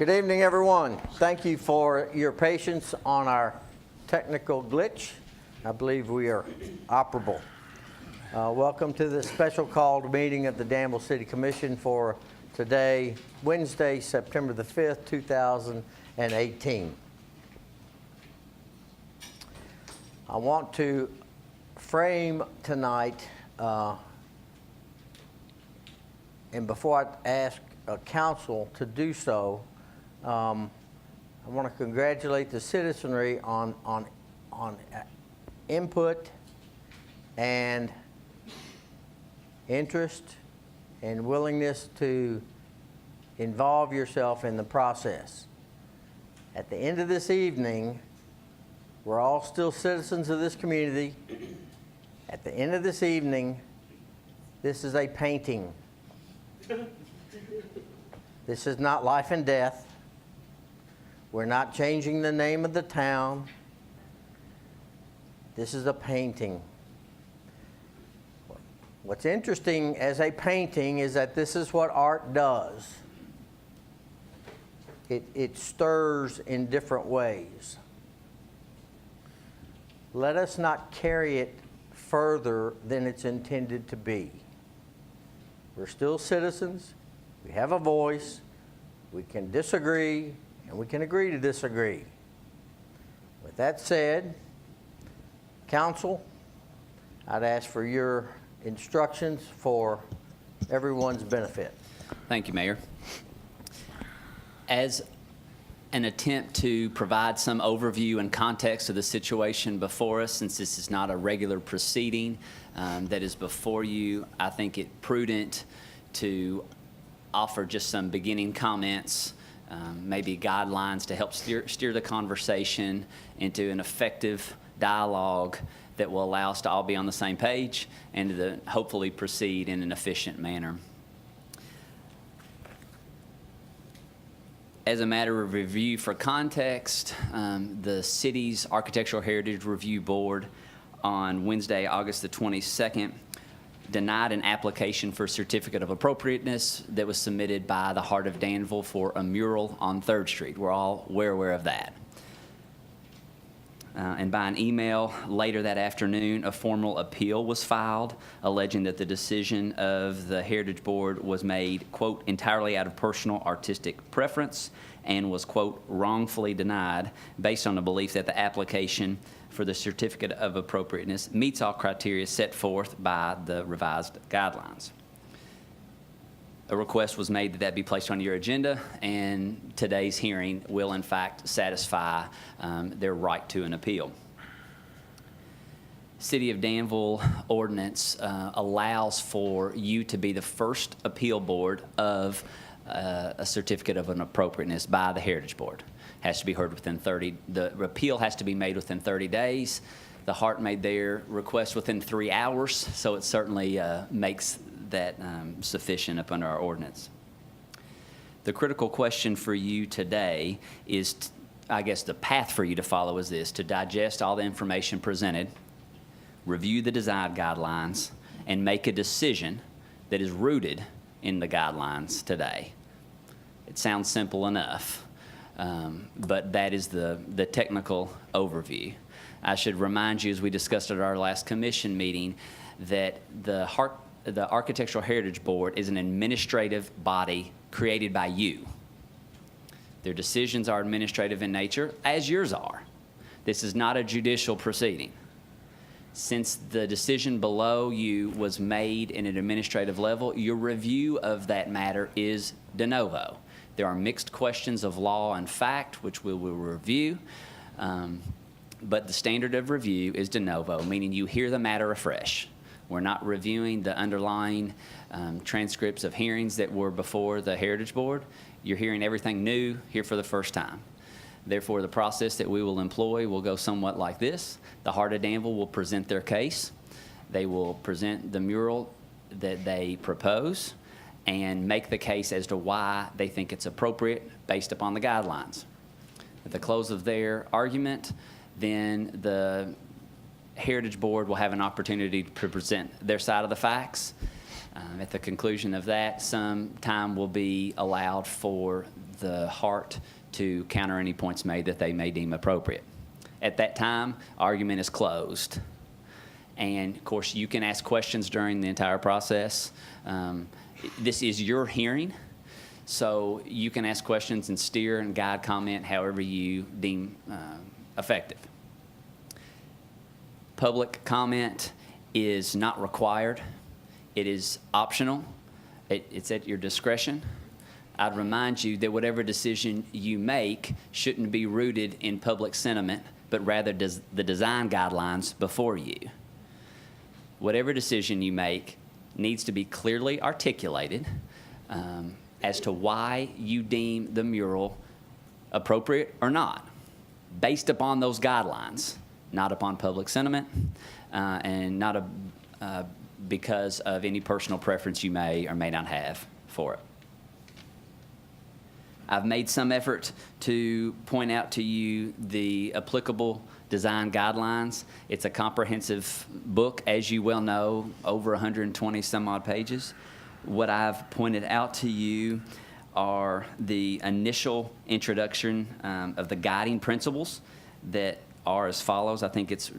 Good evening, everyone. Thank you for your patience on our technical glitch. I believe we are operable. Welcome to this special called meeting of the Danville City Commission for today, Wednesday, September the 5th, 2018. I want to frame tonight, and before I ask council to do so, I want to congratulate the citizenry on input and interest and willingness to involve yourself in the process. At the end of this evening, we're all still citizens of this community. At the end of this evening, this is a painting. This is not life and death. We're not changing the name of the town. This is a painting. What's interesting as a painting is that this is what art does. It stirs in different ways. Let us not carry it further than it's intended to be. We're still citizens. We have a voice. We can disagree, and we can agree to disagree. With that said, council, I'd ask for your instructions for everyone's benefit. Thank you, Mayor. As an attempt to provide some overview and context of the situation before us, since this is not a regular proceeding that is before you, I think it prudent to offer just some beginning comments, maybe guidelines to help steer the conversation into an effective dialogue that will allow us to all be on the same page and to hopefully proceed in an efficient manner. As a matter of review for context, the city's Architectural Heritage Review Board on Wednesday, August the 22nd, denied an application for certificate of appropriateness that was submitted by the Heart of Danville for a mural on 3rd Street. We're all well aware of that. And by an email later that afternoon, a formal appeal was filed alleging that the decision of the Heritage Board was made, quote, entirely out of personal artistic preference and was, quote, wrongfully denied based on the belief that the application for the certificate of appropriateness meets all criteria set forth by the revised guidelines. A request was made that that be placed on your agenda, and today's hearing will in fact satisfy their right to an appeal. City of Danville ordinance allows for you to be the first appeal board of a certificate of an appropriateness by the Heritage Board. Has to be heard within 30, the appeal has to be made within 30 days. The Heart made their request within 3 hours, so it certainly makes that sufficient up under our ordinance. The critical question for you today is, I guess the path for you to follow is this: to digest all the information presented, review the design guidelines, and make a decision that is rooted in the guidelines today. It sounds simple enough, but that is the technical overview. I should remind you, as we discussed at our last commission meeting, that the Architectural Heritage Board is an administrative body created by you. Their decisions are administrative in nature, as yours are. This is not a judicial proceeding. Since the decision below you was made in an administrative level, your review of that matter is de novo. There are mixed questions of law and fact, which we will review, but the standard of review is de novo, meaning you hear the matter afresh. We're not reviewing the underlying transcripts of hearings that were before the Heritage Board. You're hearing everything new here for the first time. Therefore, the process that we will employ will go somewhat like this. The Heart of Danville will present their case. They will present the mural that they propose and make the case as to why they think it's appropriate based upon the guidelines. At the close of their argument, then the Heritage Board will have an opportunity to present their side of the facts, At the conclusion of that, some time will be allowed for the heart to counter any points made that they may deem appropriate. At that time, argument is closed. And of course, you can ask questions during the entire process. This is your hearing, so you can ask questions and steer and guide comment however you deem effective. Public comment is not required. It is optional. It's at your discretion. I'd remind you that whatever decision you make shouldn't be rooted in public sentiment, but rather the design guidelines before you. Whatever decision you make needs to be clearly articulated as to why you deem the mural appropriate or not, based upon those guidelines, not upon public sentiment, and not because of any personal preference you may or may not have for it. I've made some effort to point out to you the applicable design guidelines. It's a comprehensive book, as you well know, over 120 some odd pages. What I've pointed out to you are the initial introduction of the guiding principles that are as follows. I think it's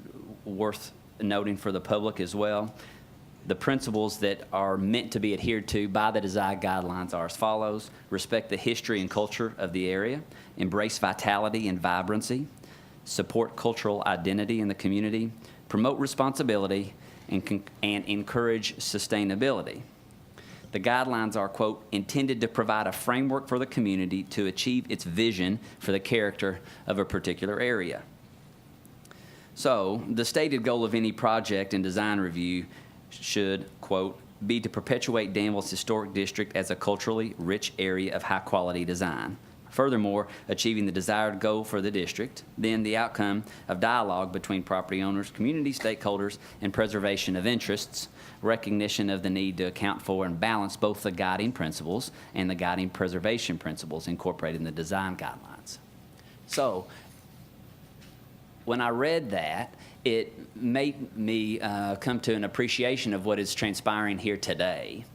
worth noting for the public as well. The principles that are meant to be adhered to by the design guidelines are as follows: respect the history and culture of the area, embrace vitality and vibrancy, support cultural identity in the community, promote responsibility, and encourage sustainability. The guidelines are, quote, intended to provide a framework for the community to achieve its vision for the character of a particular area. So, the stated goal of any project and design review should, quote, be to perpetuate Danville's historic district as a culturally rich area of high-quality design. Furthermore, achieving the desired goal for the district, then the outcome of dialogue between property owners, community stakeholders, and preservation of interests, recognition of the need to account for and balance both the guiding principles and the guiding preservation principles incorporated in the design guidelines. So, when I read that, it made me come to an appreciation of what is transpiring here today.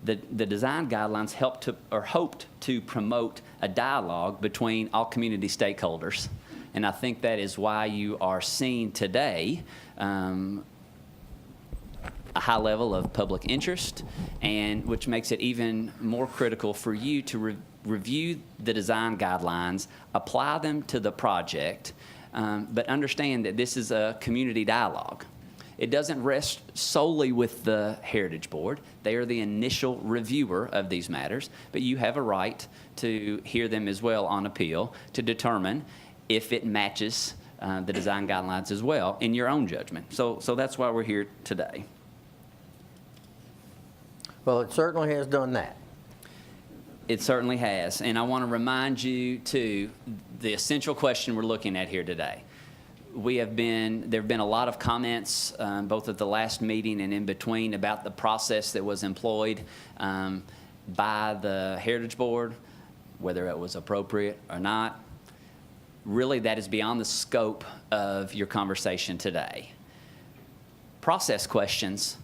The design guidelines hoped to promote a dialogue between all community stakeholders. And I think that is why you are seeing today a high level of public interest, and which makes it even more critical for you to review the design guidelines, apply them to the project, but understand that this is a community dialogue. It doesn't rest solely with the Heritage Board. They are the initial reviewer of these matters, but you have a right to hear them as well on appeal to determine if it matches the design guidelines as well in your own judgment. So that's why we're here today. Well, it certainly has done that. It certainly has. And I want to remind you, too, the essential question we're looking at here today. There have been a lot of comments, both at the last meeting and in between, about the process that was employed by the Heritage Board, whether it was appropriate or not. Really, that is beyond the scope of your conversation today. Process questions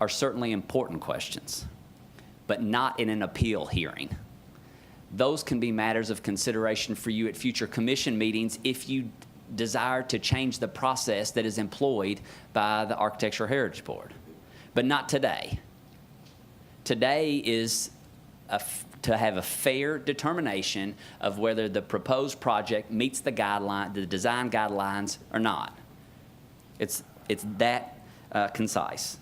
are certainly important questions, but not in an appeal hearing. Those can be matters of consideration for you at future commission meetings if you desire to change the process that is employed by the Architectural Heritage Board, but not today. Today is to have a fair determination of whether the proposed project meets the design guidelines or not. It's that concise.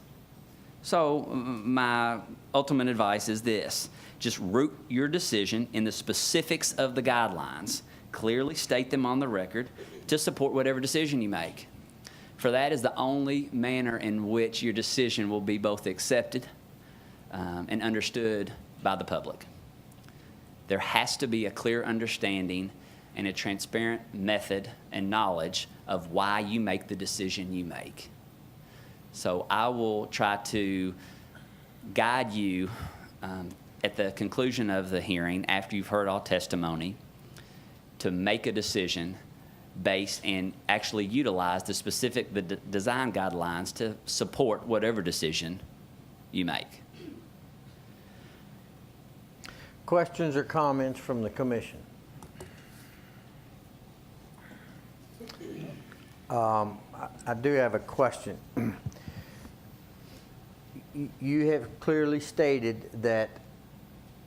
So my ultimate advice is this: just root your decision in the specifics of the guidelines, clearly state them on the record to support whatever decision you make. For that is the only manner in which your decision will be both accepted and understood by the public. There has to be a clear understanding and a transparent method and knowledge of why you make the decision you make. So I will try to guide you at the conclusion of the hearing, after you've heard all testimony, to make a decision based and actually utilize the design guidelines to support whatever decision you make. Questions or comments from the commission? I do have a question. You have clearly stated that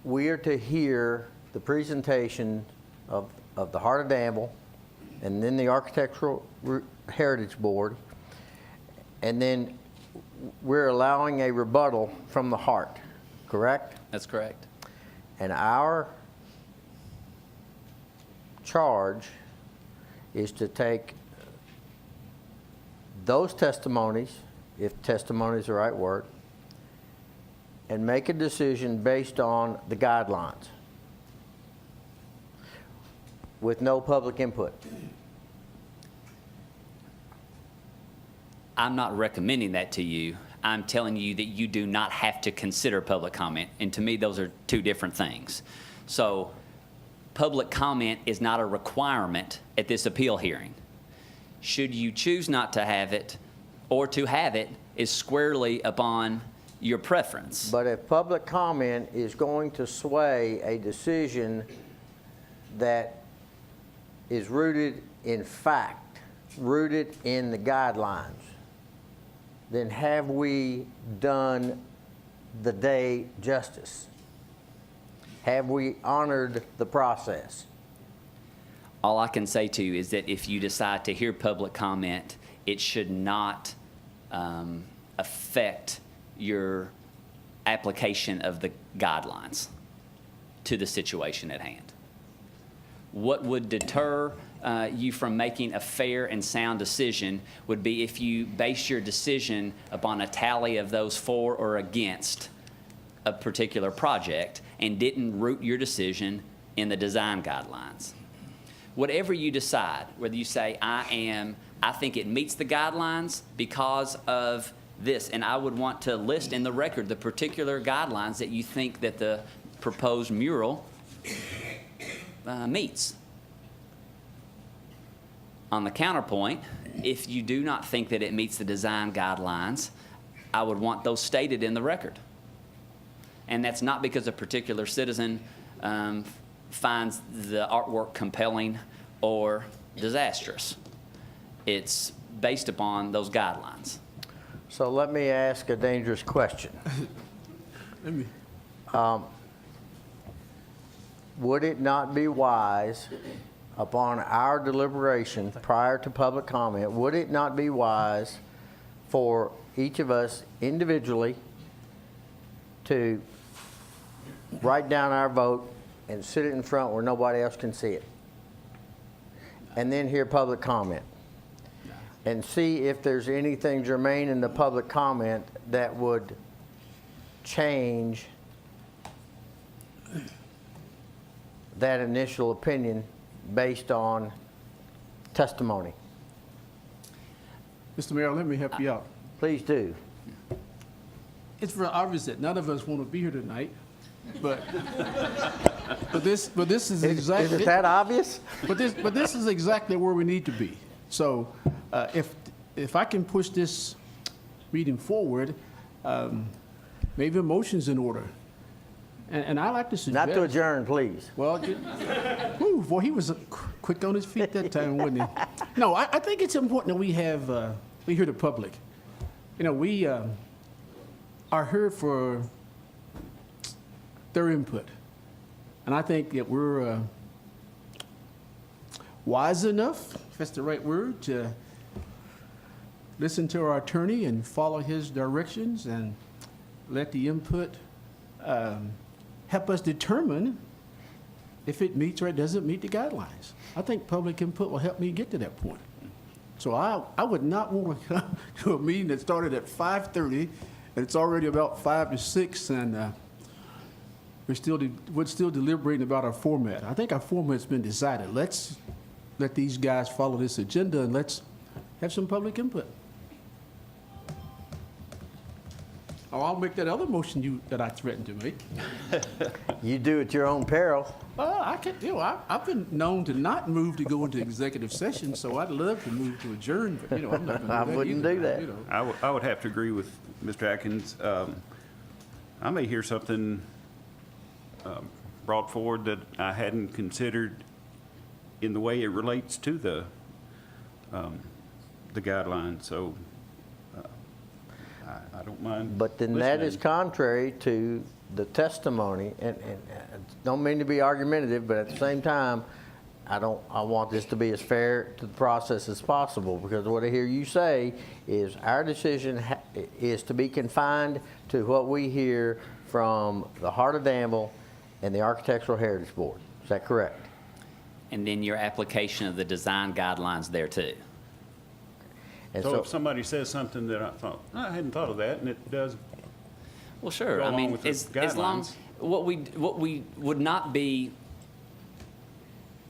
we are to hear the presentation of the Heart of Danville, and then the Architectural Heritage Board, and then we're allowing a rebuttal from the Heart, correct? That's correct. And our charge is to take those testimonies, if testimony is the right word, and make a decision based on the guidelines with no public input. I'm not recommending that to you. I'm telling you that you do not have to consider public comment. And to me, those are two different things. So public comment is not a requirement at this appeal hearing. Should you choose not to have it or to have it is squarely upon your preference. But if public comment is going to sway a decision that is rooted in fact, rooted in the guidelines, then have we done the day justice? Have we honored the process? All I can say to you is that if you decide to hear public comment, it should not affect your application of the guidelines to the situation at hand. What would deter you from making a fair and sound decision would be if you base your decision upon a tally of those for or against a particular project and didn't root your decision in the design guidelines. Whatever you decide, whether you say, I think it meets the guidelines because of this, and I would want to list in the record the particular guidelines that you think that the proposed mural meets. On the counterpoint, if you do not think that it meets the design guidelines, I would want those stated in the record. And that's not because a particular citizen finds the artwork compelling or disastrous. It's based upon those guidelines. So let me ask a dangerous question. Would it not be wise, upon our deliberation prior to public comment, would it not be wise for each of us individually to write down our vote and sit it in front where nobody else can see it? And then hear public comment. And see if there's anything germane in the public comment that would change that initial opinion based on testimony. Mr. Mayor, let me help you out. Please do. It's very obvious that none of us want to be here tonight, but this is exactly. Is it that obvious? But this is exactly where we need to be. So if I can push this meeting forward, maybe a motion's in order. And I like to suggest. Not to adjourn, please. Well, boy, he was quick on his feet that time, wasn't he? No, I think it's important that we hear the public. You know, we are here for their input. And I think that we're wise enough, if that's the right word, to listen to our attorney and follow his directions and let the input help us determine if it meets or it doesn't meet the guidelines. I think public input will help me get to that point. So I would not want to come to a meeting that started at 5:30 and it's already about 5 to 6 and we're still deliberating about our format. I think our format's been decided. Let's let these guys follow this agenda and let's have some public input. Oh, I'll make that other motion that I threatened to make. You do at your own peril. I've been known to not move to go into executive session, so I'd love to move to adjourn, but I'm not going to do that. I wouldn't either, do that. I would have to agree with Mr. Atkins. I may hear something brought forward that I hadn't considered in the way it relates to the guidelines, so I don't mind. But then that is listening. contrary to the testimony, and don't mean to be argumentative, but at the same time, I want this to be as fair to the process as possible, because what I hear you say is our decision is to be confined to what we hear from the Heart of Danville and the Architectural Heritage Board. Is that correct? And then your application of the design guidelines there too. And So if somebody says something that I thought, I hadn't thought of that, and it does, Well, sure. Go I along mean, with the as long, guidelines. what we would not be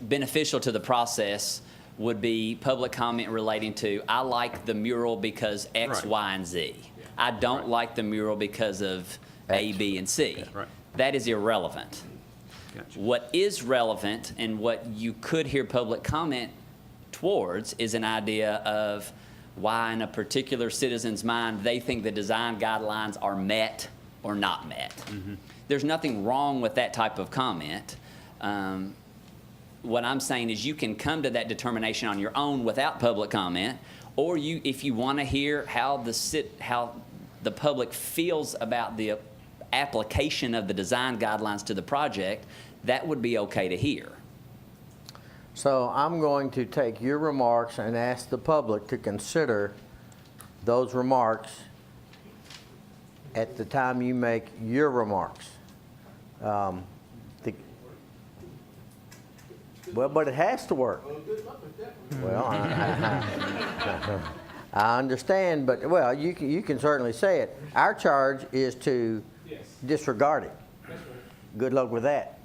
beneficial to the process would be public comment relating to, I like the mural because X, Right. Y, and Z. I don't Right. like the mural because of A, B, and C. Right. That is irrelevant. gotcha. What is relevant and what you could hear public comment towards is an idea of why in a particular citizen's mind they think the design guidelines are met or not met. There's nothing wrong with that type of comment. What I'm saying is you can come to that determination on your own without public comment, or if you want to hear how the public feels about the application of the design guidelines to the project, that would be okay to hear. So I'm going to take your remarks and ask the public to consider those remarks at the time you make your remarks. Well, but it has to work. Well, I understand, but, well, you can certainly say it. Our charge is to disregard it. Good luck with that.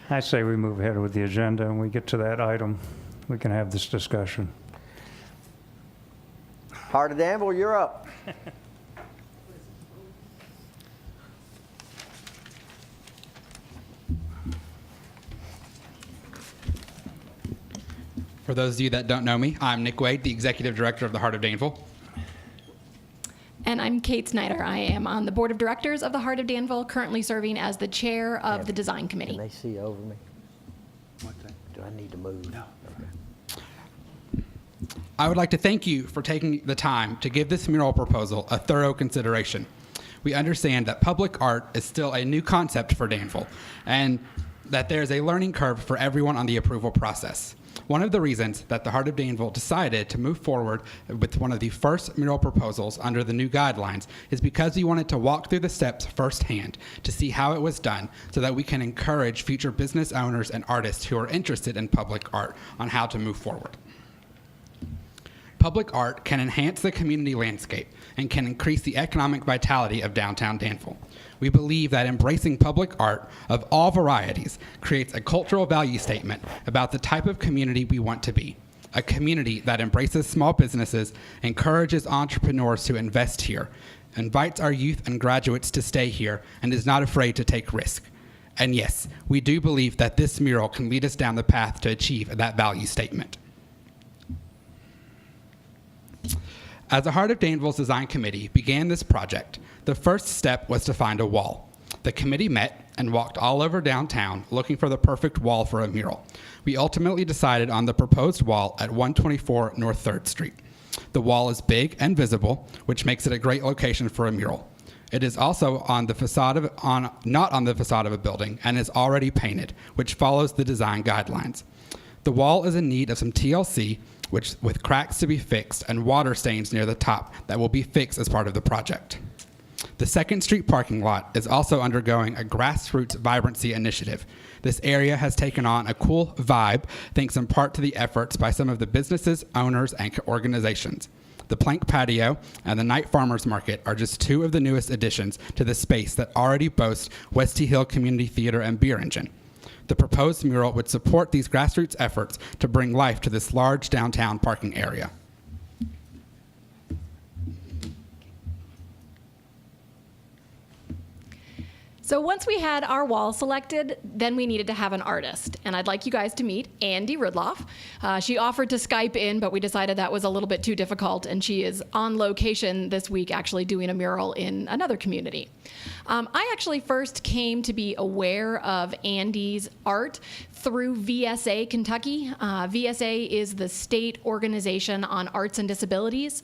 I say we move ahead with the agenda and we get to that item. We can have this discussion. Heart of Danville, you're up. For those of you that don't know me, I'm Nick Wade, the Executive Director of the Heart of Danville. And I'm Kate Snyder. I am on the Board of Directors of the Heart of Danville, currently serving as the Chair of the Design Can Committee. they see over me? What's that? Do I need to move? No. I would like to thank you for taking the time to give this mural proposal a thorough consideration. We understand that public art is still a new concept for Danville, and that there is a learning curve for everyone on the approval process. One of the reasons that the Heart of Danville decided to move forward with one of the first mural proposals under the new guidelines is because we wanted to walk through the steps firsthand to see how it was done so that we can encourage future business owners and artists who are interested in public art on how to move forward. Public art can enhance the community landscape and can increase the economic vitality of downtown Danville. We believe that embracing public art of all varieties creates a cultural value statement about the type of community we want to be. A community that embraces small businesses, encourages entrepreneurs to invest here, invites our youth and graduates to stay here, and is not afraid to take risk. And yes, we do believe that this mural can lead us down the path to achieve that value statement. As the Heart of Danville's Design Committee began this project, the first step was to find a wall. The committee met and walked all over downtown looking for the perfect wall for a mural. We ultimately decided on the proposed wall at 124 North 3rd Street. The wall is big and visible, which makes it a great location for a mural. It is also on the facade not on the facade of a building and is already painted, which follows the design guidelines. The wall is in need of some TLC, with cracks to be fixed and water stains near the top that will be fixed as part of the project. The 2nd Street parking lot is also undergoing a grassroots vibrancy initiative. This area has taken on a cool vibe thanks in part to the efforts by some of the businesses, owners, and organizations. The Plank Patio and the Night Farmers Market are just two of the newest additions to the space that already boasts Westy Hill Community Theater and Beer Engine. The proposed mural would support these grassroots efforts to bring life to this large downtown parking area. So once we had our wall selected, then we needed to have an artist. And I'd like you guys to meet Andy Ridloff. She offered to Skype in, but we decided that was a little bit too difficult, and she is on location this week actually doing a mural in another community. I actually first came to be aware of Andy's art through VSA Kentucky. VSA is the state organization on arts and disabilities.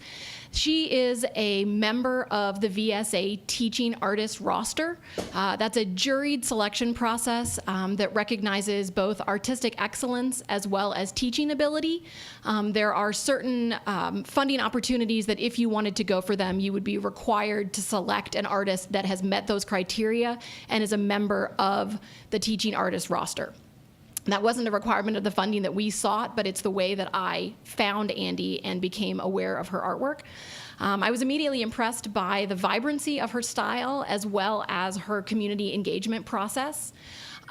She is a member of the VSA Teaching Artist roster. That's a juried selection process that recognizes both artistic excellence as well as teaching ability. There are certain funding opportunities that if you wanted to go for them, you would be required to select an artist that has met those criteria and is a member of the Teaching Artist roster. That wasn't a requirement of the funding that we sought, but it's the way that I found Andy and became aware of her artwork. I was immediately impressed by the vibrancy of her style as well as her community engagement process.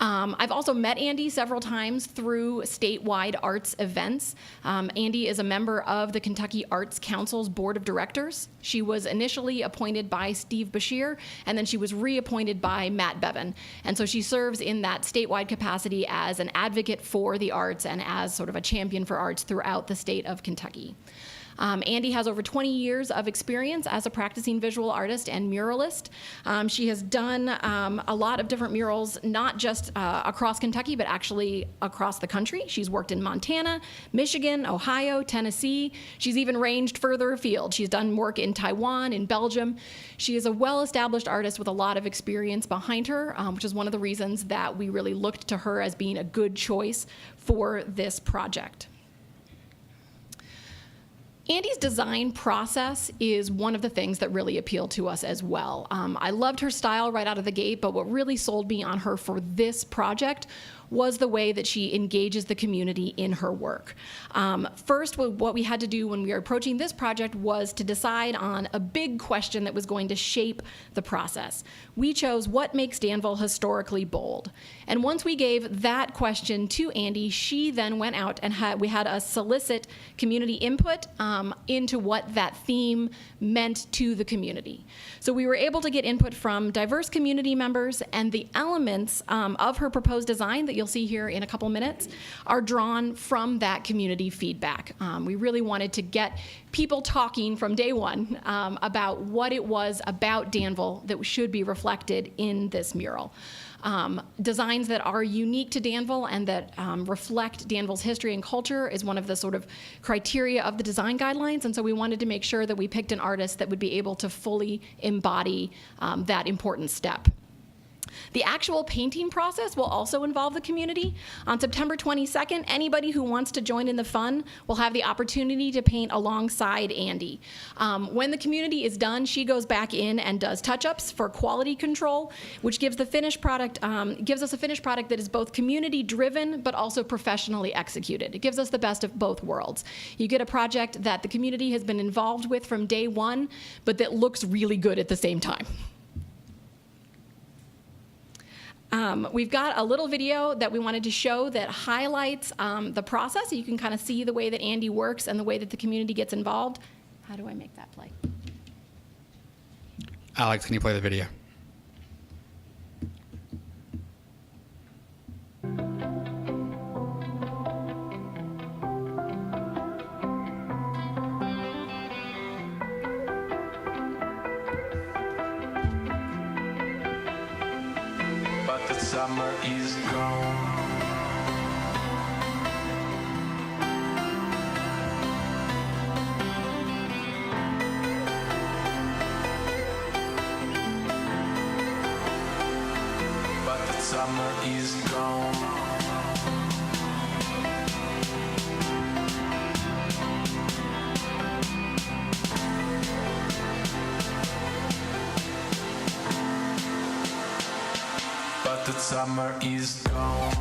I've also met Andy several times through statewide arts events. Andy is a member of the Kentucky Arts Council's Board of Directors. She was initially appointed by Steve Bashir, and then she was reappointed by Matt Bevan. And so she serves in that statewide capacity as an advocate for the arts and as sort of a champion for arts throughout the state of Kentucky. Andy has over 20 years of experience as a practicing visual artist and muralist. She has done a lot of different murals, not just across Kentucky, but actually across the country. She's worked in Montana, Michigan, Ohio, Tennessee. She's even ranged further afield. She's done work in Taiwan, in Belgium. She is a well-established artist with a lot of experience behind her, which is one of the reasons that we really looked to her as being a good choice for this project. Andy's design process is one of the things that really appealed to us as well. I loved her style right out of the gate, but what really sold me on her for this project was the way that she engages the community in her work. First, what we had to do when we were approaching this project was to decide on a big question that was going to shape the process. We chose what makes Danville historically bold. And once we gave that question to Andy, she then went out and we had us solicit community input into what that theme meant to the community. So we were able to get input from diverse community members, and the elements of her proposed design that you'll see here in a couple minutes are drawn from that community feedback. We really wanted to get people talking from day one about what it was about Danville that should be reflected in this mural. Designs that are unique to Danville and that reflect Danville's history and culture is one of the sort of criteria of the design guidelines, and so we wanted to make sure that we picked an artist that would be able to fully embody that important step. The actual painting process will also involve the community. On September 22nd, anybody who wants to join in the fun will have the opportunity to paint alongside Andy. When the community is done, she goes back in and does touch-ups for quality control, which gives the finished product, gives us a finished product that is both community-driven but also professionally executed. It gives us the best of both worlds. You get a project that the community has been involved with from day one, but that looks really good at the same time. We've got a little video that we wanted to show that highlights the process, so you can kind of see the way that Andy works and the way that the community gets involved. How do I make that play? Alex, can you play the video? But the summer is gone. But the summer is gone. But the summer is gone.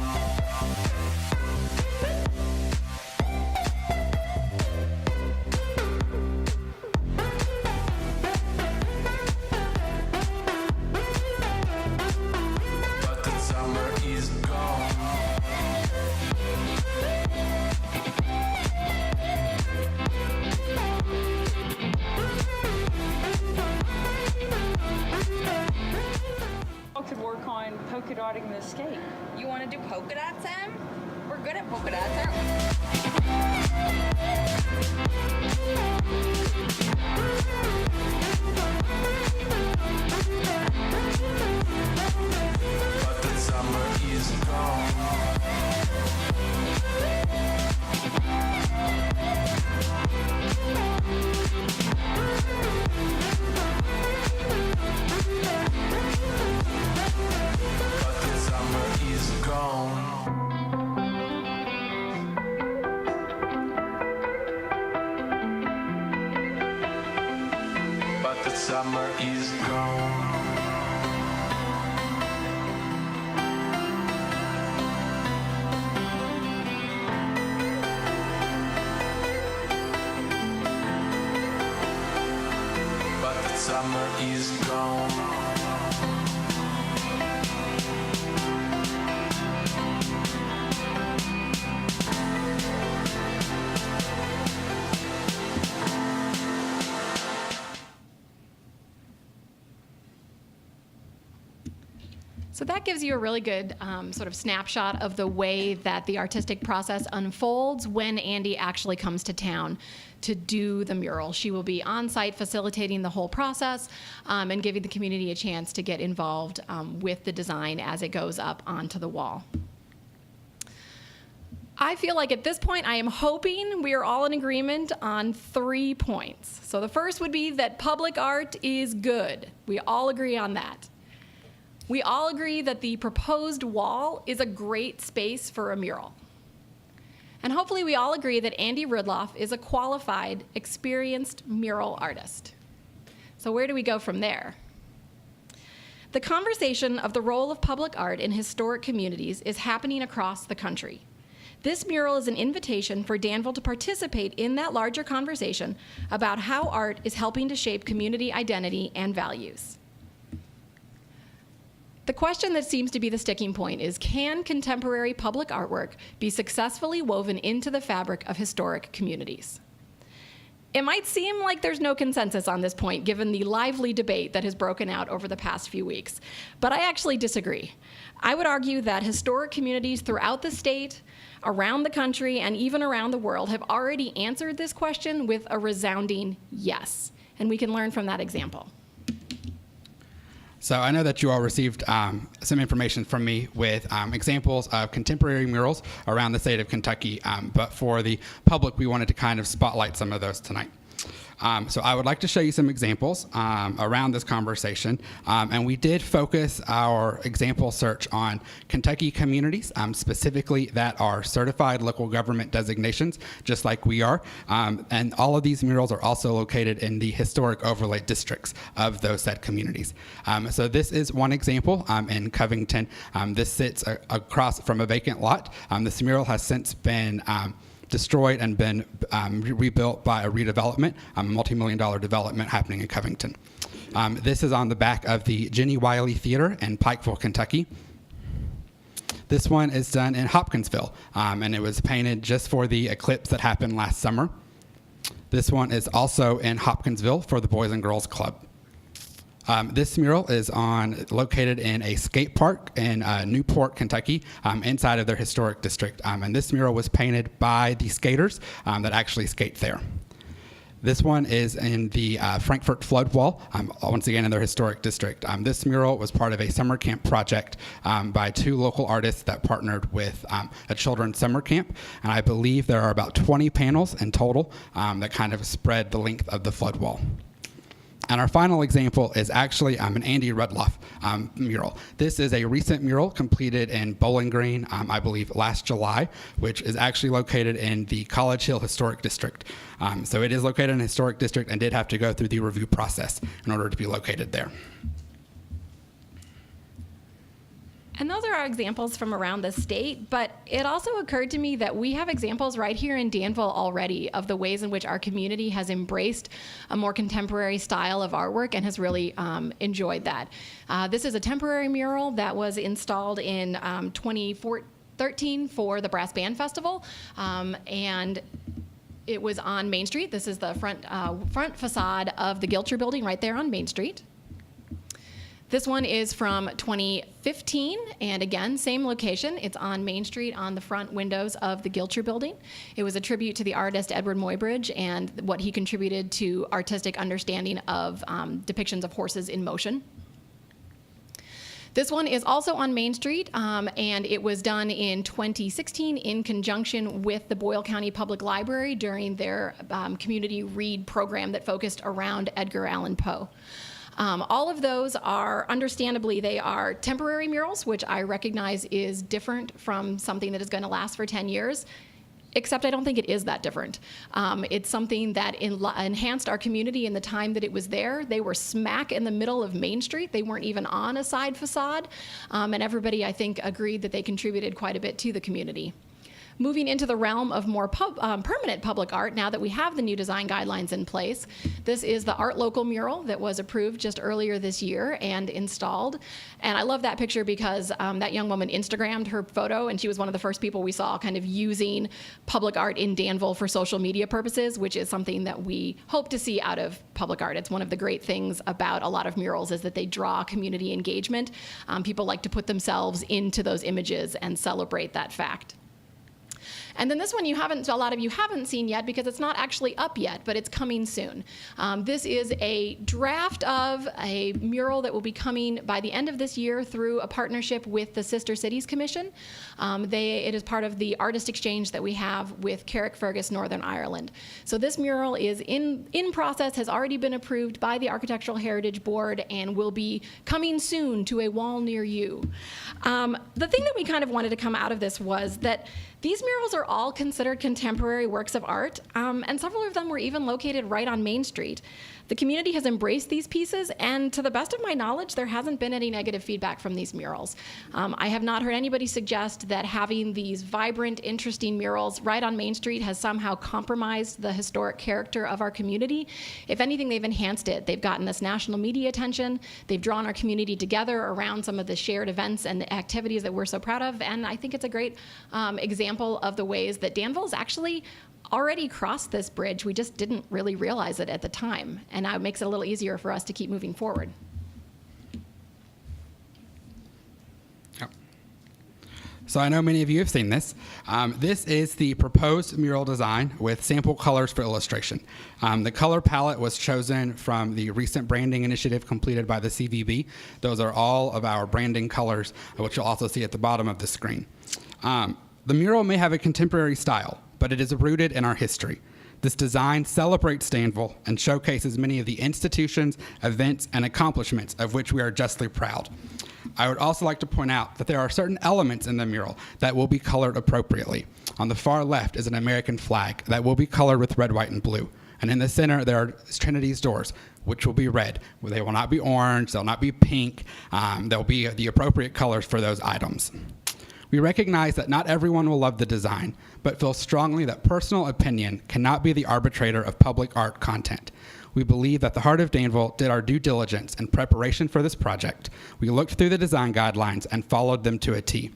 But the summer is gone. Could work on polka dotting the skate. You want to do polka dots, Em? We're good at polka dots, aren't we? the summer is gone. But the summer is gone. So that gives you a really good sort of snapshot of the way that the artistic process unfolds when Andy actually comes to town to do the mural. She will be on site facilitating the whole process and giving the community a chance to get involved with the design as it goes up onto the wall. I feel like at this point, I am hoping we are all in agreement on 3 points. So the first would be that public art is good. We all agree on that. We all agree that the proposed wall is a great space for a mural. And hopefully we all agree that Andy Rudloff is a qualified, experienced mural artist. So where do we go from there? The conversation of the role of public art in historic communities is happening across the country. This mural is an invitation for Danville to participate in that larger conversation about how art is helping to shape community identity and values. The question that seems to be the sticking point is, can contemporary public artwork be successfully woven into the fabric of historic communities? It might seem like there's no consensus on this point given the lively debate that has broken out over the past few weeks, but I actually disagree. I would argue that historic communities throughout the state, around the country, and even around the world have already answered this question with a resounding yes, and we can learn from that example. So I know that you all received some information from me with examples of contemporary murals around the state of Kentucky, but for the public, we wanted to kind of spotlight some of those tonight. So I would like to show you some examples around this conversation, and we did focus our example search on Kentucky communities, specifically that are certified local government designations, just like we are, and all of these murals are also located in the historic overlay districts of those said communities. So this is one example in Covington. This sits across from a vacant lot. This mural has since been destroyed and been rebuilt by a redevelopment, a multi-million-dollar development happening in Covington. This is on the back of the Jenny Wiley Theater in Pikeville, Kentucky. This one is done in Hopkinsville, and it was painted just for the eclipse that happened last summer. This one is also in Hopkinsville for the Boys and Girls Club. This mural is located in a skate park in Newport, Kentucky, inside of their historic district. And this mural was painted by the skaters that actually skate there. This one is in the Frankfurt flood wall, once again in their historic district. This mural was part of a summer camp project by 2 local artists that partnered with a children's summer camp. And I believe there are about 20 panels in total that kind of spread the length of the flood wall. And our final example is actually an Andy Rudloff mural. This is a recent mural completed in Bowling Green, I believe last July, which is actually located in the College Hill Historic District. So it is located in a historic district and did have to go through the review process in order to be located there. And those are our examples from around the state, but it also occurred to me that we have examples right here in Danville already of the ways in which our community has embraced a more contemporary style of artwork and has really enjoyed that. This is a temporary mural that was installed in 2013 for the Brass Band Festival, and it was on Main Street. This is the front facade of the Gilcher Building right there on Main Street. This one is from 2015, and again, same location. It's on Main Street on the front windows of the Gilcher Building. It was a tribute to the artist Edward Muybridge and what he contributed to artistic understanding of depictions of horses in motion. This one is also on Main Street, and it was done in 2016 in conjunction with the Boyle County Public Library during their community read program that focused around Edgar Allan Poe. All of those are, understandably, they are temporary murals, which I recognize is different from something that is going to last for 10 years. except I don't think it is that different. It's something that enhanced our community in the time that it was there. They were smack in the middle of Main Street. They weren't even on a side facade. And everybody, I think, agreed that they contributed quite a bit to the community. Moving into the realm of more permanent public art, now that we have the new design guidelines in place, this is the Art Local mural that was approved just earlier this year and installed. And I love that picture because that young woman Instagrammed her photo, and she was one of the first people we saw kind of using public art in Danville for social media purposes, which is something that we hope to see out of public art. It's one of the great things about a lot of murals is that they draw community engagement. People like to put themselves into those images and celebrate that fact. And then this one a lot of you haven't seen yet because it's not actually up yet, but it's coming soon. This is a draft of a mural that will be coming by the end of this year through a partnership with the Sister Cities Commission. It is part of the artist exchange that we have with Carrickfergus, Northern Ireland. So this mural is in process, has already been approved by the Architectural Heritage Board, and will be coming soon to a wall near you. The thing that we kind of wanted to come out of this was that these murals are all considered contemporary works of art, and several of them were even located right on Main Street. The community has embraced these pieces, and to the best of my knowledge, there hasn't been any negative feedback from these murals. I have not heard anybody suggest that having these vibrant, interesting murals right on Main Street has somehow compromised the historic character of our community. If anything, they've enhanced it. They've gotten us national media attention. They've drawn our community together around some of the shared events and activities that we're so proud of, and I think it's a great example of the ways that Danville's actually already crossed this bridge. We just didn't really realize it at the time, and now it makes it a little easier for us to keep moving forward. Yep. So I know many of you have seen this. This is the proposed mural design with sample colors for illustration. The color palette was chosen from the recent branding initiative completed by the CVB. Those are all of our branding colors, which you'll also see at the bottom of the screen. The mural may have a contemporary style, but it is rooted in our history. This design celebrates Danville and showcases many of the institutions, events, and accomplishments of which we are justly proud. I would also like to point out that there are certain elements in the mural that will be colored appropriately. On the far left is an American flag that will be colored with red, white, and blue. And in the center, there are Trinity's doors, which will be red. They will not be orange, they'll not be pink. They'll be the appropriate colors for those items. We recognize that not everyone will love the design, but feel strongly that personal opinion cannot be the arbitrator of public art content. We believe that the Heart of Danville did our due diligence in preparation for this project. We looked through the design guidelines and followed them to a T.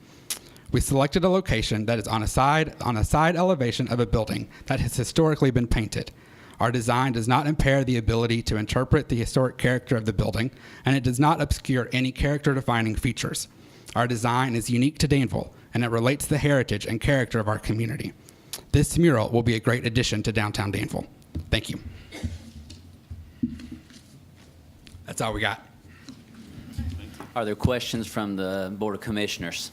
We selected a location that is on a side elevation of a building that has historically been painted. Our design does not impair the ability to interpret the historic character of the building, and it does not obscure any character-defining features. Our design is unique to Danville, and it relates to the heritage and character of our community. This mural will be a great addition to downtown Danville. Thank you. That's all we got. Are there questions from the Board of Commissioners?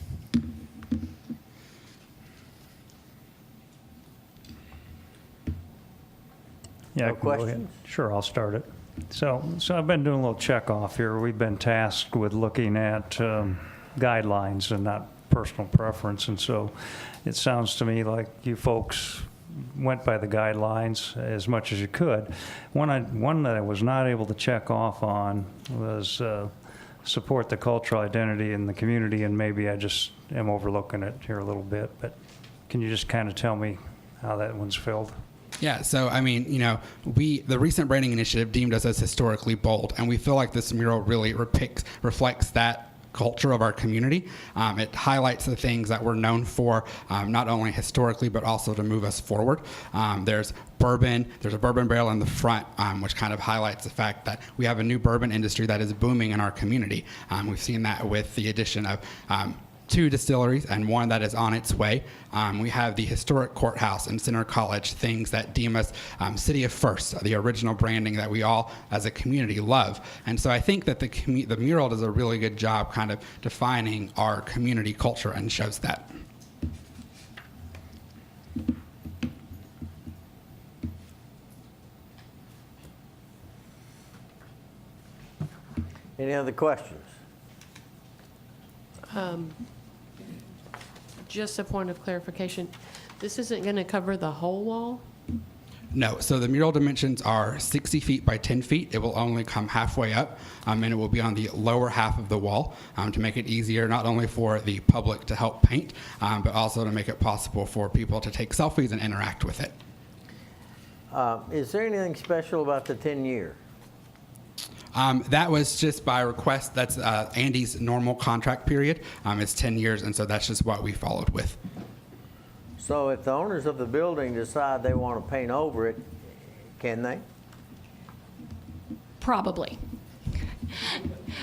Yeah, No I can go ahead. questions? Sure, I'll start it. So I've been doing a little check off here. We've been tasked with looking at guidelines and not personal preference, and so it sounds to me like you folks went by the guidelines as much as you could. One that I was not able to check off on was support the cultural identity in the community, and maybe I just am overlooking it here a little bit, but can you just kind of tell me how that one's filled? Yeah, so I mean, the recent branding initiative deemed us as historically bold, and we feel like this mural really reflects that culture of our community. It highlights the things that we're known for, not only historically, but also to move us forward. There's a bourbon barrel in the front, which kind of highlights the fact that we have a new bourbon industry that is booming in our community. We've seen that with the addition of 2 distilleries and 1 that is on its way. We have the historic courthouse and Center College, things that deem us City of First, the original branding that we all as a community love. And so I think that the mural does a really good job kind of defining our community culture and shows that. Any other questions? Just a point of clarification. This isn't going to cover the whole wall? No, so the mural dimensions are 60 feet by 10 feet. It will only come halfway up, and it will be on the lower half of the wall to make it easier not only for the public to help paint, but also to make it possible for people to take selfies and interact with it. Is there anything special about the 10-year? That was just by request. That's Andy's normal contract period. It's 10 years, and so that's just what we followed with. So if the owners of the building decide they want to paint over it, can they? Probably.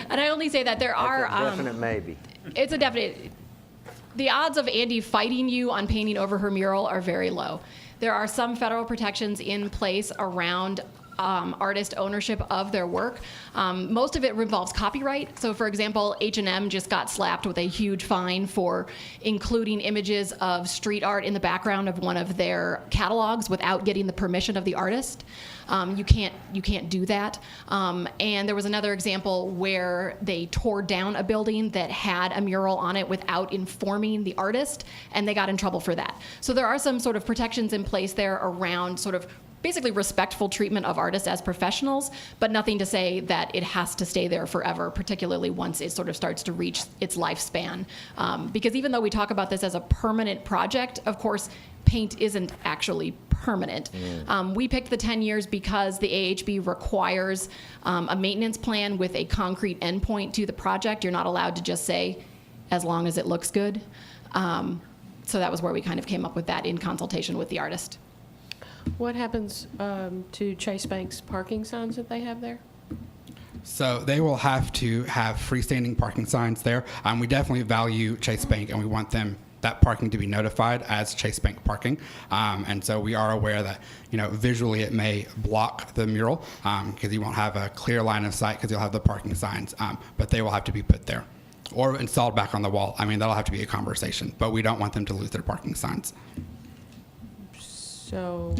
And I only say that there are. That's a definite maybe. It's a definite. The odds of Andy fighting you on painting over her mural are very low. There are some federal protections in place around artist ownership of their work. Most of it involves copyright. So for example, H&M just got slapped with a huge fine for including images of street art in the background of one of their catalogs without getting the permission of the artist. You can't do that. And there was another example where they tore down a building that had a mural on it without informing the artist, and they got in trouble for that. So there are some sort of protections in place there around sort of basically respectful treatment of artists as professionals, but nothing to say that it has to stay there forever, particularly once it sort of starts to reach its lifespan. Because even though we talk about this as a permanent project, of course, paint isn't actually permanent. We picked the 10 years because the AHB requires a maintenance plan with a concrete endpoint to the project. You're not allowed to just say, as long as it looks good. So that was where we kind of came up with that in consultation with the artist. What happens to Chase Bank's parking signs that they have there? So they will have to have freestanding parking signs there. We definitely value Chase Bank, and we want that parking to be notified as Chase Bank parking. And so we are aware that, visually it may block the mural because you won't have a clear line of sight because you'll have the parking signs, but they will have to be put there or installed back on the wall. I mean, that'll have to be a conversation, but we don't want them to lose their parking signs. So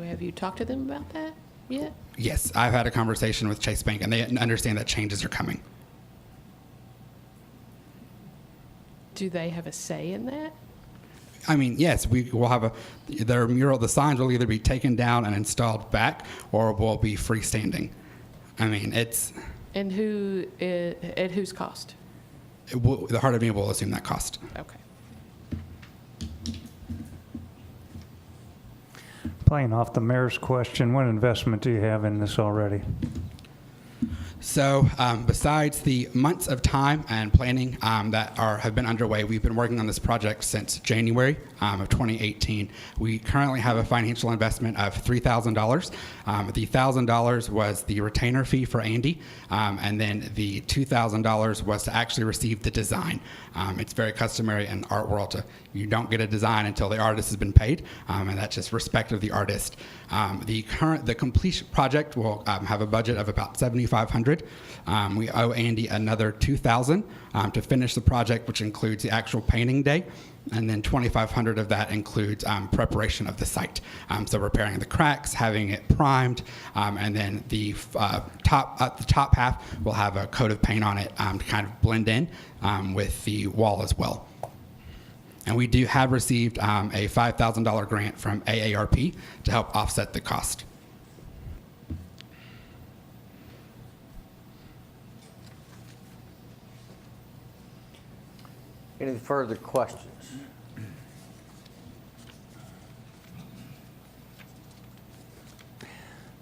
have you talked to them about that yet? Yes, I've had a conversation with Chase Bank, and they understand that changes are coming. Do they have a say in that? I mean, yes, we will have their mural, the signs will either be taken down and installed back, or will be freestanding. I mean, it's... And at whose cost? The Heart of Me will assume that cost. Okay. Playing off the mayor's question, what investment do you have in this already? So besides the months of time and planning that have been underway, we've been working on this project since January of 2018. We currently have a financial investment of $3,000. The $1,000 was the retainer fee for Andy, and then the $2,000 was to actually receive the design. It's very customary in art world you don't get a design until the artist has been paid, and that's just respect of the artist. The complete project will have a budget of about $7,500. We owe Andy another $2,000 to finish the project, which includes the actual painting day, and then $2,500 of that includes preparation of the site. So repairing the cracks, having it primed, and then the top half will have a coat of paint on it to kind of blend in with the wall as well. And we have received a $5,000 grant from AARP to help offset the cost. Any further questions?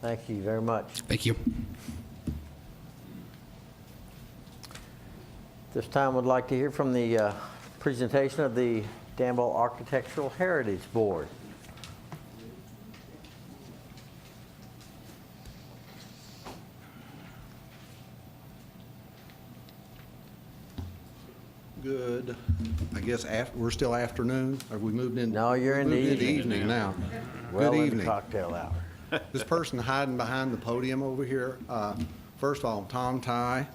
Thank you very much. Thank you. This time we'd like to hear from the presentation of the Danville Architectural Heritage Board. Good. I guess we're still afternoon. Have we moved in? No, you're in the evening now. Well, Good in evening. cocktail hour. This person hiding behind the podium over here, first of all, I'm Tom Ty.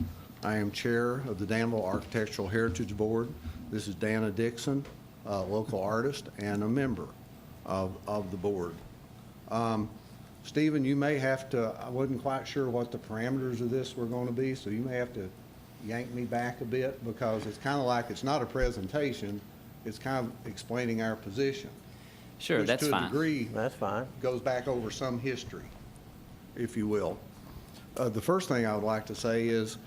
I am chair of the Danville Architectural Heritage Board. This is Dana Dixon, a local artist and a member of the board. Stephen, you may have to, I wasn't quite sure what the parameters of this were going to be, so you may have to yank me back a bit because it's kind of like it's not a presentation, it's kind of explaining our position. Sure, which that's to a fine. degree That's fine. goes back over some history, if you will. The first thing I would like to say is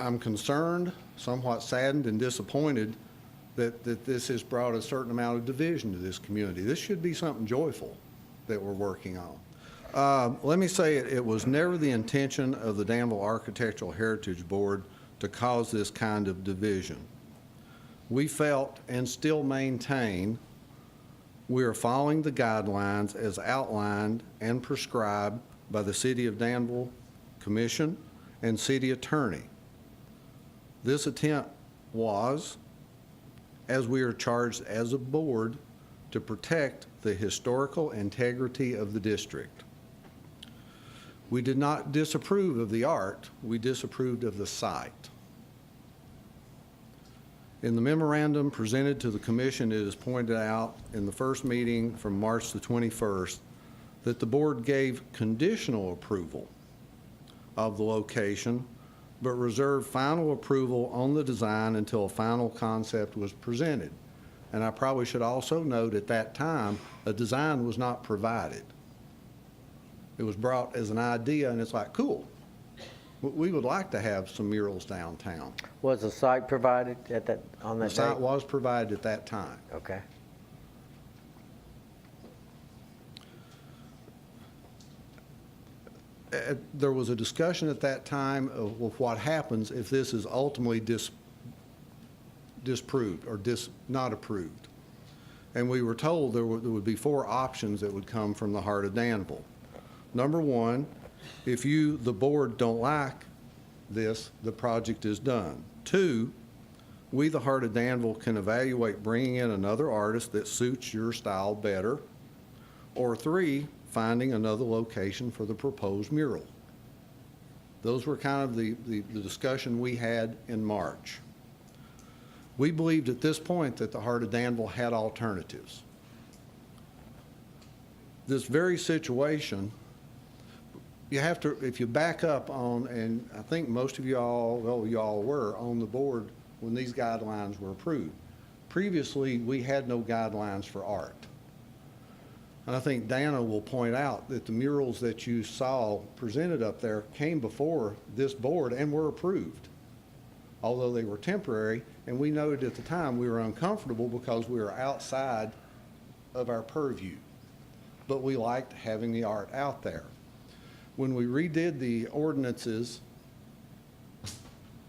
I'm concerned, somewhat saddened and disappointed that this has brought a certain amount of division to this community. This should be something joyful that we're working on. Let me say it was never the intention of the Danville Architectural Heritage Board to cause this kind of division. We felt and still maintain we are following the guidelines as outlined and prescribed by the City of Danville Commission and City Attorney. This attempt was, as we are charged as a board, to protect the historical integrity of the district. We did not disapprove of the art, we disapproved of the site. In the memorandum presented to the commission, it is pointed out in the first meeting from March the 21st that the board gave conditional approval of the location, but reserved final approval on the design until a final concept was presented. And I probably should also note at that time, a design was not provided. It was brought as an idea, and it's like, cool. We would like to have some murals downtown. Was the site provided on that The site date? was provided at that time. Okay. There was a discussion at that time of what happens if this is ultimately disproved or not approved. And we were told there would be 4 options that would come from the heart of Danville. Number 1, if you, the board, don't like this, the project is done. 2, we, the heart of Danville, can evaluate bringing in another artist that suits your style better. Or 3, finding another location for the proposed mural. Those were kind of the discussion we had in March. We believed at this point that the heart of Danville had alternatives. This very situation, you have to, if you back up on, and I think most of y'all, well, y'all were on the board when these guidelines were approved. Previously, we had no guidelines for art. And I think Dana will point out that the murals that you saw presented up there came before this board and were approved, although they were temporary. And we noted at the time we were uncomfortable because we were outside of our purview. But we liked having the art out there. When we redid the ordinances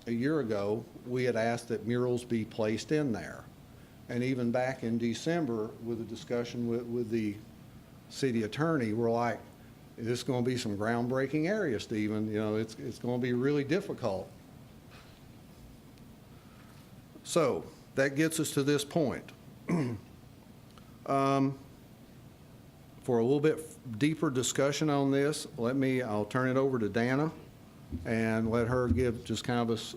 a year ago, we had asked that murals be placed in there. And even back in December with a discussion with the city attorney, we're like, this is going to be some groundbreaking area, Stephen. You know, it's going to be really difficult. So that gets us to this point. For a little bit deeper discussion on this, I'll turn it over to Dana and let her give just kind of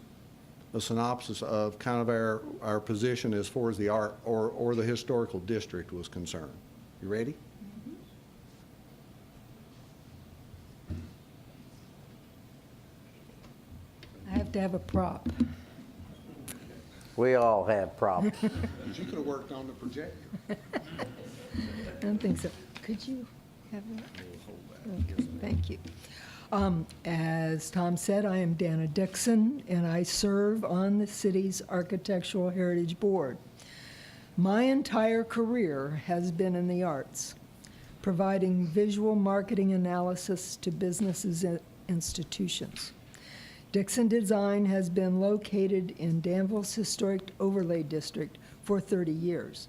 a synopsis of kind of our position as far as the art or the historical district was concerned. You ready? I have to have a prop. We all have problems. You could have worked on the projector. I don't think so. Could you have that? Okay, thank you. As Tom said, I am Dana Dixon, and I serve on the city's Architectural Heritage Board. My entire career has been in the arts, providing visual marketing analysis to businesses and institutions. Dixon Design has been located in Danville's Historic Overlay District for 30 years,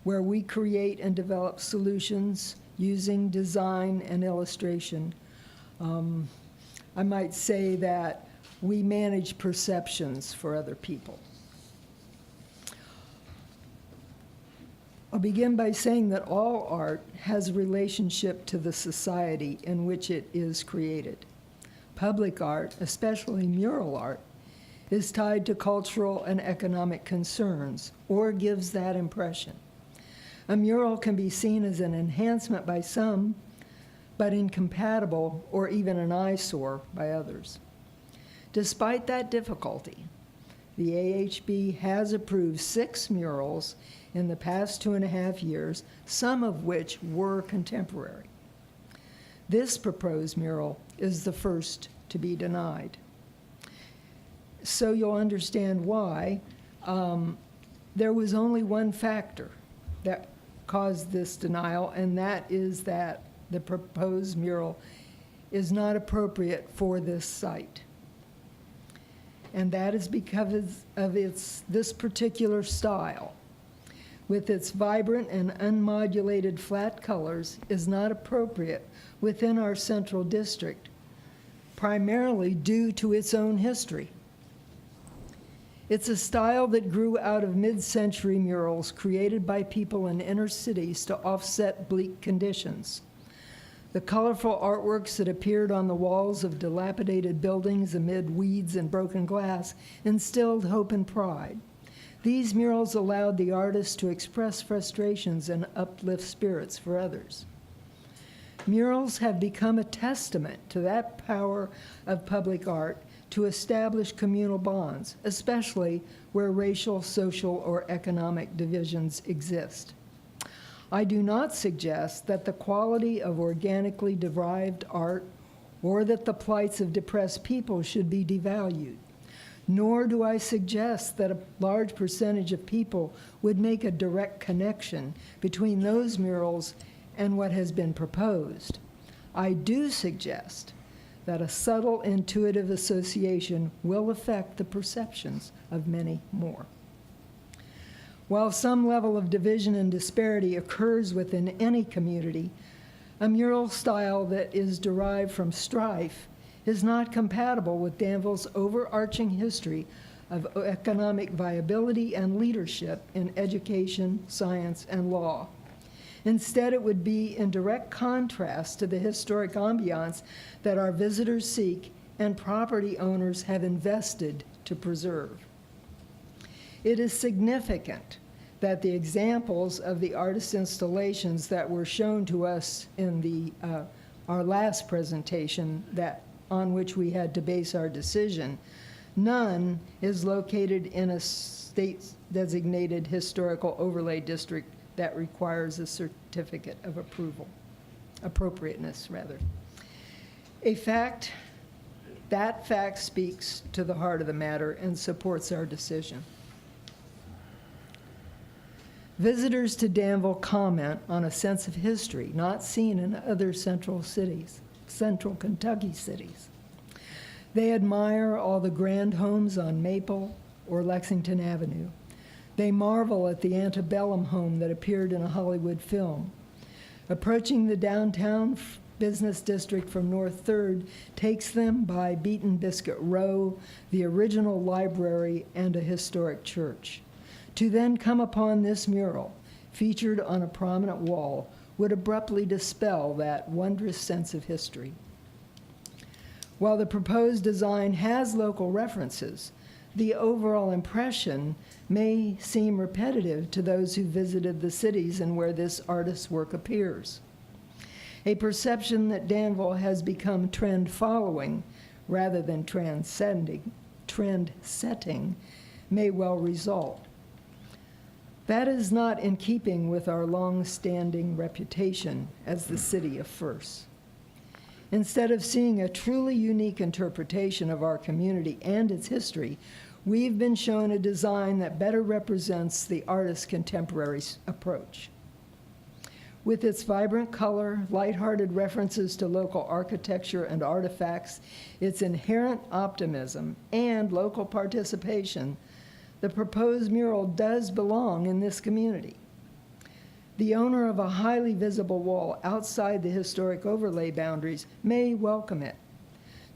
where we create and develop solutions using design and illustration. I might say that we manage perceptions for other people. I'll begin by saying that all art has a relationship to the society in which it is created. Public art, especially mural art, is tied to cultural and economic concerns, or gives that impression. A mural can be seen as an enhancement by some, but incompatible or even an eyesore by others. Despite that difficulty, the AHB has approved 6 murals in the past 2.5 years, some of which were contemporary. This proposed mural is the first to be denied. So you'll understand why. There was only one factor that caused this denial, and that is that the proposed mural is not appropriate for this site. And that is because of this particular style, with its vibrant and unmodulated flat colors, is not appropriate within our central district, primarily due to its own history. It's a style that grew out of mid-century murals created by people in inner cities to offset bleak conditions. The colorful artworks that appeared on the walls of dilapidated buildings amid weeds and broken glass instilled hope and pride. These murals allowed the artist to express frustrations and uplift spirits for others. Murals have become a testament to that power of public art to establish communal bonds, especially where racial, social, or economic divisions exist. I do not suggest that the quality of organically derived art or that the plights of depressed people should be devalued, nor do I suggest that a large percentage of people would make a direct connection between those murals and what has been proposed. I do suggest that a subtle, intuitive association will affect the perceptions of many more. While some level of division and disparity occurs within any community, a mural style that is derived from strife is not compatible with Danville's overarching history of economic viability and leadership in education, science, and law. Instead, it would be in direct contrast to the historic ambiance that our visitors seek and property owners have invested to preserve. It is significant that the examples of the artist installations that were shown to us in our last presentation on which we had to base our decision, none is located in a state-designated historical overlay district that requires a certificate of appropriateness. That fact speaks to the heart of the matter and supports our decision. Visitors to Danville comment on a sense of history not seen in other central Kentucky cities. They admire all the grand homes on Maple or Lexington Avenue. They marvel at the antebellum home that appeared in a Hollywood film. Approaching the downtown business district from North 3rd takes them by Beaten Biscuit Row, the original library, and a historic church. To then come upon this mural, featured on a prominent wall, would abruptly dispel that wondrous sense of history. While the proposed design has local references, the overall impression may seem repetitive to those who visited the cities and where this artist's work appears. A perception that Danville has become trend-following rather than trend-setting may well result. That is not in keeping with our long-standing reputation as the city of firsts. Instead of seeing a truly unique interpretation of our community and its history, we've been shown a design that better represents the artist's contemporary approach. With its vibrant color, lighthearted references to local architecture and artifacts, its inherent optimism, and local participation, the proposed mural does belong in this community. The owner of a highly visible wall outside the historic overlay boundaries may welcome it.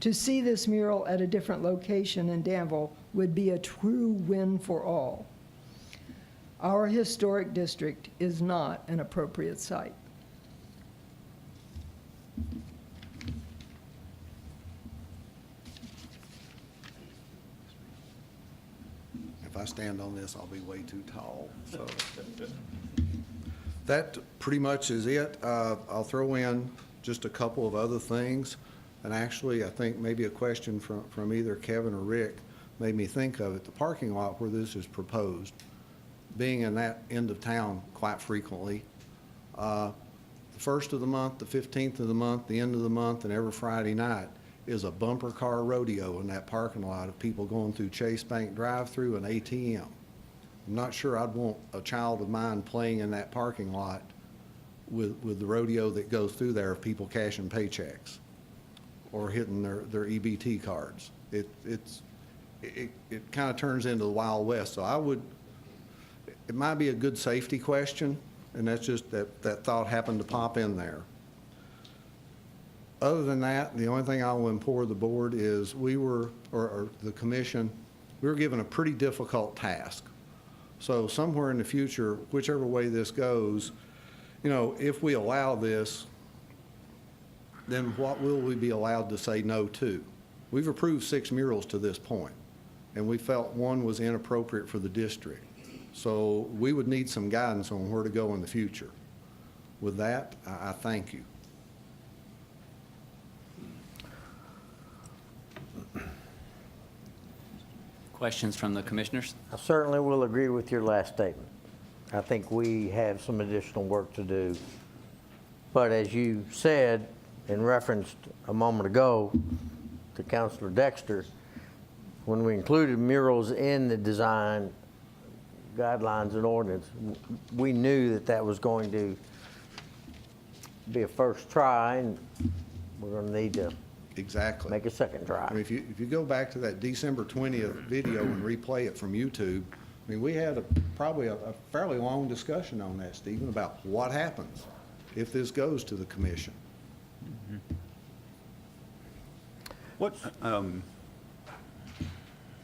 To see this mural at a different location in Danville would be a true win for all. Our historic district is not an appropriate site. If I stand on this, I'll be way too tall. So that pretty much is it. I'll throw in just a couple of other things. And actually, I think maybe a question from either Kevin or Rick. made me think of it, the parking lot where this is proposed, being in that end of town quite frequently, the 1st of the month, the 15th of the month, the end of the month, and every Friday night is a bumper car rodeo in that parking lot of people going through Chase Bank drive-through and ATM. I'm not sure I'd want a child of mine playing in that parking lot with the rodeo that goes through there of people cashing paychecks or hitting their EBT cards. It kind of turns into the Wild West. So it might be a good safety question, and that's just that thought happened to pop in there. Other than that, the only thing I will implore the board is or the commission, we were given a pretty difficult task. So somewhere in the future, whichever way this goes, if we allow this, then what will we be allowed to say no to? We've approved 6 murals to this point, and we felt one was inappropriate for the district. So we would need some guidance on where to go in the future. With that, I thank you. Questions from the commissioners? I certainly will agree with your last statement. I think we have some additional work to do. But as you said, and referenced a moment ago to Councilor Dexter, when we included murals in the design guidelines and ordinance, we knew that was going to be a first try, and we're going to need to Exactly. make a second try. I mean, if you go back to that December 20th video and replay it from YouTube, I mean, we had probably a fairly long discussion on that, Stephen, about what happens if this goes to the commission.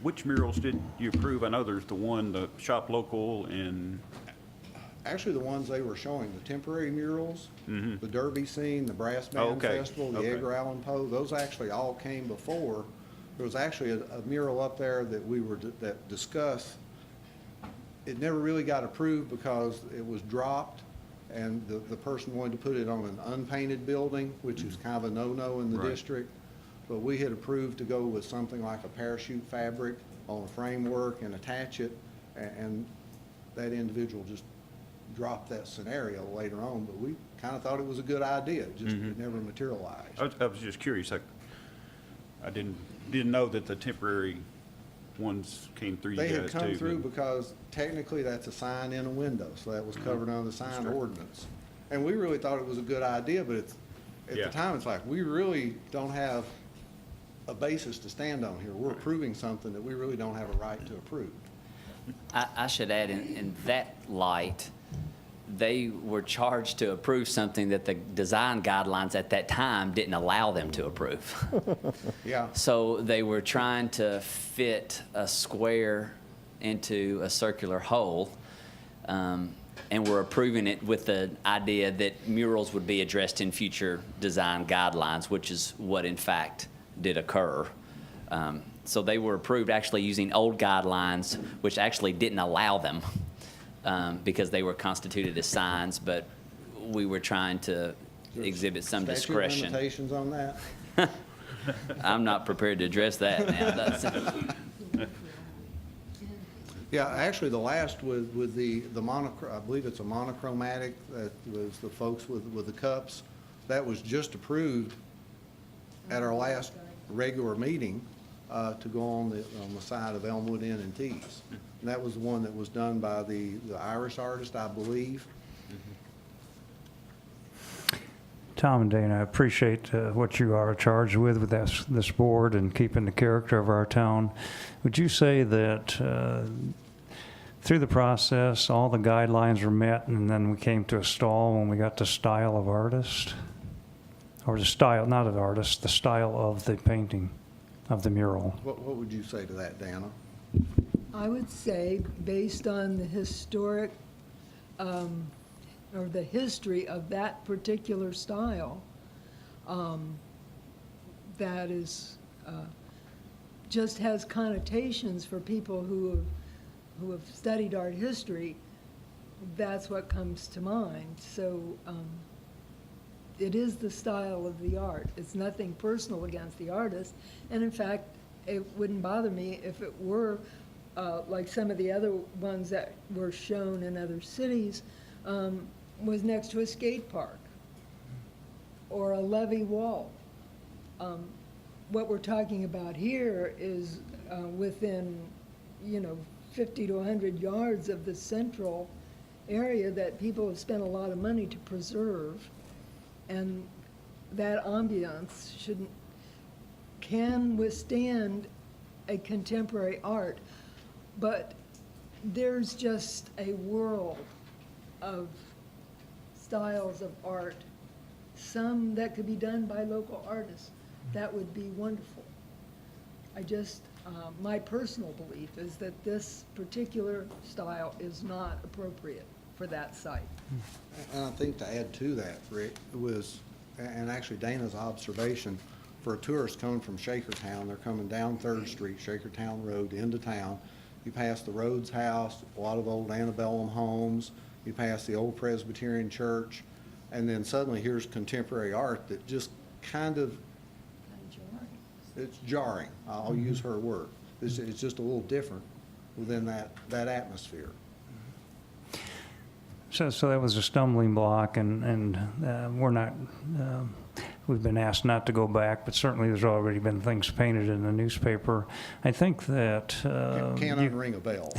Which murals did you approve? I know there's the shop local and. Actually, the ones they were showing, the temporary murals, the Derby scene, the Brass Band Festival, the Edgar Allan Poe, those actually all came before. There was actually a mural up there that discussed. It never really got approved because it was dropped, and the person wanted to put it on an unpainted building, which is kind of a no-no in the district. But we had approved to go with something like a parachute fabric on a framework and attach it, and that individual just dropped that scenario later on, but we kind of thought it was a good idea. It just it never materialized. I was just curious. I didn't know that the temporary ones came through you guys too. They had come through because technically that's a sign in a window, so that was covered under the sign ordinance. And we really thought it was a good idea, but at the time it's like, we really don't have a basis to stand on here. We're approving something that we really don't have a right to approve. I should add, in that light, they were charged to approve something that the design guidelines at that time didn't allow them to approve. Yeah. So they were trying to fit a square into a circular hole, and were approving it with the idea that murals would be addressed in future design guidelines, which is what in fact did occur. So they were approved actually using old guidelines, which actually didn't allow them because they were constituted as signs, but we were trying to exhibit some discretion. Statute limitations on that? I'm not prepared to address that now. Yeah, actually, the last with the I believe it's a monochromatic, that was the folks with the cups, that was just approved at our last regular meeting to go on the side of Elmwood Inn and Tees. And that was the one that was done by the Irish artist, I believe. Tom and Dana, I appreciate what you are charged with this board and keeping the character of our town. Would you say that through the process, all the guidelines were met, and then we came to a stall when we got the style of artist? Or the style, not of artist, the style of the painting, of the mural? What would you say to that, Dana? I would say, based on the historic, or the history of that particular style, that is, just has connotations for people who have studied art history. That's what comes to mind. So it is the style of the art. It's nothing personal against the artist. And in fact, it wouldn't bother me if it were like some of the other ones that were shown in other cities, was next to a skate park or a levee wall. What we're talking about here is within, 50 to 100 yards of the central area that people have spent a lot of money to preserve. And that ambiance can withstand a contemporary art, but there's just a world of styles of art, some that could be done by local artists. That would be wonderful. My personal belief is that this particular style is not appropriate for that site. And I think to add to that, Rick, and actually Dana's observation, for a tourist coming from Shakertown, they're coming down 3rd Street, Shakertown Road, into town. You pass the Rhodes House, a lot of old antebellum homes, you pass the old Presbyterian church, and then suddenly here's contemporary art that just kind of, it's jarring. I'll use her word. It's just a little different within that atmosphere. So that was a stumbling block, and we're not, we've been asked not to go back, but certainly there's already been things painted in the newspaper. I think that... Can't unring a bell.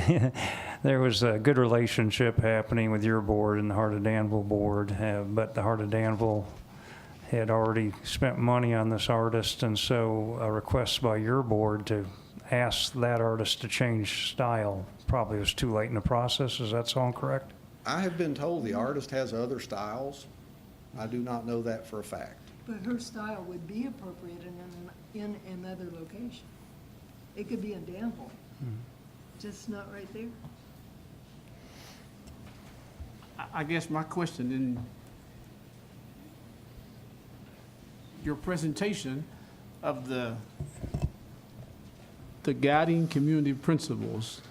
There was a good relationship happening with your board and the Heart of Danville board, but the Heart of Danville had already spent money on this artist, and so a request by your board to ask that artist to change style probably was too late in the process. Does that sound correct? I have been told the artist has other styles. I do not know that for a fact. But her style would be appropriate in another location. It could be in Danville, just not right there. I guess my question in your presentation of the guiding community principles,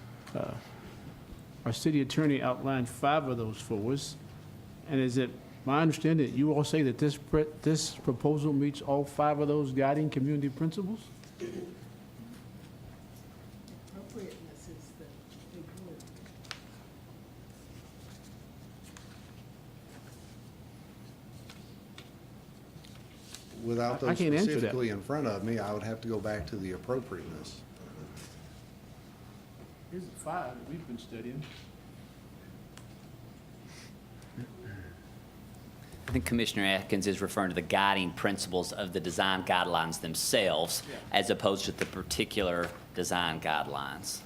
our city attorney outlined 5 of those for us. And is it my understanding that you all say that this proposal meets all 5 of those guiding community principles? Appropriateness is the big word. Without I those can't answer that. specifically in front of me, I would have to go back to the appropriateness. Here's the 5 that we've been studying. I think Commissioner Atkins is referring to the guiding principles of the design guidelines themselves, as opposed to the particular design guidelines.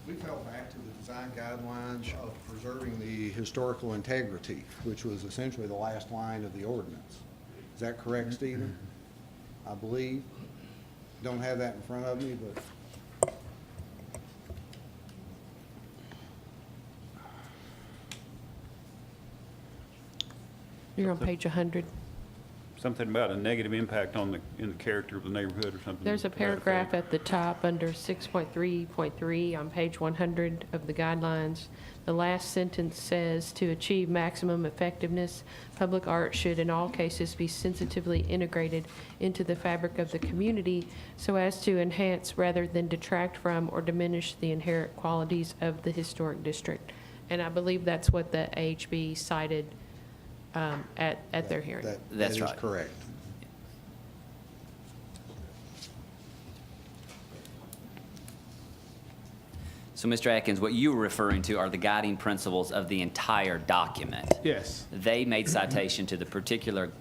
We fell back to the design guidelines of preserving the historical integrity, which was essentially the last line of the ordinance. Is that correct, Stephen? I believe. Don't have that in front of me, but You're on page 100. Something about a negative impact in the character of the neighborhood or something. There's a to that paragraph effect. at the top under 6.3.3 on page 100 of the guidelines. The last sentence says, to achieve maximum effectiveness, public art should in all cases be sensitively integrated into the fabric of the community so as to enhance rather than detract from or diminish the inherent qualities of the historic district. And I believe that's what the AHB cited at their hearing. That's that right. is correct. So, Mr. Atkins, what you were referring to are the guiding principles of the entire document. Yes. They made citation to the particular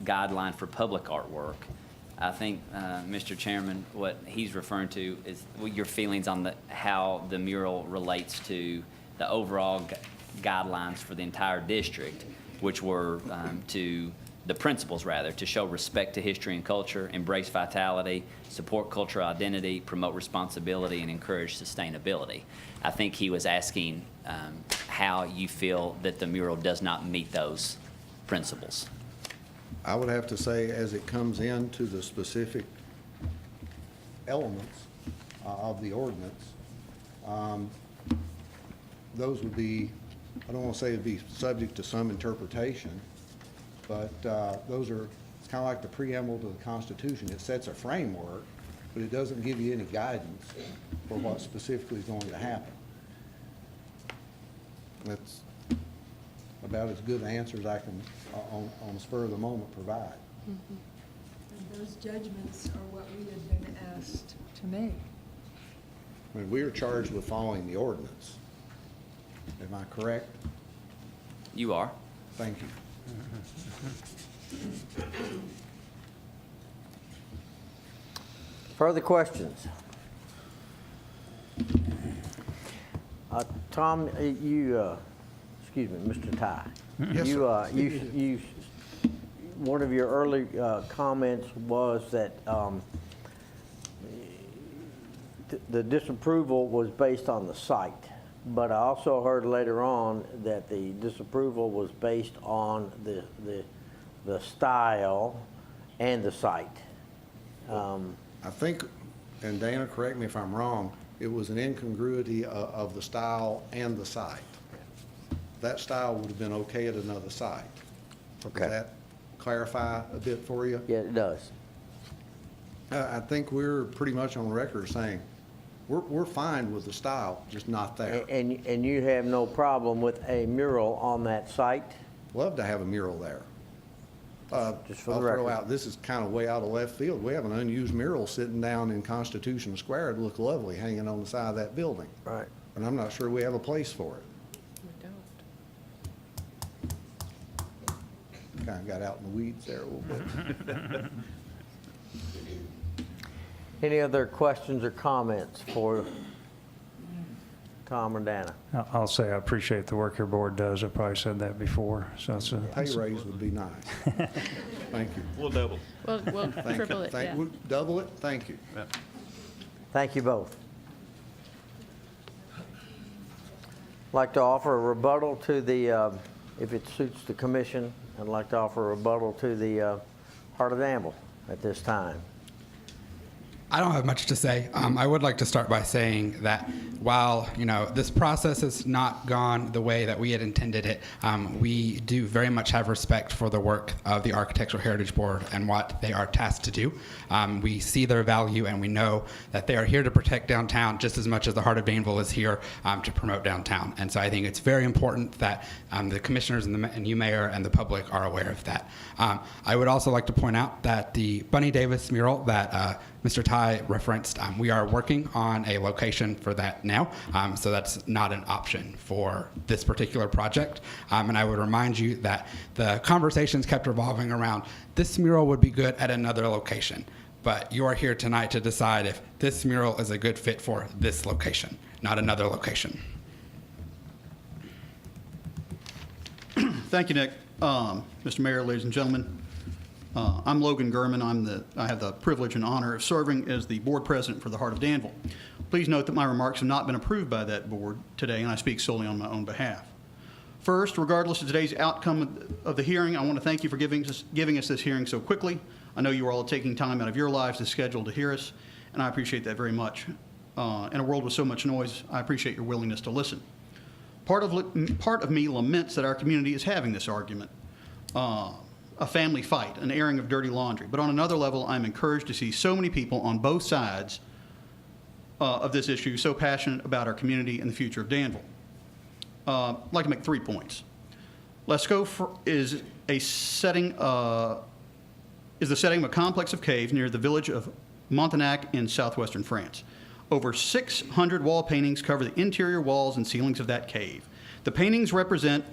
guideline for public artwork. I think, Mr. Chairman, what he's referring to is your feelings on how the mural relates to the overall guidelines for the entire district, which were to the principles, rather, to show respect to history and culture, embrace vitality, support cultural identity, promote responsibility, and encourage sustainability. I think he was asking how you feel that the mural does not meet those principles. I would have to say, as it comes into the specific elements of the ordinance, those would be, I don't want to say it'd be subject to some interpretation, but those are, it's kind of like the preamble to the Constitution. It sets a framework, but it doesn't give you any guidance for what specifically is going to happen. That's about as good an answer as I can, on the spur of the moment, provide. And those judgments are what we have been asked to make. I mean, we are charged with following the ordinance. Am I correct? You are. Thank you. Further questions? Tom, excuse me, Mr. Ty. Yes, sir. You, one of your early comments was that the disapproval was based on the site. But I also heard later on that the disapproval was based on the style and the site. I think, and Dana, correct me if I'm wrong, it was an incongruity of the style and the site. That style would have been okay at another site. Okay. Does that clarify a bit for you? Yeah, it does. I think we're pretty much on record saying we're fine with the style, just not there. And you have no problem with a mural on that site? Love to have a mural there. Just for the I'll record. throw out, this is kind of way out of left field. We have an unused mural sitting down in Constitution Square. It'd look lovely hanging on the side of that building. Right. And I'm not sure we have a place for it. We don't. Kind of got out in the weeds there a little bit. Any other questions or comments for Tom or Dana? I'll say I appreciate the work your board does. I probably said that before, so it's a. Pay raise would be nice. Thank you. We'll double. We'll Thank triple you. it, yeah. We'll double it. Thank you. Thank you both. I'd like to offer a rebuttal to the, if it suits the commission, I'd like to offer a rebuttal to the Heart of Danville at this time. I don't have much to say. I would like to start by saying that while, this process has not gone the way that we had intended it, we do very much have respect for the work of the Architectural Heritage Board and what they are tasked to do. We see their value, and we know that they are here to protect downtown just as much as the Heart of Danville is here to promote downtown. And so I think it's very important that the commissioners and you, Mayor, and the public are aware of that. I would also like to point out that the Bunny Davis mural that Mr. Ty referenced, we are working on a location for that now, so that's not an option for this particular project. And I would remind you that the conversations kept revolving around this mural would be good at another location, but you are here tonight to decide if this mural is a good fit for this location, not another location. Thank you, Nick. Mr. Mayor, ladies and gentlemen. I'm Logan Gurman. I have the privilege and honor of serving as the board president for the Heart of Danville. Please note that my remarks have not been approved by that board today, and I speak solely on my own behalf. First, regardless of today's outcome of the hearing, I want to thank you for giving us this hearing so quickly. I know you are all taking time out of your lives to schedule to hear us, and I appreciate that very much. In a world with so much noise, I appreciate your willingness to listen. Part of me laments that our community is having this argument. A family fight, an airing of dirty laundry. But on another level, I'm encouraged to see so many people on both sides of this issue so passionate about our community and the future of Danville. I'd like to make 3 points. Lescaut is the setting of a complex of caves near the village of Montignac in southwestern France. Over 600 wall paintings cover the interior walls and ceilings of that cave. The paintings represent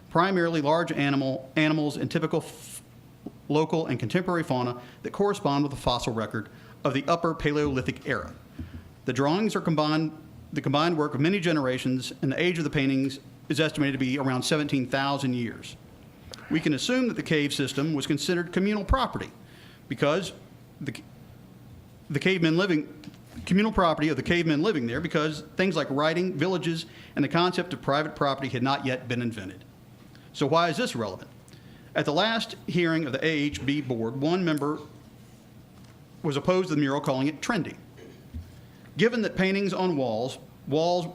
primarily large animals and typical local and contemporary fauna that correspond with the fossil record of the Upper Paleolithic era. The drawings are the combined work of many generations, and the age of the paintings is estimated to be around 17,000 years. We can assume that the cave system was considered communal property because communal property of the cavemen living there, because things like writing, villages, and the concept of private property had not yet been invented. So why is this relevant? At the last hearing of the AHB board, one member was opposed to the mural, calling it trendy. Given that paintings on walls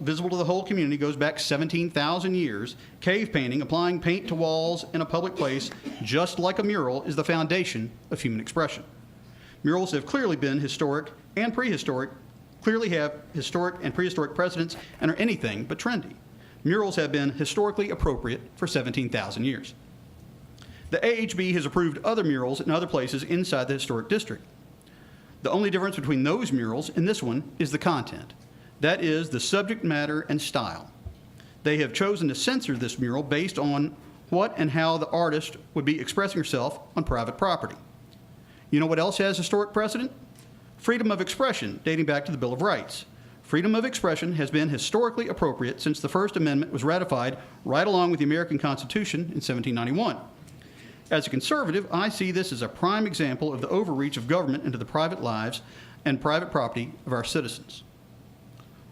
visible to the whole community goes back 17,000 years, cave painting, applying paint to walls in a public place, just like a mural, is the foundation of human expression. Murals have clearly been historic and prehistoric, clearly have historic and prehistoric precedents and are anything but trendy. Murals have been historically appropriate for 17,000 years. The AHB has approved other murals in other places inside the historic district. The only difference between those murals and this one is the content. That is the subject matter and style. They have chosen to censor this mural based on what and how the artist would be expressing herself on private property. You know what else has historic precedent? Freedom of expression, dating back to the Bill of Rights. Freedom of expression has been historically appropriate since the First Amendment was ratified right along with the American Constitution in 1791. As a conservative, I see this as a prime example of the overreach of government into the private lives and private property of our citizens.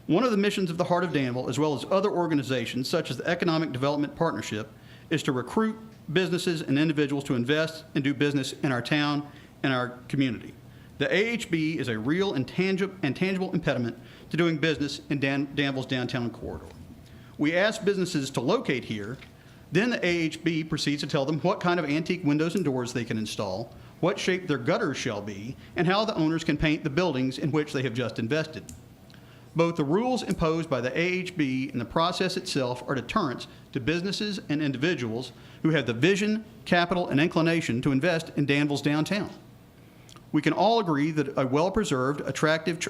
One of the missions of the Heart of Danville, as well as other organizations such as the Economic Development Partnership, is to recruit businesses and individuals to invest and do business in our town and our community. The AHB is a real and tangible impediment to doing business in Danville's downtown corridor. We ask businesses to locate here, then the AHB proceeds to tell them what kind of antique windows and doors they can install, what shape their gutters shall be, and how the owners can paint the buildings in which they have just invested. Both the rules imposed by the AHB and the process itself are deterrents to businesses and individuals who have the vision, capital, and inclination to invest in Danville's downtown. We can all agree that a well-preserved, attractive,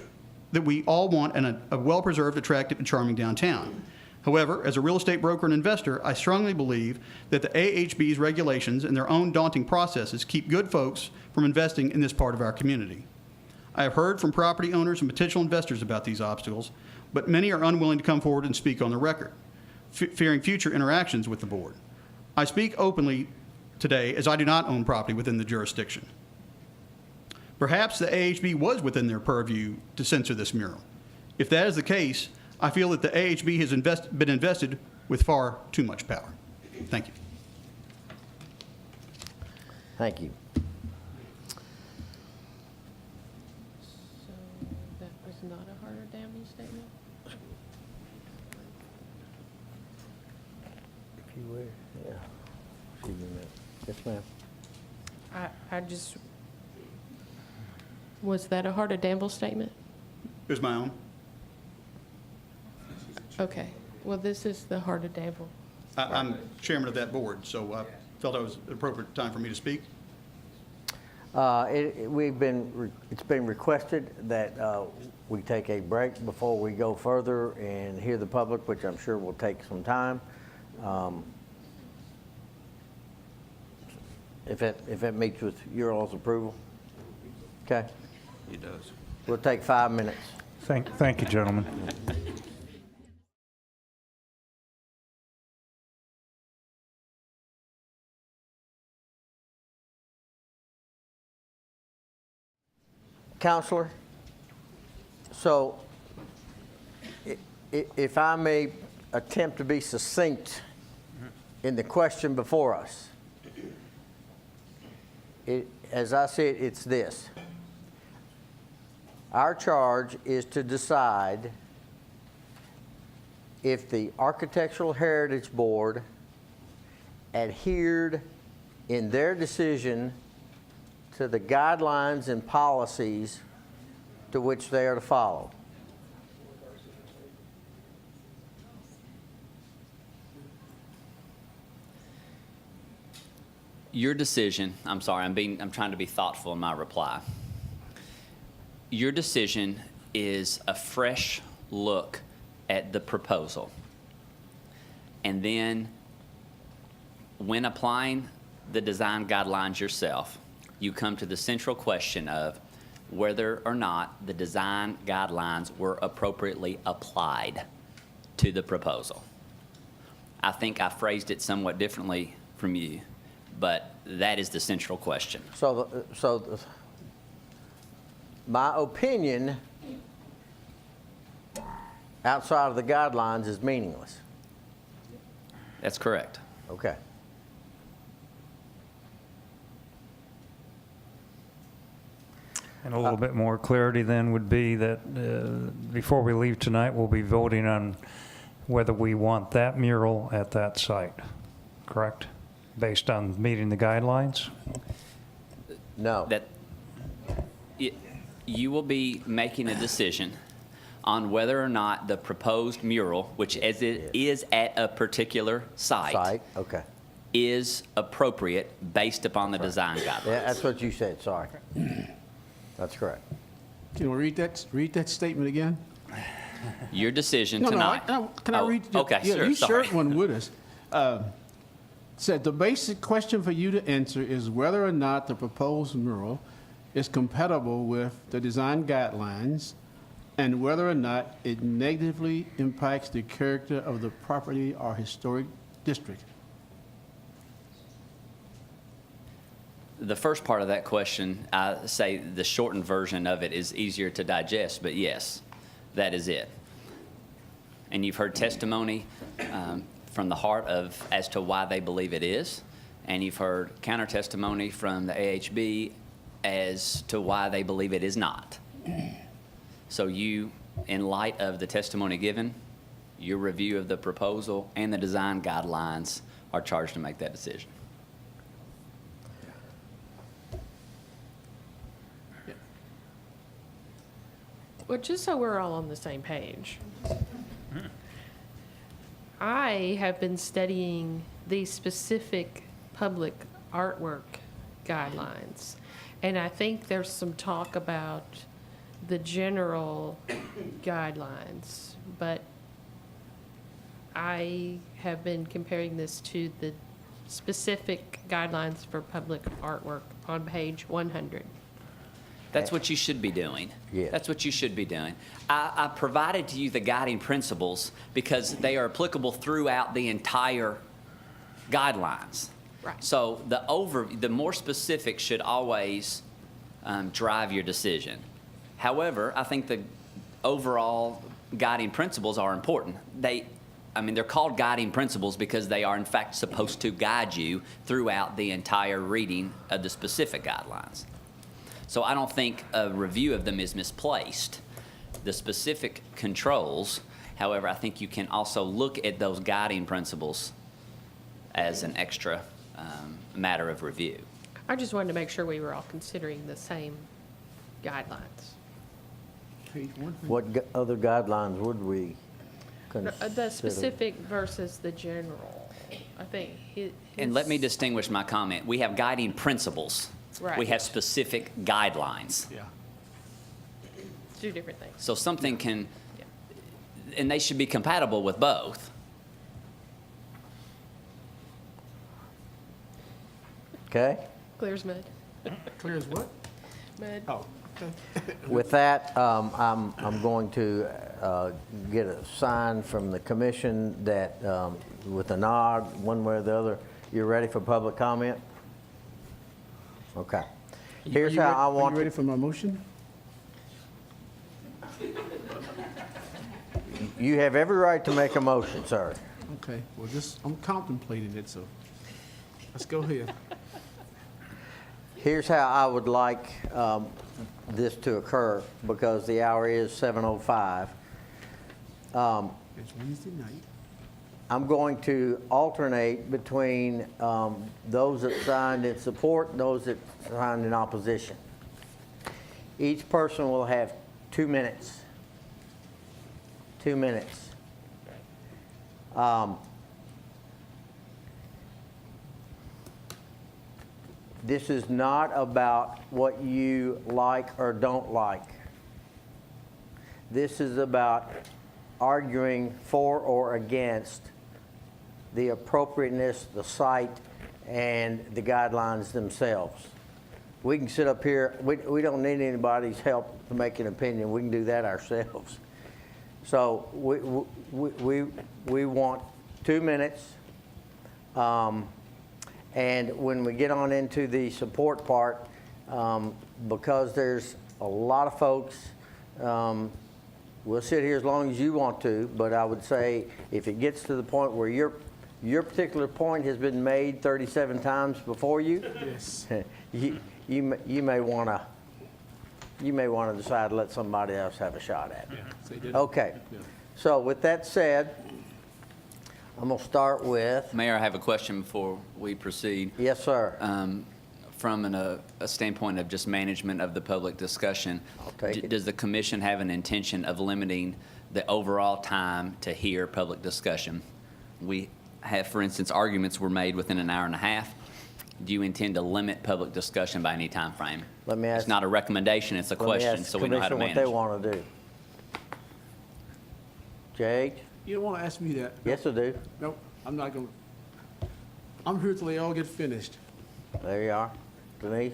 that we all want a well-preserved, attractive, and charming downtown. However, as a real estate broker and investor, I strongly believe that the AHB's regulations and their own daunting processes keep good folks from investing in this part of our community. I have heard from property owners and potential investors about these obstacles, but many are unwilling to come forward and speak on the record, fearing future interactions with the board. I speak openly today as I do not own property within the jurisdiction. Perhaps the AHB was within their purview to censor this mural. If that is the case, I feel that the AHB has been invested with far too much power. Thank you. Thank you. So that was not a Heart of Danville statement? If you would, yeah. Excuse me a minute. Yes, ma'am. I just, was that a Heart of Danville statement? It was my own. Okay, well, this is the Heart of Danville. I'm chairman of that board, so I felt it was an appropriate time for me to speak. It's been requested that we take a break before we go further and hear the public, which I'm sure will take some time. If it meets with your all's approval. Okay. It does. We'll take 5 minutes. Thank you, gentlemen. Counselor, so if I may attempt to be succinct in the question before us, as I see it, it's this. Our charge is to decide if the Architectural Heritage Board adhered in their decision to the guidelines and policies to which they are to follow. Your decision, I'm sorry, I'm trying to be thoughtful in my reply. Your decision is a fresh look at the proposal. And then when applying the design guidelines yourself, you come to the central question of whether or not the design guidelines were appropriately applied to the proposal. I think I phrased it somewhat differently from you, but that is the central question. My opinion outside of the guidelines is meaningless. That's correct. Okay. And a little bit more clarity then would be that before we leave tonight, we'll be voting on whether we want that mural at that site, correct? Based on meeting the guidelines? No. You will be making a decision on whether or not the proposed mural, which as it is at a particular site, okay. is appropriate based upon the design guidelines. Yeah, that's what you said, sorry. That's correct. Can we read that statement again? Your decision No, tonight. can I read? Okay, yeah, sure, You sorry. shared one with us. Said the basic question for you to answer is whether or not the proposed mural is compatible with the design guidelines and whether or not it negatively impacts the character of the property or historic district. The first part of that question, I say the shortened version of it is easier to digest, but yes, that is it. And you've heard testimony from the heart of as to why they believe it is, and you've heard counter testimony from the AHB as to why they believe it is not. So you, in light of the testimony given, your review of the proposal and the design guidelines are charged to make that decision. Well, just so we're all on the same page, I have been studying these specific public artwork guidelines, and I think there's some talk about the general guidelines, but I have been comparing this to the specific guidelines for public artwork on page 100. That's what you should be doing. Yeah. That's what you should be doing. I provided to you the guiding principles because they are applicable throughout the entire guidelines. Right. So the more specific should always drive your decision. However, I think the overall guiding principles are important. They're called guiding principles because they are in fact supposed to guide you throughout the entire reading of the specific guidelines. So I don't think a review of them is misplaced. The specific controls, however, I think you can also look at those guiding principles as an extra matter of review. I just wanted to make sure we were all considering the same guidelines. Page 100. What other guidelines would we No, consider? the specific versus the general, I think. And let me distinguish my comment. We have guiding principles. Right. We have specific guidelines. Yeah. Two different things. So something can, Yeah. and they should be compatible with both. Okay? Clear as mud. Clear as what? Mud. Oh, okay. With that, I'm going to get a sign from the commission that, with a nod, one way or the other, you're ready for public comment? Okay. Here's how I want Are you ready for my motion? You have every right to make a motion, sir. Okay, well, I'm contemplating it, so let's go ahead. Here's how I would like this to occur, because the hour is 7:05. It's Wednesday night. I'm going to alternate between those that signed in support and those that signed in opposition. Each person will have 2 minutes. 2 minutes. This is not about what you like or don't like. This is about arguing for or against the appropriateness, the site, and the guidelines themselves. We can sit up here, we don't need anybody's help to make an opinion. We can do that ourselves. So we want 2 minutes. And when we get on into the support part, because there's a lot of folks, we'll sit here as long as you want to, but I would say if it gets to the point where your particular point has been made 37 times before you, Yes. you may want to decide to let somebody else have a shot at it. Okay. So with that said, I'm going to start with. Mayor, I have a question before we proceed. Yes, sir. from a standpoint of just management of the public discussion, does the commission have an intention of limiting the overall time to hear public discussion? We have, for instance, arguments were made within an hour and a half. Do you intend to limit public discussion by any time frame? Let me ask. It's not a recommendation, it's a question, so we know how to manage. What they want to do. Jade? You don't want to ask me that. Yes, I do. Nope, I'm not going to. I'm here till they all get finished. There you are. Denise?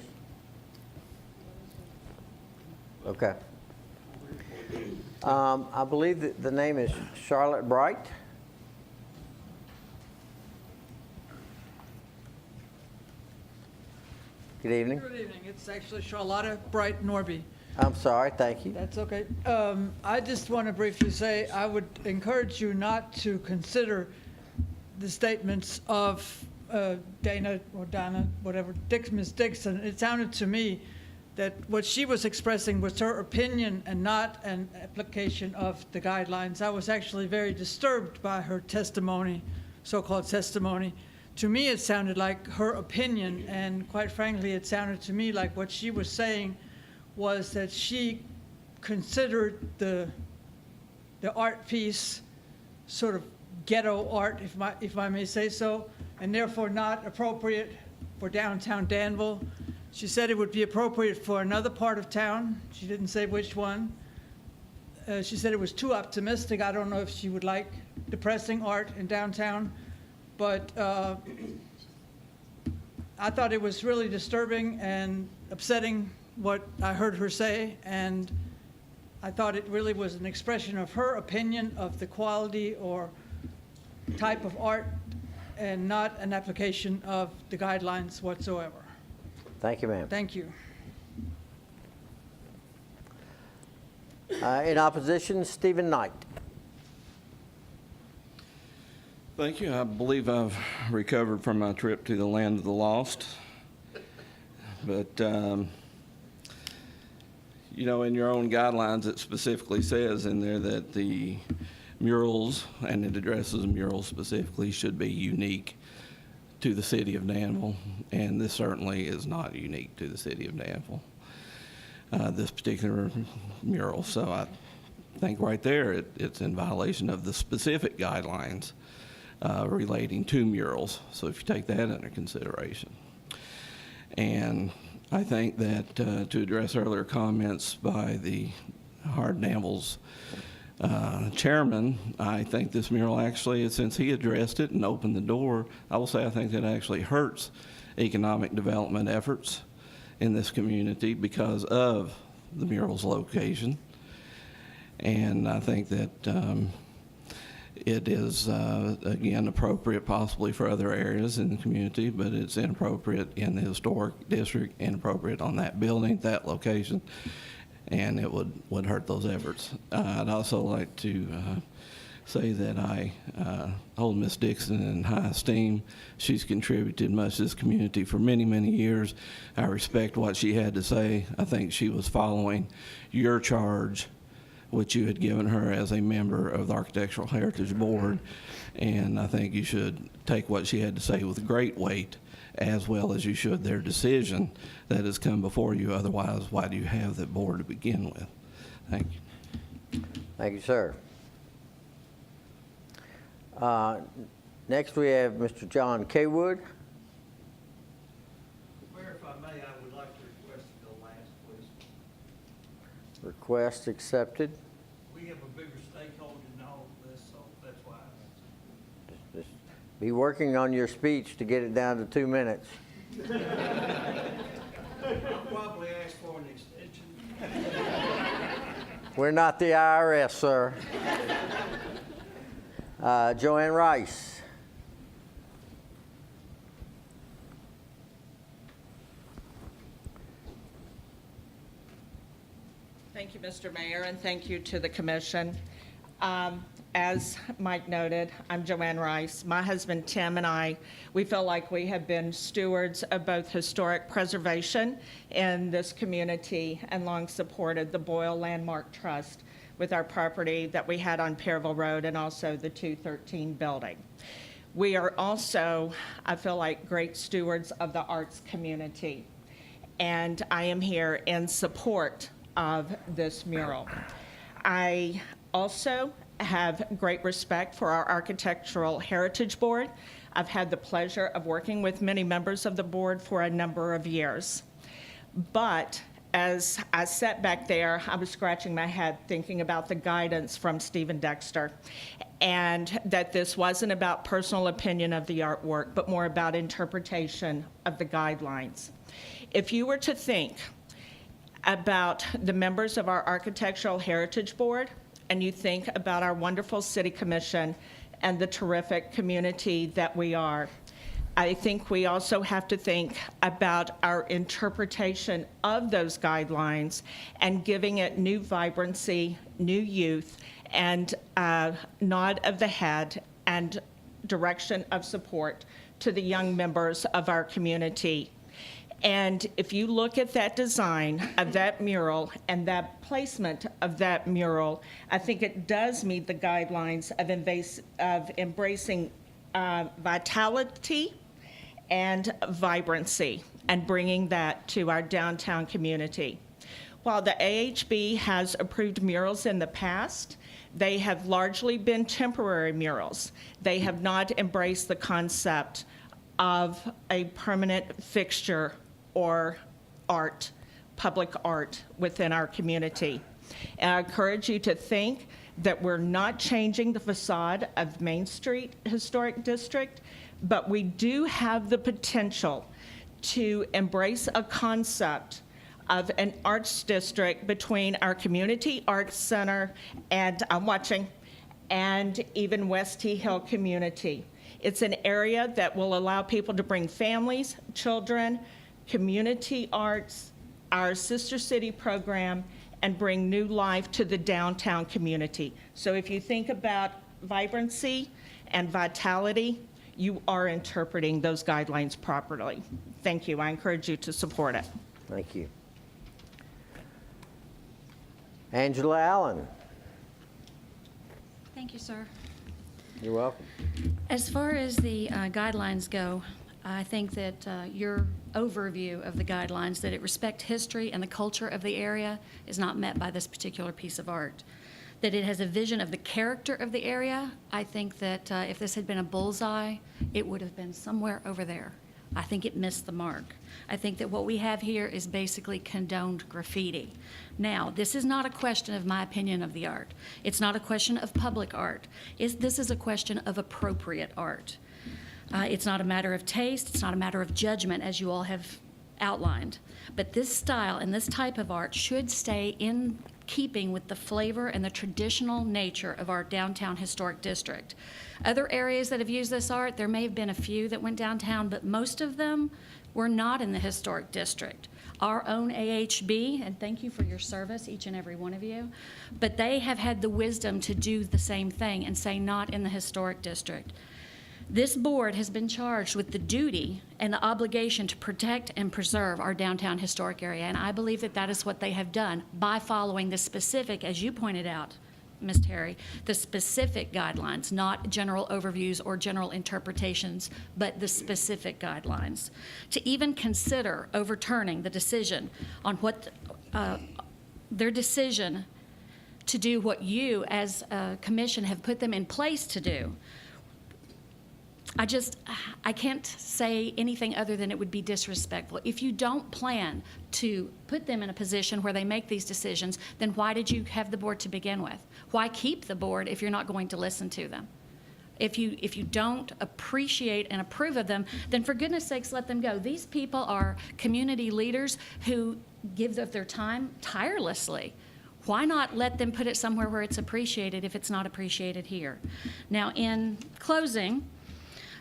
Okay. I believe that the name is Charlotte Bright. Good evening. Good evening. It's actually Charlotta Bright Norby. I'm sorry, thank you. That's okay. I just want to briefly say I would encourage you not to consider the statements of Dana or Donna, whatever, Miss Dixon. It sounded to me that what she was expressing was her opinion and not an application of the guidelines. I was actually very disturbed by her testimony, so-called testimony. To me, it sounded like her opinion, and quite frankly, it sounded to me like what she was saying was that she considered the art piece sort of ghetto art, if I may say so, and therefore not appropriate for downtown Danville. She said it would be appropriate for another part of town. She didn't say which one. She said it was too optimistic. I don't know if she would like depressing art in downtown, but I thought it was really disturbing and upsetting what I heard her say, and I thought it really was an expression of her opinion of the quality or type of art and not an application of the guidelines whatsoever. Thank you, ma'am. Thank you. In opposition, Stephen Knight. Thank you. I believe I've recovered from my trip to the land of the lost. But, you know, in your own guidelines, it specifically says in there that the murals, and it addresses murals specifically, should be unique to the city of Danville, and this certainly is not unique to the city of Danville, this particular mural. So I think right there it's in violation of the specific guidelines relating to murals. So if you take that into consideration. And I think that to address earlier comments by the Hard Danville's chairman, I think this mural actually, since he addressed it and opened the door, I will say I think that actually hurts economic development efforts in this community because of the mural's location. And I think that it is, again, appropriate possibly for other areas in the community, but it's inappropriate in the historic district, inappropriate on that building, that location, and it would hurt those efforts. I'd also like to say that I hold Ms. Dixon in high esteem. She's contributed much to this community for many, many years. I respect what she had to say. I think she was following your charge, which you had given her as a member of the Architectural Heritage Board, and I think you should take what she had to say with great weight, as well as you should their decision that has come before you. Otherwise, why do you have that board to begin with? Thank you. Thank you, sir. Next, we have Mr. John Kaywood. Mayor, if I may, I would like to request to go last, please. Request accepted. We have a bigger stakeholder in all of this, so that's why. Just be working on your speech to get it down to 2 minutes. I'll probably ask for an extension. We're not the IRS, sir. Joanne Rice. Thank you, Mr. Mayor, and thank you to the commission. As Mike noted, I'm Joanne Rice. My husband Tim and I, we feel like we have been stewards of both historic preservation in this community and long supported the Boyle Landmark Trust with our property that we had on Pearville Road and also the 213 building. We are also, I feel like, great stewards of the arts community. and I am here in support of this mural. I also have great respect for our Architectural Heritage Board. I've had the pleasure of working with many members of the board for a number of years. But as I sat back there, I was scratching my head thinking about the guidance from Stephen Dexter, and that this wasn't about personal opinion of the artwork, but more about interpretation of the guidelines. If you were to think about the members of our Architectural Heritage Board, and you think about our wonderful City Commission and the terrific community that we are, I think we also have to think about our interpretation of those guidelines and giving it new vibrancy, new youth, and nod of the head and direction of support to the young members of our community. And if you look at that design of that mural and that placement of that mural, I think it does meet the guidelines of embracing vitality and vibrancy and bringing that to our downtown community. While the AHB has approved murals in the past, they have largely been temporary murals. They have not embraced the concept of a permanent fixture or art, public art within our community. And I encourage you to think that we're not changing the facade of Main Street Historic District, but we do have the potential to embrace a concept of an arts district between our community arts center and and even West T Hill community. It's an area that will allow people to bring families, children, community arts, our sister city program, and bring new life to the downtown community. So if you think about vibrancy and vitality, you are interpreting those guidelines properly. Thank you. I encourage you to support it. Thank you. Angela Allen. Thank you, sir. You're welcome. As far as the guidelines go, I think that your overview of the guidelines, that it respect history and the culture of the area, is not met by this particular piece of art. That it has a vision of the character of the area, I think that if this had been a bullseye, it would have been somewhere over there. I think it missed the mark. I think that what we have here is basically condoned graffiti. Now, this is not a question of my opinion of the art. It's not a question of public art. This is a question of appropriate art. It's not a matter of taste, it's not a matter of judgment, as you all have outlined. But this style and this type of art should stay in keeping with the flavor and the traditional nature of our downtown historic district. Other areas that have used this art, there may have been a few that went downtown, but most of them were not in the historic district. Our own AHB, and thank you for your service, each and every one of you, but they have had the wisdom to do the same thing and say not in the historic district. This board has been charged with the duty and the obligation to protect and preserve our downtown historic area, and I believe that that is what they have done by following the specific, as you pointed out, Ms. Terry, the specific guidelines, not general overviews or general interpretations, but the specific guidelines. To even consider overturning the decision on what their decision to do what you as a commission have put them in place to do, I can't say anything other than it would be disrespectful. If you don't plan to put them in a position where they make these decisions, then why did you have the board to begin with? Why keep the board if you're not going to listen to them? If you don't appreciate and approve of them, then for goodness sakes, let them go. These people are community leaders who give of their time tirelessly. Why not let them put it somewhere where it's appreciated if it's not appreciated here? Now, in closing,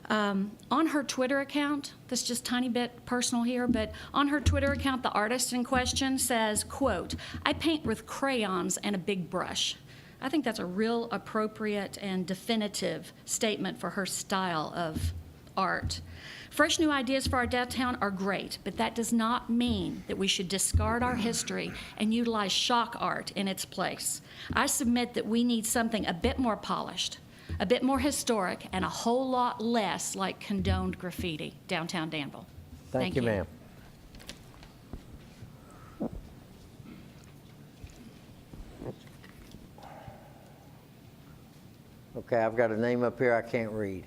on her Twitter account, this is just a tiny bit personal here, but on her Twitter account, the artist in question says, quote, "I paint with crayons and a big brush." I think that's a real appropriate and definitive statement for her style of art. Fresh new ideas for our downtown are great, but that does not mean that we should discard our history and utilize shock art in its place. I submit that we need something a bit more polished, a bit more historic, and a whole lot less like condoned graffiti downtown Danville. Thank you, ma'am. Okay, I've got a name up here I can't read.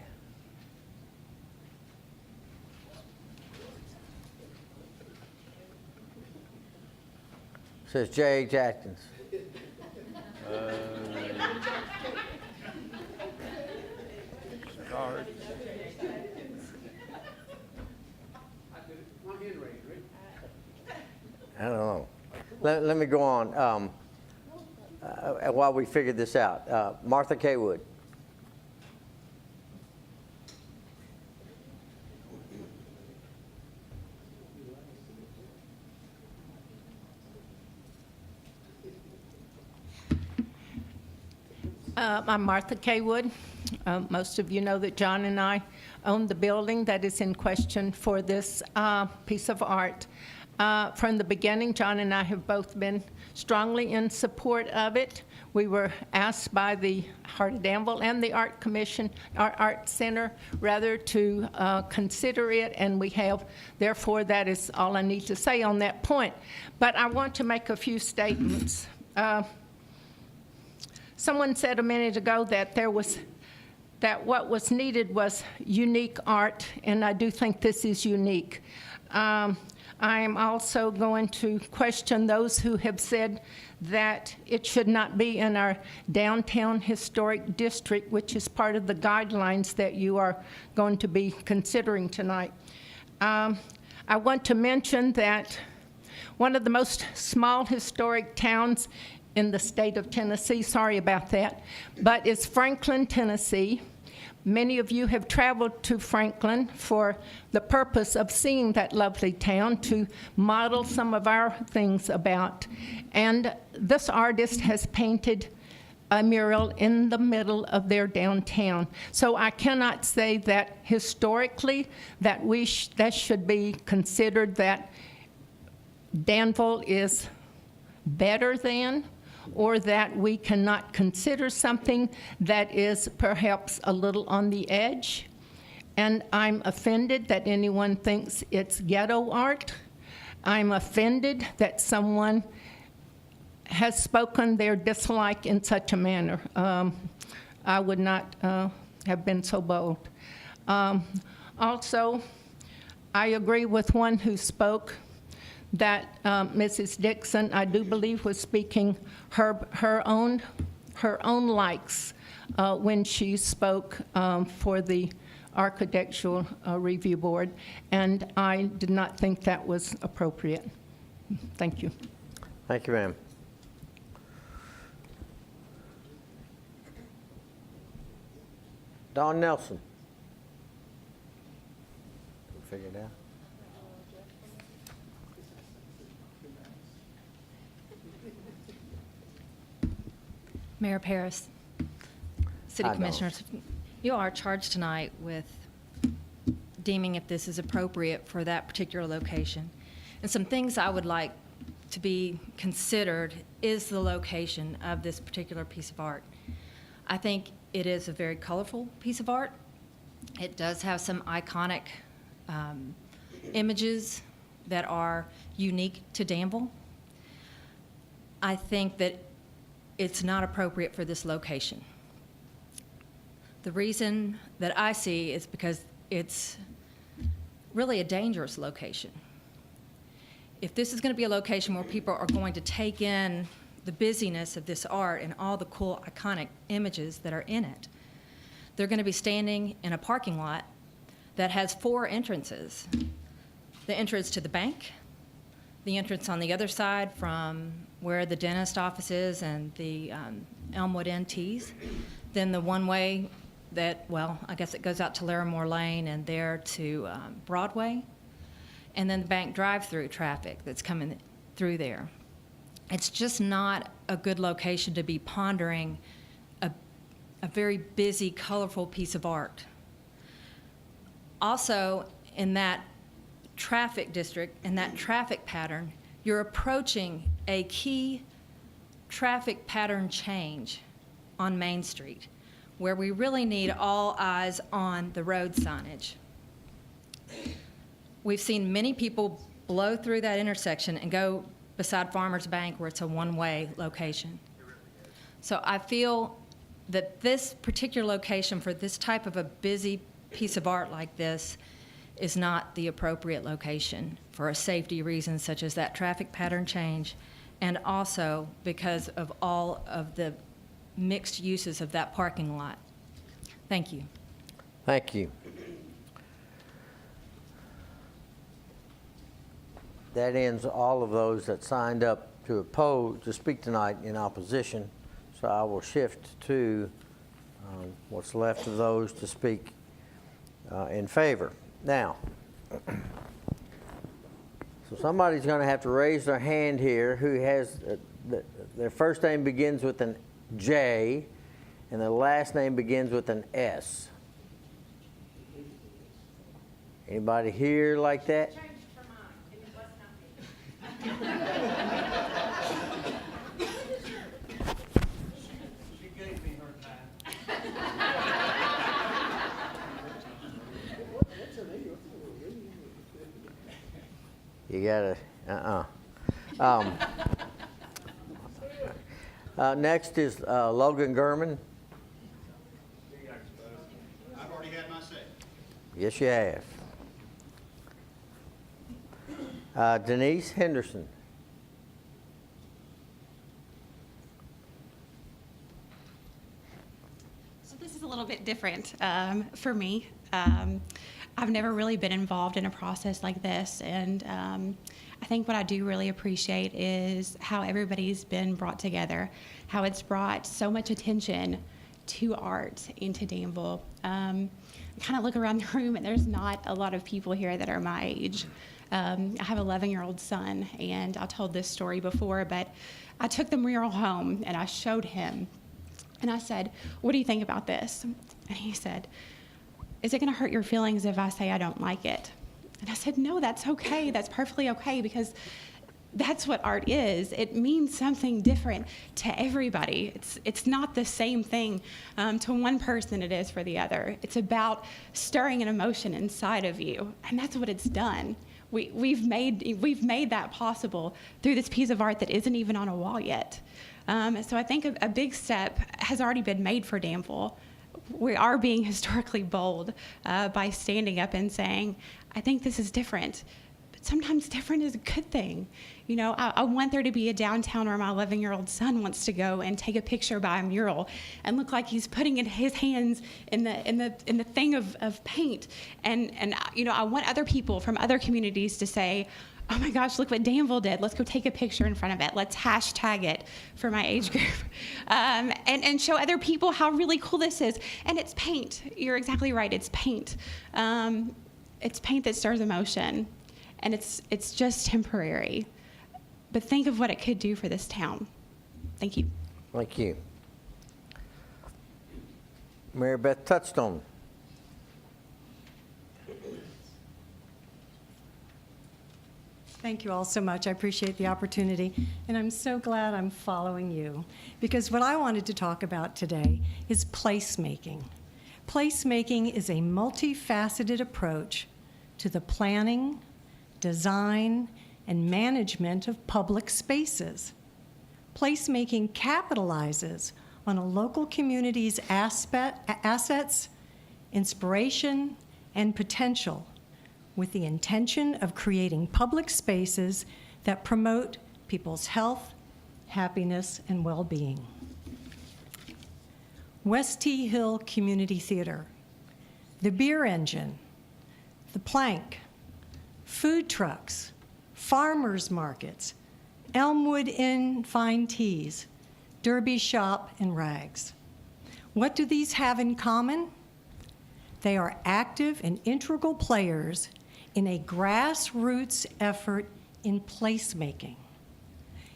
Says J.H. Atkins. Start. I don't know. Let me go on while we figure this out. Martha K. Wood. I'm Martha K. Wood. Most of you know that John and I own the building that is in question for this piece of art. From the beginning, John and I have both been strongly in support of it. We were asked by the Heart of Danville and the Art Commission, our Art Center, rather, to consider it, and we have. Therefore, that is all I need to say on that point. But I want to make a few statements. Someone said a minute ago that what was needed was unique art, and I do think this is unique. I am also going to question those who have said that it should not be in our downtown historic district, which is part of the guidelines that you are going to be considering tonight. I want to mention that one of the most small historic towns in the state of Tennessee, sorry about that, but it's Franklin, Tennessee. Many of you have traveled to Franklin for the purpose of seeing that lovely town, to model some of our things about. And this artist has painted a mural in the middle of their downtown. So I cannot say that historically that that should be considered that Danville is better than, or that we cannot consider something that is perhaps a little on the edge. And I'm offended that anyone thinks it's ghetto art. I'm offended that someone has spoken their dislike in such a manner. I would not have been so bold. Also, I agree with one who spoke that Mrs. Dixon, I do believe, was speaking her own likes when she spoke for the Architectural Review Board, and I did not think that was appropriate. Thank you. Thank you, ma'am. Don Nelson. Figure it out. Mayor Paris, City Commissioners, you are charged tonight with deeming if this is appropriate for that particular location. And some things I would like to be considered is the location of this particular piece of art. I think it is a very colorful piece of art. It does have some iconic images that are unique to Danville. I think that it's not appropriate for this location. The reason that I see is because it's really a dangerous location. If this is going to be a location where people are going to take in the busyness of this art and all the cool iconic images that are in it, they're going to be standing in a parking lot that has 4 entrances. The entrance to the bank, the entrance on the other side from where the dentist office is and the Elmwood Inn Teas, then the one-way that, well, I guess it goes out to Larimore Lane and there to Broadway, and then the bank drive-through traffic that's coming through there. It's just not a good location to be pondering a very busy, colorful piece of art. Also, in that traffic district, in that traffic pattern, you're approaching a key traffic pattern change on Main Street, where we really need all eyes on the road signage. We've seen many people blow through that intersection and go beside Farmers Bank, where it's a one-way location. So I feel that this particular location for this type of a busy piece of art like this is not the appropriate location for a safety reason such as that traffic pattern change, and also because of all of the mixed uses of that parking lot. Thank you. Thank you. That ends all of those that signed up to speak tonight in opposition. So I will shift to what's left of those to speak in favor. Now, so somebody's going to have to raise their hand here who has, their first name begins with an J and their last name begins with an S. Anybody here like that? You gotta, next is Logan Gurman. I've already had my say. Yes, you have. Denise Henderson. So this is a little bit different for me. I've never really been involved in a process like this, and I think what I do really appreciate is how everybody's been brought together, how it's brought so much attention to art into Danville. I kind of look around the room, and there's not a lot of people here that are my age. I have an 11-year-old son, and I told this story before, but I took the mural home, and I showed him, and I said, "What do you think about this?" And he said, "Is it going to hurt your feelings if I say I don't like it?" And I said, "No, that's okay. That's perfectly okay, because that's what art is. It means something different to everybody. It's not the same thing to one person it is for the other. It's about stirring an emotion inside of you, and that's what it's done. We've made that possible through this piece of art that isn't even on a wall yet. So I think a big step has already been made for Danville. We are being historically bold by standing up and saying, I think this is different. But sometimes different is a good thing. You know, I want there to be a downtown where my 11-year-old son wants to go and take a picture by a mural and look like he's putting in his hands in the thing of paint. And you know, I want other people from other communities to say, oh my gosh, look what Danville did. Let's go take a picture in front of it. Let's hashtag it for my age group. And show other people how really cool this is. And it's paint. You're exactly right. It's paint. It's paint that stirs emotion. And it's just temporary. But think of what it could do for this town. Thank you. Thank you. Mary Beth Touchstone. Thank you all so much. I appreciate the opportunity, and I'm so glad I'm following you, because what I wanted to talk about today is placemaking. Placemaking is a multifaceted approach to the planning, design, and management of public spaces. Placemaking capitalizes on a local community's assets, inspiration, and potential, with the intention of creating public spaces that promote people's health, happiness, and well-being. West T Hill Community Theater, the Beer Engine, the Plank, food trucks, farmers markets, Elmwood Inn Fine Teas, Derby Shop, and Rags. What do these have in common? They are active and integral players in a grassroots effort in placemaking.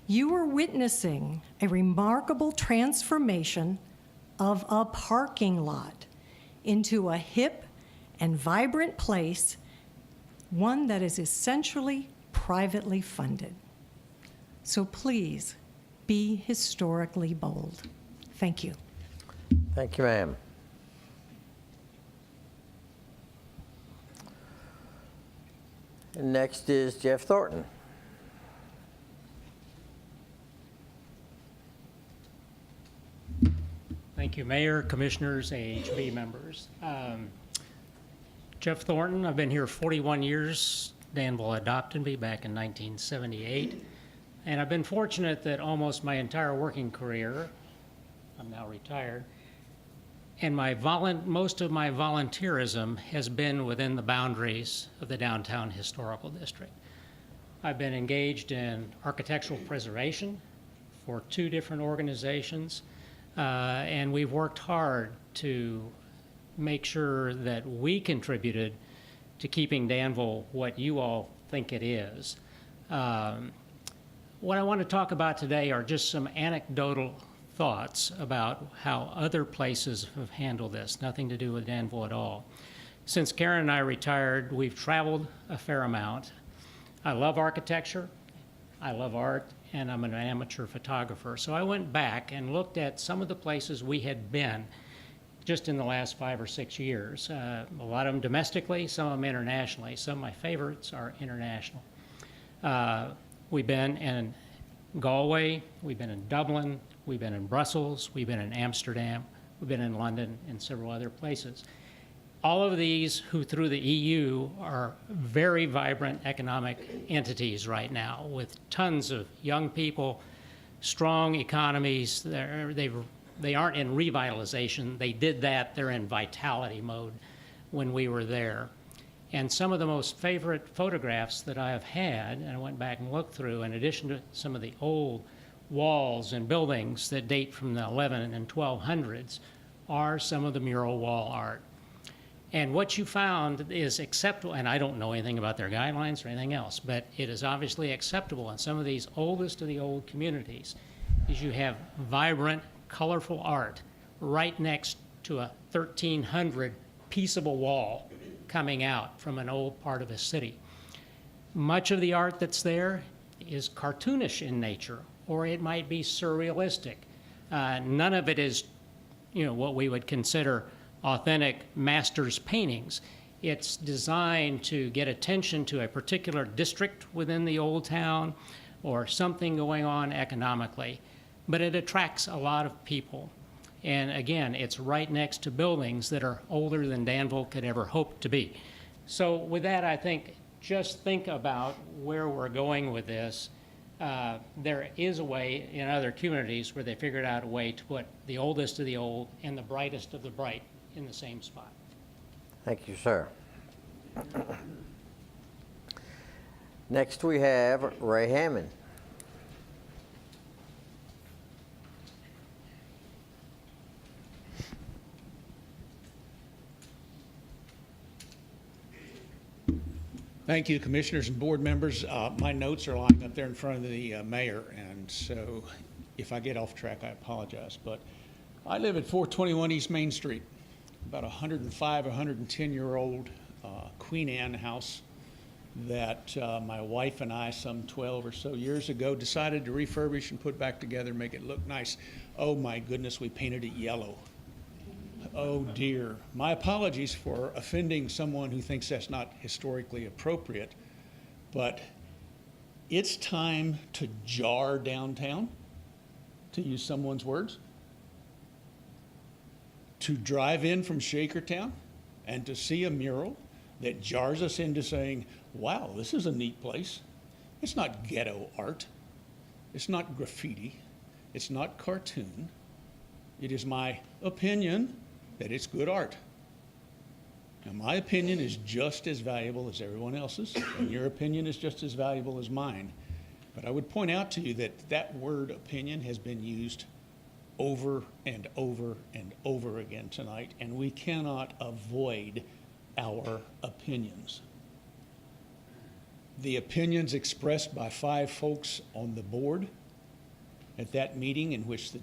You are witnessing a remarkable transformation of a parking lot into a hip and vibrant place, one that is essentially privately funded. So please be historically bold. Thank you. Thank you, ma'am. And next is Jeff Thornton. Thank Thank you, Mayor, Commissioners, AHB members. Jeff Thornton, I've been here 41 years. Danville adopted me back in 1978. And I've been fortunate that almost my entire working career, I'm now retired, and most of my volunteerism has been within the boundaries of the Downtown Historical District. I've been engaged in architectural preservation for 2 different organizations, and we've worked hard to make sure that we contributed to keeping Danville what you all think it is. What I want to talk about today are just some anecdotal thoughts about how other places have handled this, nothing to do with Danville at all. Since Karen and I retired, we've traveled a fair amount. I love architecture, I love art, and I'm an amateur photographer. So I went back and looked at some of the places we had been just in the last 5 or 6 years. A lot of them domestically, some of them internationally. Some of my favorites are international. We've been in Galway, we've been in Dublin, we've been in Brussels, we've been in Amsterdam, we've been in London, and several other places. All of these, who through the EU, are very vibrant economic entities right now with tons of young people, strong economies. They aren't in revitalization. They did that. They're in vitality mode when we were there. And some of the most favorite photographs that I have had, and I went back and looked through, in addition to some of the old walls and buildings that date from the 11 and 1200s, are some of the mural wall art. And what you found is acceptable, and I don't know anything about their guidelines or anything else, but it is obviously acceptable in some of these oldest of the old communities, is you have vibrant, colorful art right next to a 1300 piece of a wall coming out from an old part of a city. Much of the art that's there is cartoonish in nature, or it might be surrealistic. None of it is, what we would consider authentic master's paintings. It's designed to get attention to a particular district within the old town or something going on economically, but it attracts a lot of people. And again, it's right next to buildings that are older than Danville could ever hope to be. So with that, I think, just think about where we're going with this. There is a way in other communities where they figured out a way to put the oldest of the old and the brightest of the bright in the same spot. Thank you, sir. Next we have Ray Hammond. Thank you, commissioners and board members. My notes are lying up there in front of the mayor, and so if I get off track, I apologize. But I live at 421 East Main Street, about 105, 110-year-old Queen Anne house that my wife and I, some 12 or so years ago, decided to refurbish and put back together, make it look nice. Oh my goodness, we painted it yellow. Oh dear. My apologies for offending someone who thinks that's not historically appropriate, but it's time to jar downtown, to use someone's words, to drive in from Shakertown and to see a mural that jars us into saying, wow, this is a neat place. It's not ghetto art. It's not graffiti. It's not cartoon. It is my opinion that it's good art. Now, my opinion is just as valuable as everyone else's, and your opinion is just as valuable as mine. But I would point out to you that that word opinion has been used over and over and over again tonight, and we cannot avoid our opinions. The opinions expressed by 5 folks on the board at that meeting, in which the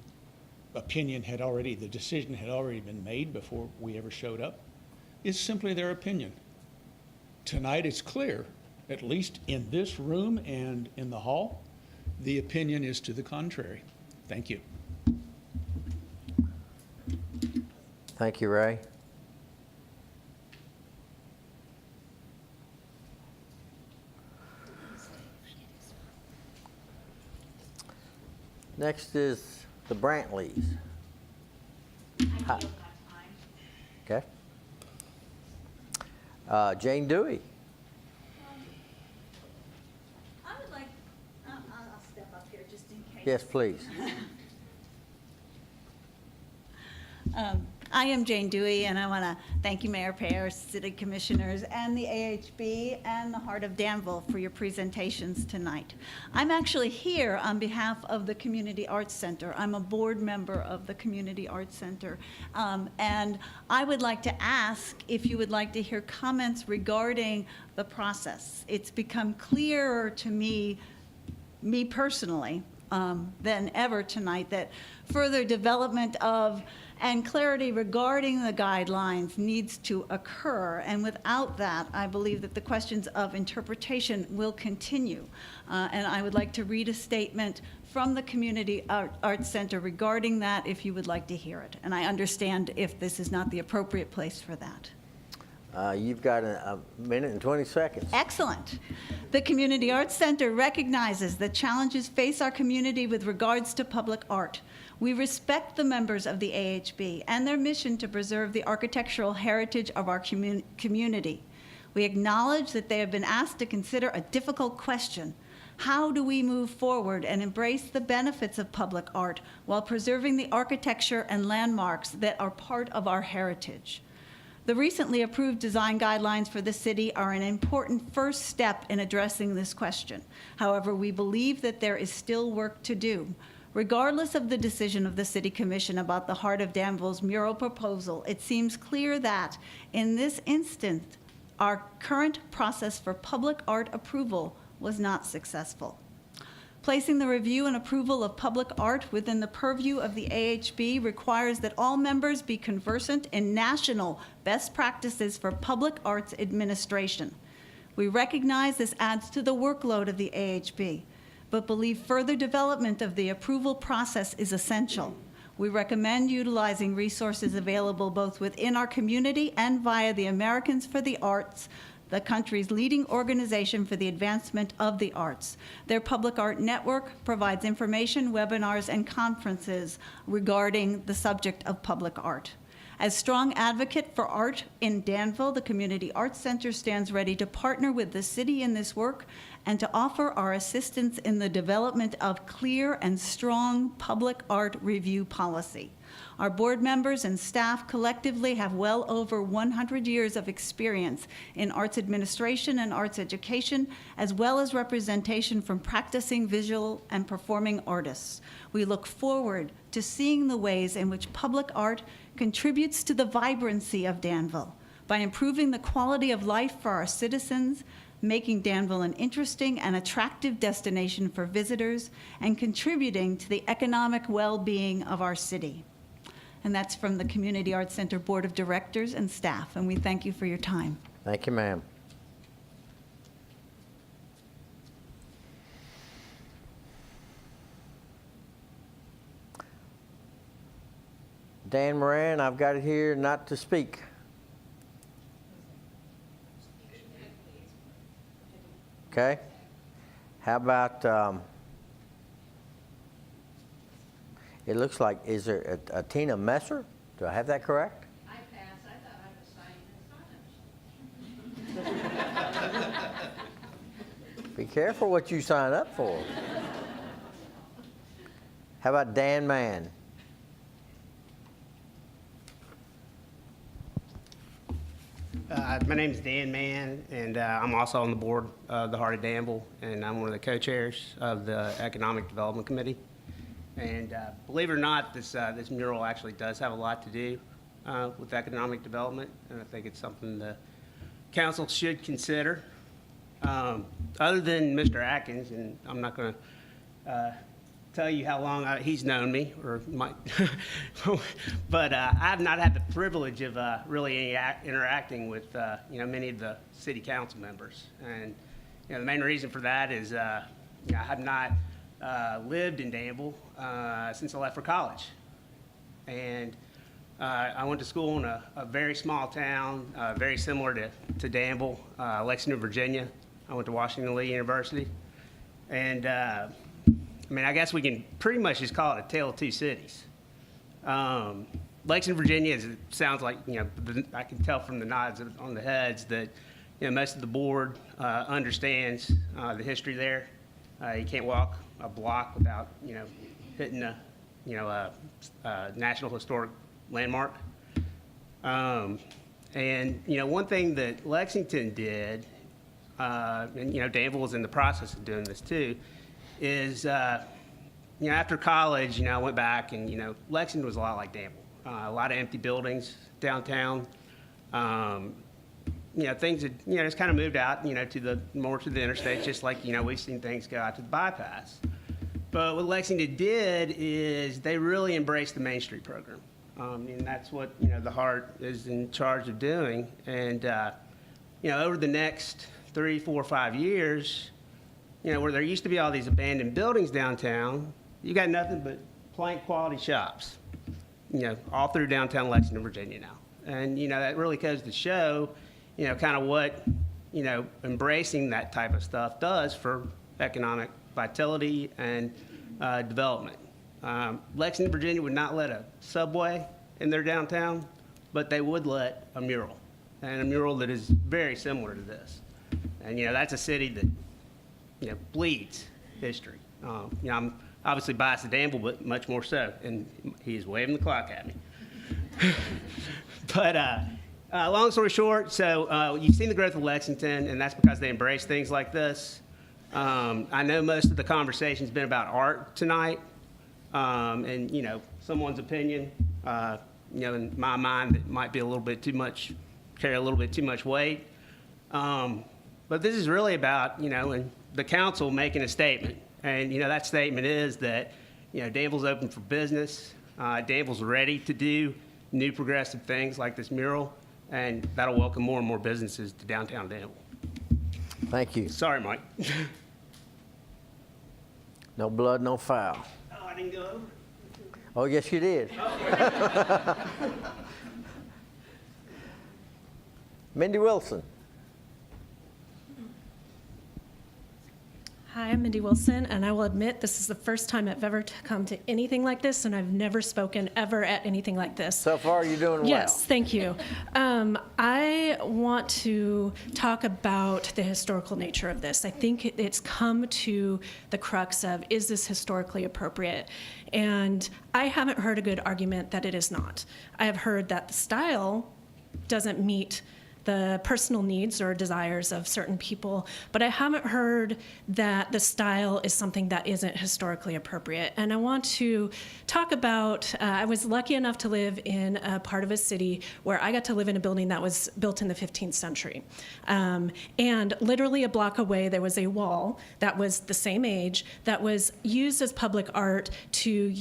decision had already been made before we ever showed up, is simply their opinion. Tonight it's clear, at least in this room and in the hall, the opinion is to the contrary. Thank you. Thank you, Ray. Next is the Brantleys. Okay. Jane Dewey. I would like, I'll step up here just in case. Yes, please. I am Jane Dewey, and I want to thank you, Mayor Pear, City Commissioners, and the AHB and the Heart of Danville for your presentations tonight. I'm actually here on behalf of the Community Arts Center. I'm a board member of the Community Arts Center, and I would like to ask if you would like to hear comments regarding the process. It's become clearer to me personally, than ever tonight, that further development of and clarity regarding the guidelines needs to occur. And without that, I believe that the questions of interpretation will continue. And I would like to read a statement from the Community Arts Center regarding that if you would like to hear it. And I understand if this is not the appropriate place for that. You've got a minute and 20 seconds. Excellent. The Community Arts Center recognizes that challenges face our community with regards to public art. We respect the members of the AHB and their mission to preserve the architectural heritage of our community. We acknowledge that they have been asked to consider a difficult question. How do we move forward and embrace the benefits of public art while preserving the architecture and landmarks that are part of our heritage? The recently approved design guidelines for the city are an important first step in addressing this question. However, we believe that there is still work to do. Regardless of the decision of the City Commission about the Heart of Danville's mural proposal, it seems clear that, in this instance, our current process for public art approval was not successful. Placing the review and approval of public art within the purview of the AHB requires that all members be conversant in national best practices for public arts administration. We recognize this adds to the workload of the AHB, but believe further development of the approval process is essential. We recommend utilizing resources available both within our community and via the Americans for the Arts, the country's leading organization for the advancement of the arts. Their public art network provides information, webinars, and conferences regarding the subject of public art. As strong advocate for art in Danville, the Community Arts Center stands ready to partner with the city in this work and to offer our assistance in the development of clear and strong public art review policy. Our board members and staff collectively have well over 100 years of experience in arts administration and arts education, as well as representation from practicing visual and performing artists. We look forward to seeing the ways in which public art contributes to the vibrancy of Danville by improving the quality of life for our citizens, making Danville an interesting and attractive destination for visitors, and contributing to the economic well-being of our city. And that's from the Community Arts Center Board of Directors and staff, and we thank you for your time. Thank you, ma'am. Dan Moran, I've got it here not to speak. Okay. How about, it looks like, is there a Tina Messer? Do I have that correct? I passed. I thought I was signing in. Be careful what you sign up for. How about Dan Mann? My name is Dan Mann, and I'm also on the board of the Heart of Danville, and I'm one of the co-chairs of the Economic Development Committee. And believe it or not, this mural actually does have a lot to do with economic development, and I think it's something the council should consider. Other than Mr. Atkins, and I'm not going to tell you how long he's known me, or might, but I have not had the privilege of really interacting with many of the city council members, and the main reason for that is I have not lived in Danville since I left for college, and I went to school in a very small town, very similar to Danville, Lexington, Virginia. I went to Washington Lee University, and I guess we can pretty much just call it a tale of two cities. Lexington, Virginia, it sounds like, I can tell from the nods on the heads that, most of the board understands the history there. You can't walk a block without, hitting a, National Historic Landmark. And, one thing that Lexington did, and, Danville was in the process of doing this too, is, after college, I went back and, Lexington was a lot like Danville. A lot of empty buildings downtown. Things that, just kind of moved out, more to the interstate, just like, we've seen things go out to the bypass. But what Lexington did is they really embraced the Main Street program. And that's what, the Heart is in charge of doing. And, over the next 3, 4, 5 years, where there used to be all these abandoned buildings downtown, you got nothing but plank quality shops, all through downtown Lexington, Virginia now. And, that really goes to show, kind of what, embracing that type of stuff does for economic vitality and development. Lexington, Virginia would not let a Subway in their downtown, but they would let a mural, and a mural that is very similar to this. And, that's a city that, bleeds history. I'm obviously biased to Danville, but much more so, and he's waving the clock at me. But long story short, so you've seen the growth of Lexington, and that's because they embrace things like this. I know most of the conversation's been about art tonight, and, someone's opinion, in my mind, it might be a little bit too much, carry a little bit too much weight. But this is really about, and the council making a statement. And, that statement is that, Danville's open for business. Danville's ready to do new progressive things like this mural, and that'll welcome more and more businesses to downtown Danville. Thank you. Sorry, Mike. No blood, no foul. Oh, I didn't go over? Oh, yes, you did. Mindy Wilson. Hi, I'm Mindy Wilson, and I will admit this is the first time I've ever come to anything like this, and I've never spoken ever at anything like this. So far, you're doing well. Yes, thank you. I want to talk about the historical nature of this. I think it's come to the crux of, is this historically appropriate? And I haven't heard a good argument that it is not. I have heard that the style doesn't meet the personal needs or desires of certain people, but I haven't heard that the style is something that isn't historically appropriate. And I want to talk about, I was lucky enough to live in a part of a city where I got to live in a building that was built in the 15th century. And literally a block away, there was a wall that was the same age that was used as public art to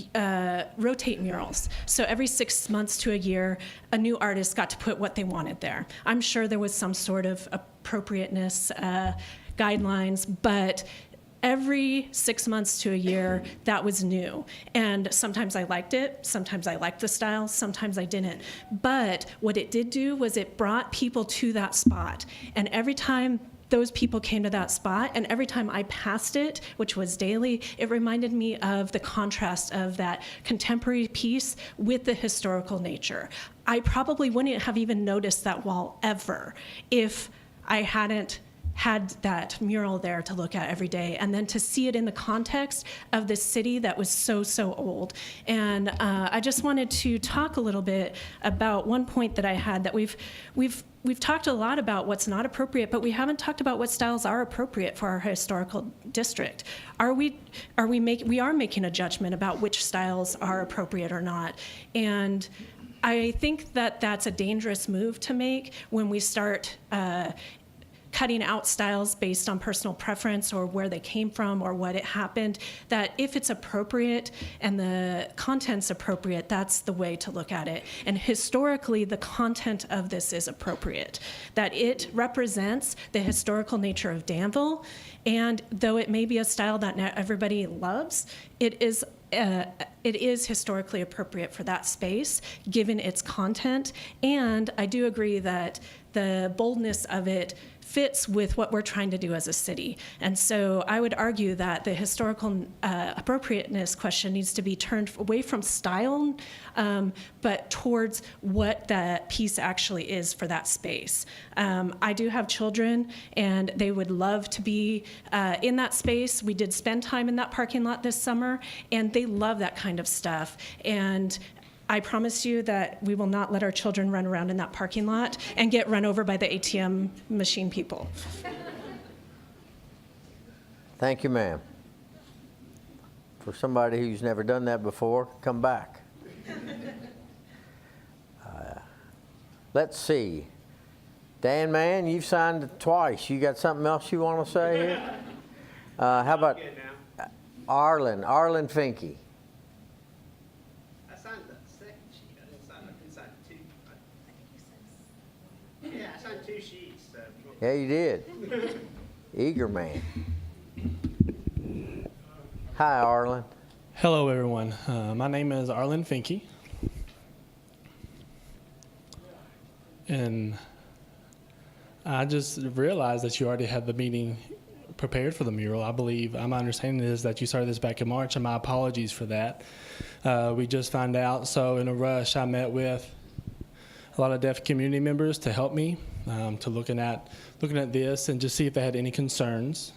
rotate murals. So every 6 months to a year, a new artist got to put what they wanted there. I'm sure there was some sort of appropriateness guidelines, but every 6 months to a year, that was new. And sometimes I liked it, sometimes I liked the style, sometimes I didn't. But what it did do was it brought people to that spot. And every time those people came to that spot, and every time I passed it, which was daily, it reminded me of the contrast of that contemporary piece with the historical nature. I probably wouldn't have even noticed that wall ever if I hadn't had that mural there to look at every day, and then to see it in the context of this city that was so, so old. And I just wanted to talk a little bit about one point that I had, that we've talked a lot about what's not appropriate, but we haven't talked about what styles are appropriate for our historical district. We are making a judgment about which styles are appropriate or not. And I think that that's a dangerous move to make when we start cutting out styles based on personal preference or where they came from or what it happened, that if it's appropriate and the content's appropriate, that's the way to look at it. And historically, the content of this is appropriate, that it represents the historical nature of Danville, and though it may be a style that not everybody loves, it is historically appropriate for that space, given its content. And I do agree that the boldness of it fits with what we're trying to do as a city. And so I would argue that the historical appropriateness question needs to be turned away from style, but towards what that piece actually is for that space. I do have children, and they would love to be in that space. We did spend time in that parking lot this summer, and they love that kind of stuff. And I promise you that we will not let our children run around in that parking lot and get run over by the ATM machine people. Thank you, ma'am. For somebody who's never done that before, come back. Let's see. Dan, man, you've signed it twice. You got something else you want to say here? How about Arlen Finke? I signed the second sheet. I didn't sign two. Yeah, I signed two sheets. So. Yeah, you did. Eager man. Hi, Arlen. Hello, everyone. My name is Arlen Finke. And I just realized that you already had the meeting prepared for the mural. I believe, my understanding is that you started this back in March, and my apologies for that. We just found out, so in a rush, I met with a lot of deaf community members to help me, to looking at this and just see if they had any concerns.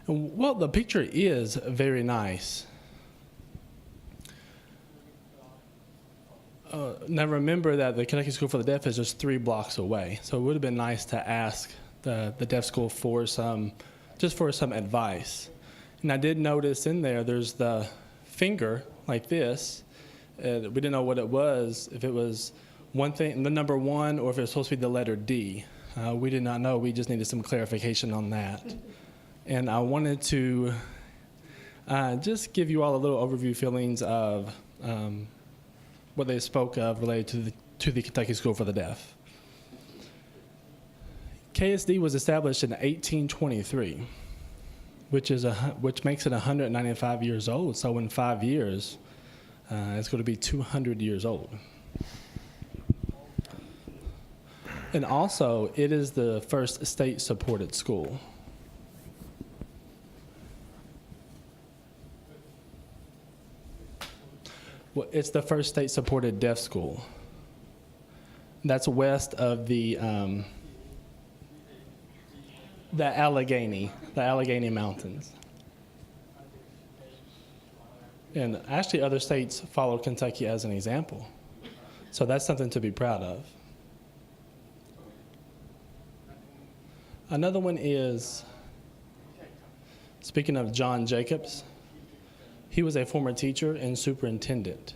And, well, the picture is very nice. Now remember that the Kentucky School for the Deaf is just 3 blocks away, so it would have been nice to ask the deaf school for some advice. And I did notice in there's the finger like this. We didn't know what it was, if it was one thing, the number 1, or if it was supposed to be the letter D. We did not know. We just needed some clarification on that. And I wanted to just give you all a little overview feelings of what they spoke of related to the Kentucky School for the Deaf. KSD was established in 1823, which makes it 195 years old. So in 5 years, it's going to be 200 years old. And also, it is the first state-supported school. Well, it's the first state-supported deaf school. That's west of the Allegheny Mountains. And actually, other states followed Kentucky as an example. So that's something to be proud of. Another one is, speaking of John Jacobs, he was a former teacher and superintendent.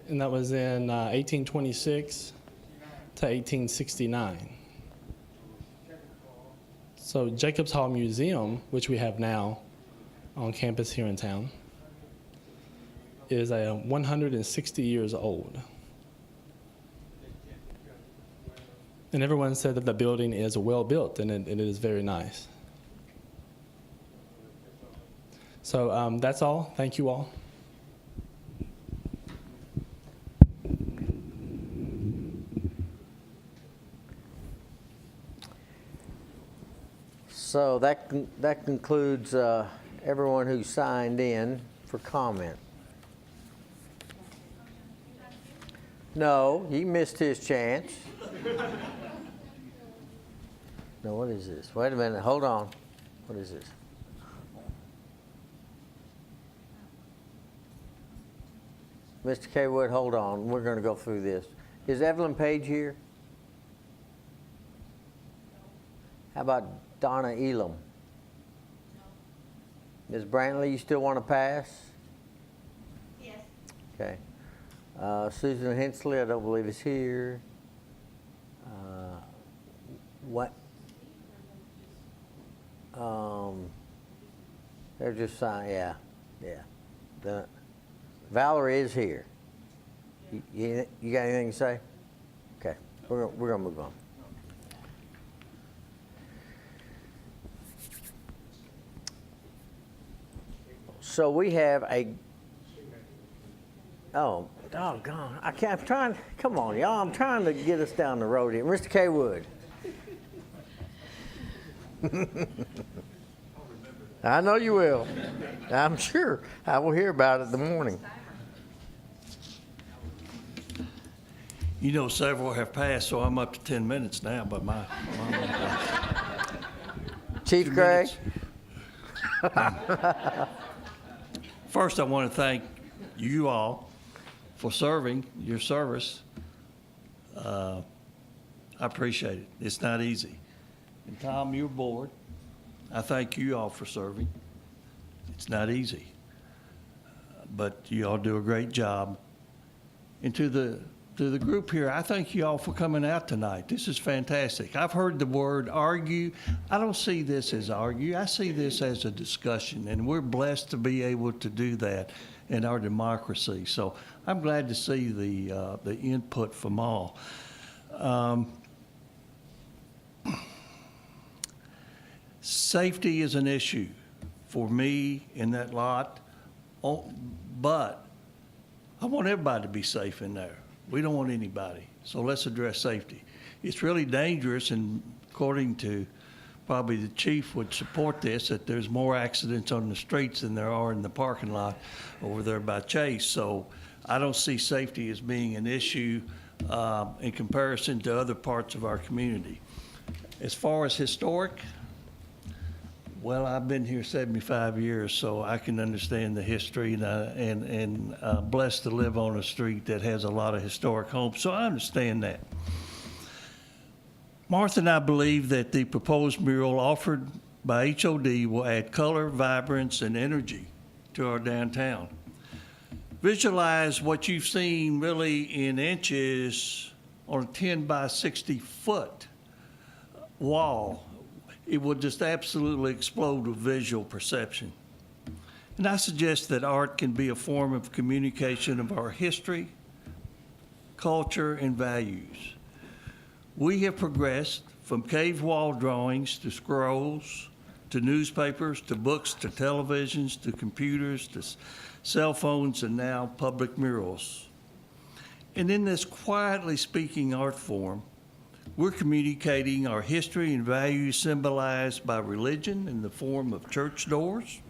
And that was in 1826 to 1869. So Jacobs Hall Museum, which we have now on campus here in town, is 160 years old. And everyone said that the building is well built, and it is very nice. So that's all. Thank you all. So that concludes everyone who signed in for comment. No, he missed his chance. No, what is this? Wait a minute, hold on. What is this? Mr. K. Wood, hold on. We're going to go through this. Is Evelyn Page here? How about Donna Elam? Ms. Brantley, you still want to pass? Yes. Okay. Susan Hensley, I don't believe is here. What? They're just saying, yeah. Valerie is here. You got anything to say? Okay, we're gonna move on. So we have oh, doggone! I'm trying. Come on, y'all! I'm trying to get us down the road here. Mr. K. Wood. I know you will. I'm sure. I will hear about it in the morning. You know, several have passed, so I'm up to 10 minutes now, but Chief Gray? First, I want to thank you all for serving your service. I appreciate it. It's not easy. And Tom, your board, I thank you all for serving. It's not easy, but you all do a great job. And to the group here, I thank you all for coming out tonight. This is fantastic. I've heard the word argue. I don't see this as argue. I see this as a discussion, and we're blessed to be able to do that in our democracy. So I'm glad to see the input from all. Safety is an issue for me in that lot, but I want everybody to be safe in there. We don't want anybody, so let's address safety. It's really dangerous, and according to probably the chief would support this, that there's more accidents on the streets than there are in the parking lot over there by Chase. So I don't see safety as being an issue in comparison to other parts of our community. As far as historic, well, I've been here 75 years, so I can understand the history, and blessed to live on a street that has a lot of historic homes, so I understand that. Martha and I believe that the proposed mural offered by HOD will add color, vibrance, and energy to our downtown. Visualize what you've seen really in inches on a 10 by 60 foot wall. It will just absolutely explode with visual perception. And I suggest that art can be a form of communication of our history, culture, and values. We have progressed from cave wall drawings to scrolls, to newspapers, to books, to televisions, to computers, to cell phones, and now public murals. And in this quietly speaking art form, we're communicating our history and values symbolized by religion in the form of church doors,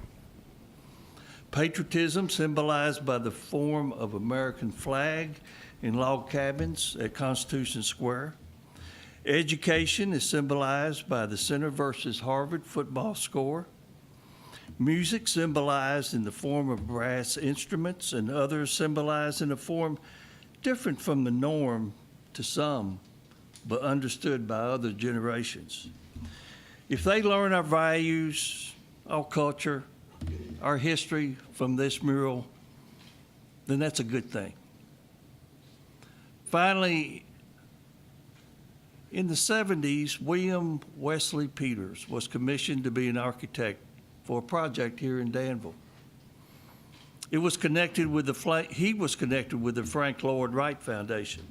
patriotism symbolized by the form of American flag in log cabins at Constitution Square. Education is symbolized by the Center versus Harvard football score. Music symbolized in the form of brass instruments, and others symbolized in a form different from the norm to some, but understood by other generations. If they learn our values, our culture, our history from this mural, then that's a good thing. Finally, in the 70s, William Wesley Peters was commissioned to be an architect for a project here in Danville. He was connected with the Frank Lloyd Wright Foundation,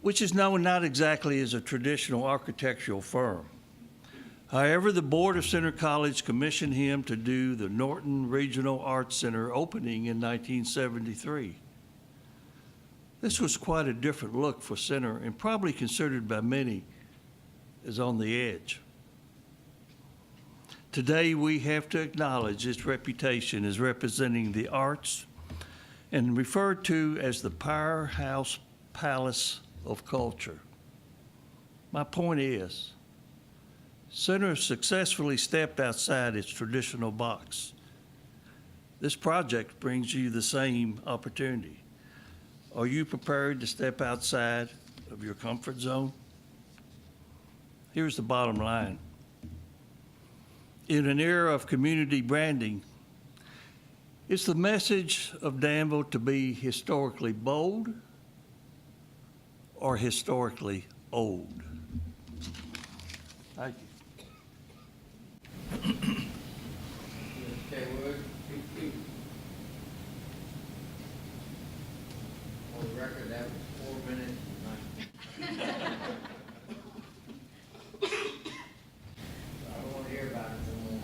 which is known not exactly as a traditional architectural firm. However, the board of Center College commissioned him to do the Norton Regional Arts Center opening in 1973. This was quite a different look for Center, and probably considered by many as on the edge. Today, we have to acknowledge its reputation as representing the arts and referred to as the powerhouse palace of culture. My point is, Center successfully stepped outside its traditional box. This project brings you the same opportunity. Are you prepared to step outside of your comfort zone? Here's the bottom line. In an era of community branding, is the message of Danville to be historically bold or historically old? Thank you. Okay, Wood. On the record, that was 4 minutes and 19. I don't want to hear about it no more.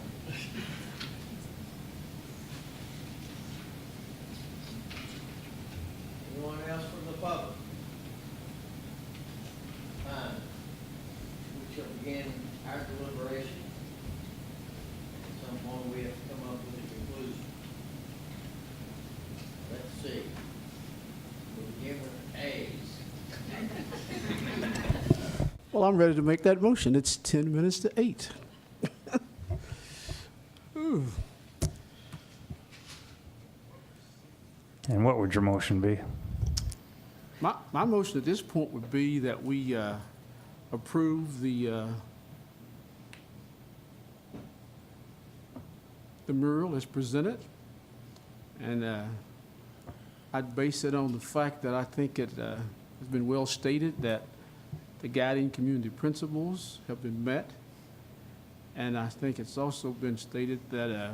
Anyone else from the public? Fine. We shall begin our deliberation. see. We give her A's. Well, I'm ready to make that motion. It's 10 minutes to 8. Ooh. And what would your motion be? My motion at this point would be that we approve the mural as presented. And I'd base it on the fact that I think it has been well stated that the guiding community principles have been met. And I think it's also been stated that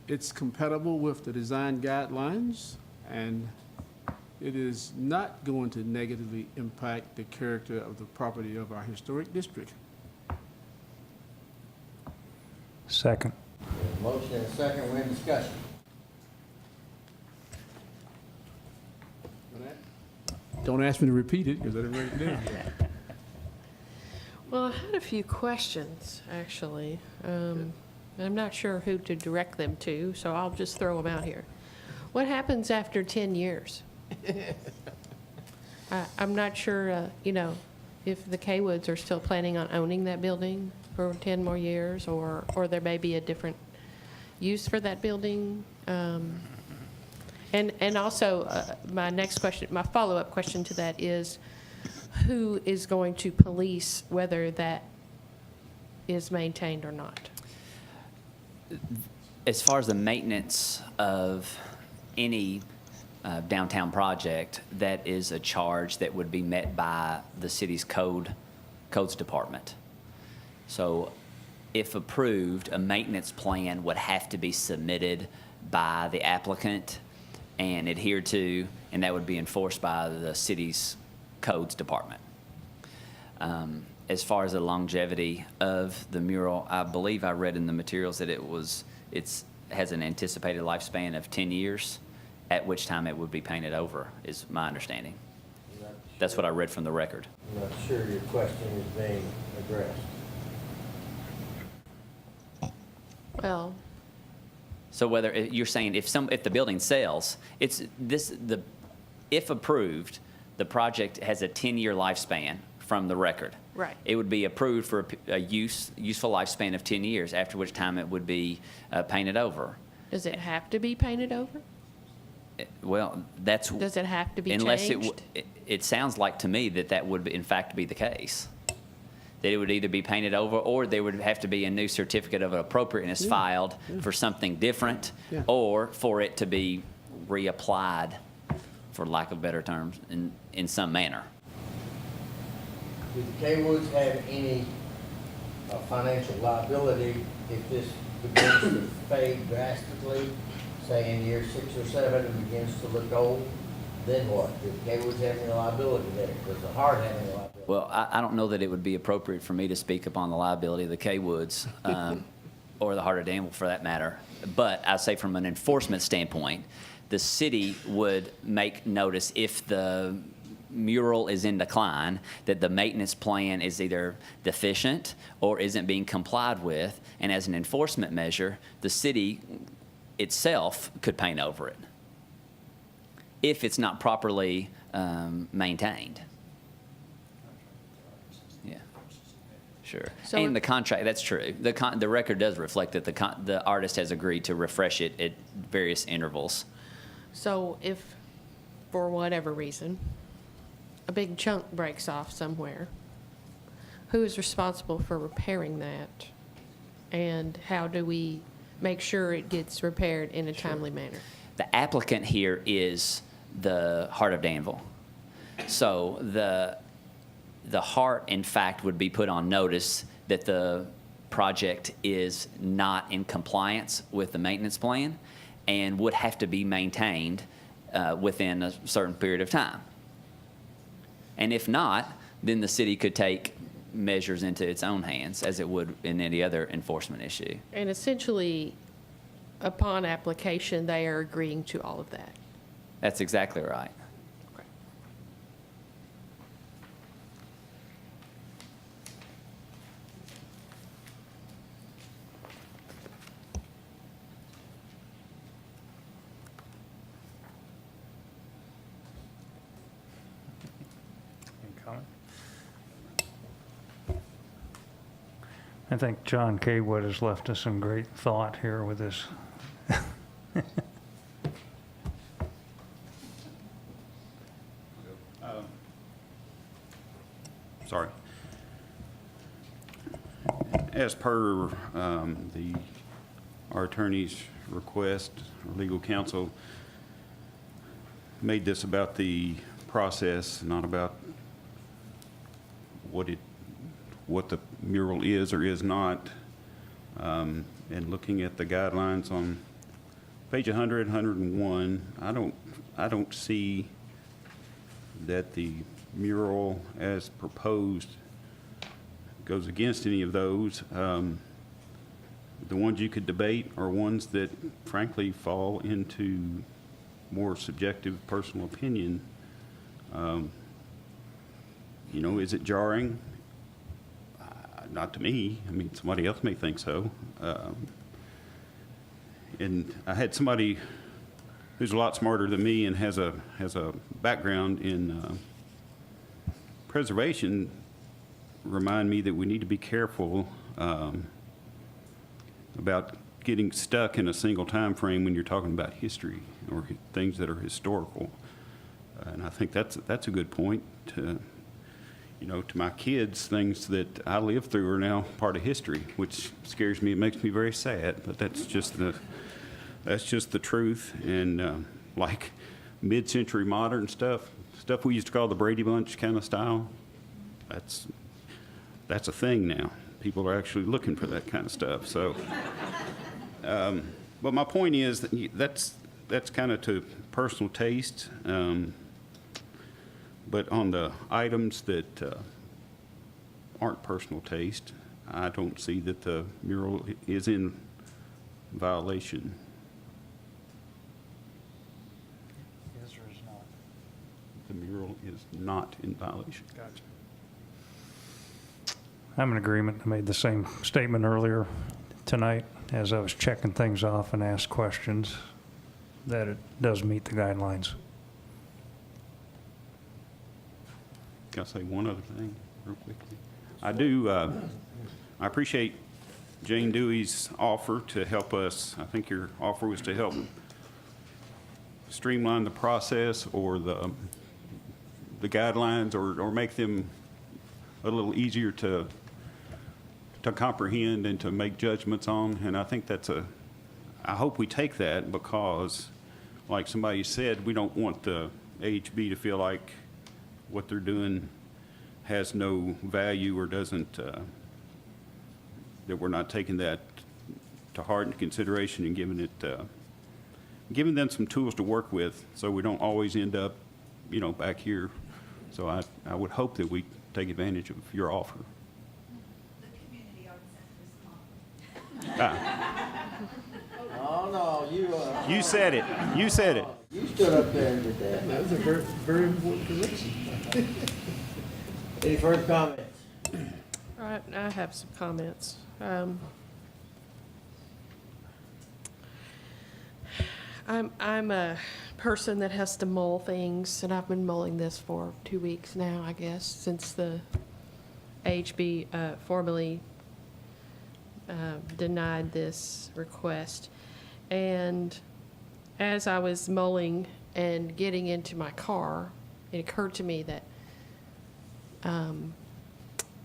it's compatible with the design guidelines, and it is not going to negatively impact the character of the property of our historic district. Second. Motion and a second, we're in discussion. Don't ask me to repeat it, because I didn't write it down. Well, I had a few questions, actually. I'm not sure who to direct them to, so I'll just throw them out here. What happens after 10 years? I'm not sure, if the K-Woods are still planning on owning that building for 10 more years, or there may be a different use for that building. And also, my next question, my follow-up question to that is, who is going to police whether that is maintained or not? As far as the maintenance of any downtown project, that is a charge that would be met by the city's codes department. So if approved, a maintenance plan would have to be submitted by the applicant and adhered to, and that would be enforced by the city's codes department. As far as the longevity of the mural, I believe I read in the materials that it has an anticipated lifespan of 10 years, at which time it would be painted over, is my understanding. That's what I read from the record. I'm not sure your question is being addressed. Well, So whether you're saying if the building sells, if approved, the project has a 10-year lifespan from the record. Right. It would be approved for a useful lifespan of 10 years, after which time it would be painted over. does it have to be painted over? Well, that's Does it have to be unless changed? it sounds like to me that would in fact be the case. That it would either be painted over, or there would have to be a new certificate of appropriateness filed for something different, or for it to be reapplied, for lack of better terms, in some manner. Do the K-Woods have any financial liability if this begins to fade drastically, say in year 6 or 7 and begins to look old? Then what? Do the K-Woods have any liability there? Does the Heart have any liability? Well, I don't know that it would be appropriate for me to speak upon the liability of the K-Woods, or the Heart of Danville for that matter. But I say from an enforcement standpoint, the city would make notice if the mural is in decline, that the maintenance plan is either deficient or isn't being complied with, and as an enforcement measure, the city itself could paint over it if it's not properly maintained. Yeah, sure. So And the contract, that's true. The record does reflect that the artist has agreed to refresh it at various intervals. So if, for whatever reason, a big chunk breaks off somewhere, who is responsible for repairing that? And how do we make sure it gets repaired in a timely manner? The applicant here is the Heart of Danville. So the Heart, in fact, would be put on notice that the project is not in compliance with the maintenance plan and would have to be maintained within a certain period of time. And if not, then the city could take measures into its own hands, as it would in any other enforcement issue. And essentially, upon application, they are agreeing to all of that. That's exactly right. I think John Kaywood has left us some great thought here with this. Sorry. As per our attorney's request, our legal counsel made this about the process, not about what the mural is or is not. And looking at the guidelines on page 100, 101, I don't see that the mural as proposed goes against any of those. The ones you could debate are ones that frankly fall into more subjective personal opinion. You know, is it jarring? Not to me. I mean, somebody else may think so. And I had somebody who's a lot smarter than me and has a background in preservation remind me that we need to be careful about getting stuck in a single time frame when you're talking about history or things that are historical. And I think that's a good point. To my kids, things that I lived through are now part of history, which scares me. It makes me very sad, but that's just the truth. And like mid-century modern stuff we used to call the Brady Bunch kind of style, that's a thing now. People are actually looking for that kind of stuff. So, but my point is that's kind of to personal taste. But on the items that aren't personal taste, I don't see that the mural is in violation. Is or is not? The mural is not in violation. Gotcha. I'm in agreement. I made the same statement earlier tonight as I was checking things off and asked questions, that it does meet the guidelines. Can I say one other thing real quickly? I appreciate Jane Dewey's offer to help us. I think your offer was to help streamline the process or the guidelines or make them a little easier to comprehend and to make judgments on. And I think I hope we take that because, like somebody said, we don't want the AHB to feel like what they're doing has no value or doesn't, that we're not taking that to heart and consideration and giving them some tools to work with so we don't always end up, back here. So I would hope that we take advantage of your offer. The community art center is small. Oh, no, You said it. You said it. You stood up there and did that. That was a very, very important position. Any further comments? All right, I have some comments. I'm a person that has to mull things, and I've been mulling this for 2 weeks now, I guess, since the AHB formally denied this request. And as I was mulling and getting into my car, it occurred to me that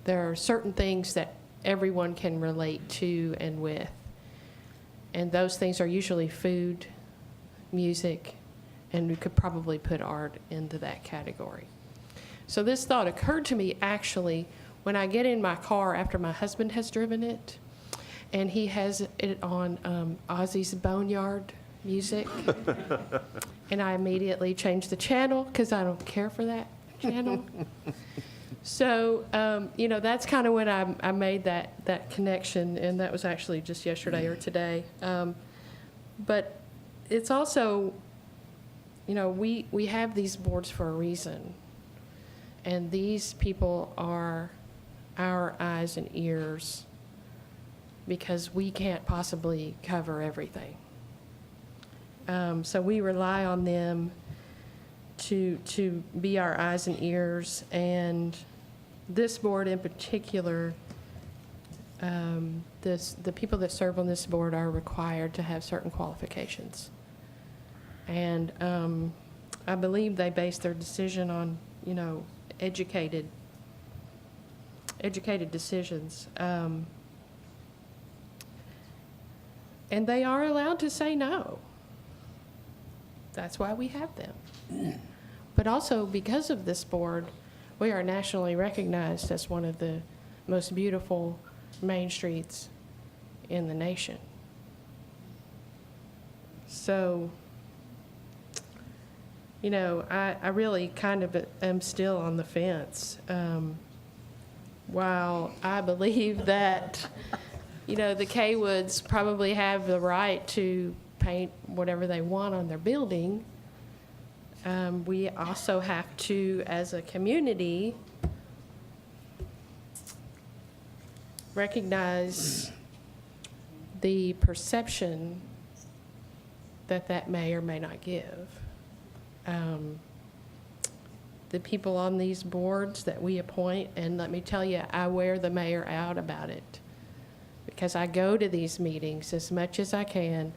there are certain things that everyone can relate to and with. And those things are usually food, music, and we could probably put art into that category. So this thought occurred to me actually when I get in my car after my husband has driven it, and he has it on Ozzy's Boneyard music. And I immediately change the channel because I don't care for that channel. So, that's kind of when I made that connection, and that was actually just yesterday or today. But it's also, we have these boards for a reason, and these people are our eyes and ears because we can't possibly cover everything. So we rely on them to be our eyes and ears, and this board in particular the people that serve on this board are required to have certain qualifications. And I believe they base their decision on, educated decisions. And they are allowed to say no. That's why we have them. But also, because of this board, we are nationally recognized as one of the most beautiful main streets in the nation. So, I really kind of am still on the fence. While I believe that, the K-Woods probably have the right to paint whatever they want on their building, we also have to, as a community, recognize the perception that may or may not give. The people on these boards that we appoint, and let me tell you, I wear the mayor out about it, because I go to these meetings as much as I can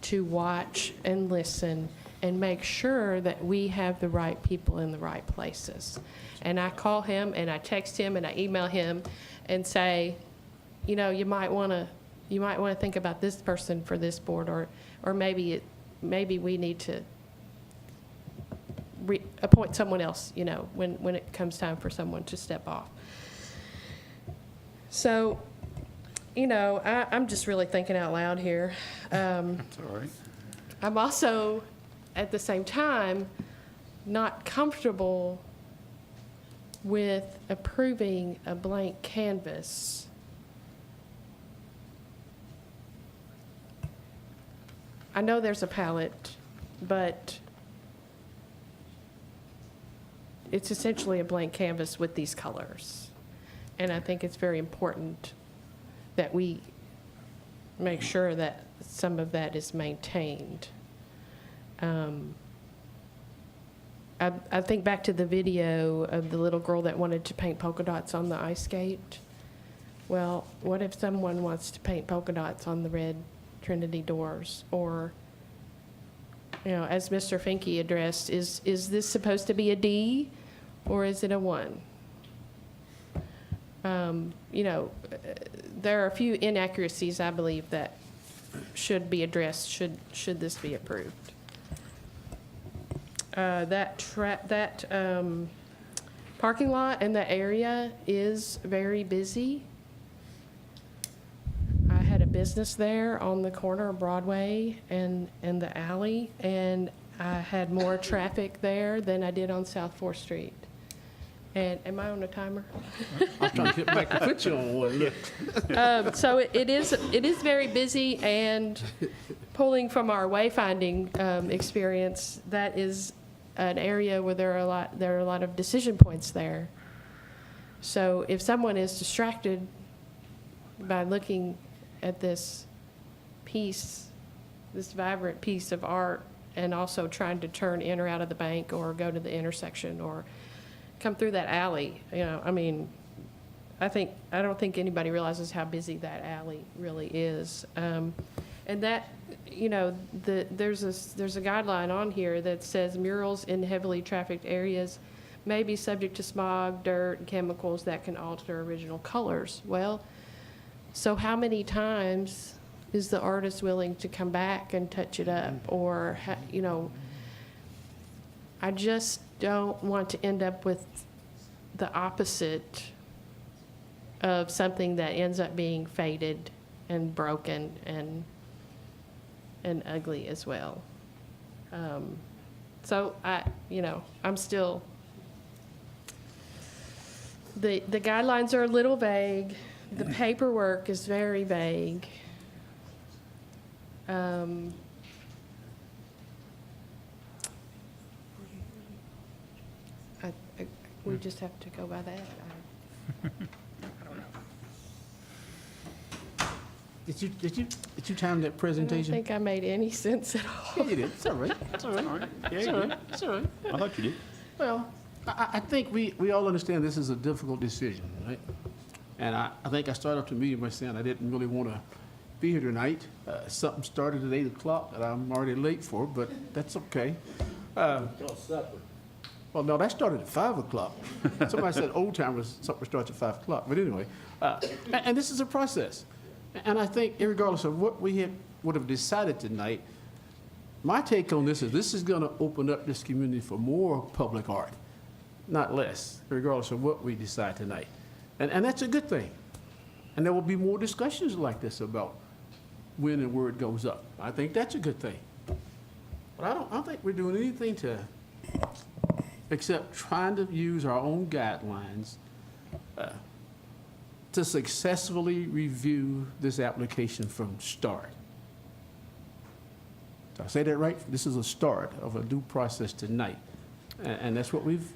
to watch and listen and make sure that we have the right people in the right places. And I call him and I text him and I email him and say, you might want to think about this person for this board, or maybe we need to appoint someone else, when it comes time for someone to step off. So, I'm just really thinking out loud here. That's all right. I'm also, at the same time, not comfortable with approving a blank canvas. I know there's a palette, but it's essentially a blank canvas with these colors. And I think it's very important that we make sure that some of that is maintained. I think back to the video of the little girl that wanted to paint polka dots on the ice skate. Well, what if someone wants to paint polka dots on the red Trinity doors? Or, as Mr. Finke addressed, is this supposed to be a D or is it a 1? There are a few inaccuracies, I believe, that should be addressed should this be approved. That parking lot and the area is very busy. I had a business there on the corner of Broadway and the alley, and I had more traffic there than I did on South 4th Street. And am I on a timer? I'm trying to get back to put you on one. Look. So it is very busy, and pulling from our wayfinding experience, that is an area where there are a lot of decision points there. So if someone is distracted by looking at this vibrant piece of art, and also trying to turn in or out of the bank or go to the intersection or come through that alley, I don't think anybody realizes how busy that alley really is. And that, there's a guideline on here that says murals in heavily trafficked areas may be subject to smog, dirt, and chemicals that can alter original colors. Well, so how many times is the artist willing to come back and touch it up? Or, I just don't want to end up with the opposite of something that ends up being faded and broken and ugly as well. So I'm still, the guidelines are a little vague. The paperwork is very vague. We just have to go by that. I don't know. Did you time that I presentation? don't think I made any sense at all. Yeah, you did. It's all right. It's all right. Yeah, It's you all did. right. It's all right. I thought you did. Well, I think we all understand this is a difficult decision, right? And I think I started off the meeting by saying I didn't really want to be here tonight. Something started at 8 o'clock that I'm already late for, but that's okay. Well, no, that started at 5 o'clock. Somebody said old timers, something starts at 5 o'clock. But anyway, and this is a process. And I think regardless of what we would have decided tonight, my take on this is going to open up this community for more public art, not less, regardless of what we decide tonight. And that's a good thing. And there will be more discussions like this about when and where it goes up. I think that's a good thing. But I don't think we're doing anything except trying to use our own guidelines to successfully review this application from start. Did I say that right? This is a start of a due process tonight. And that's what we've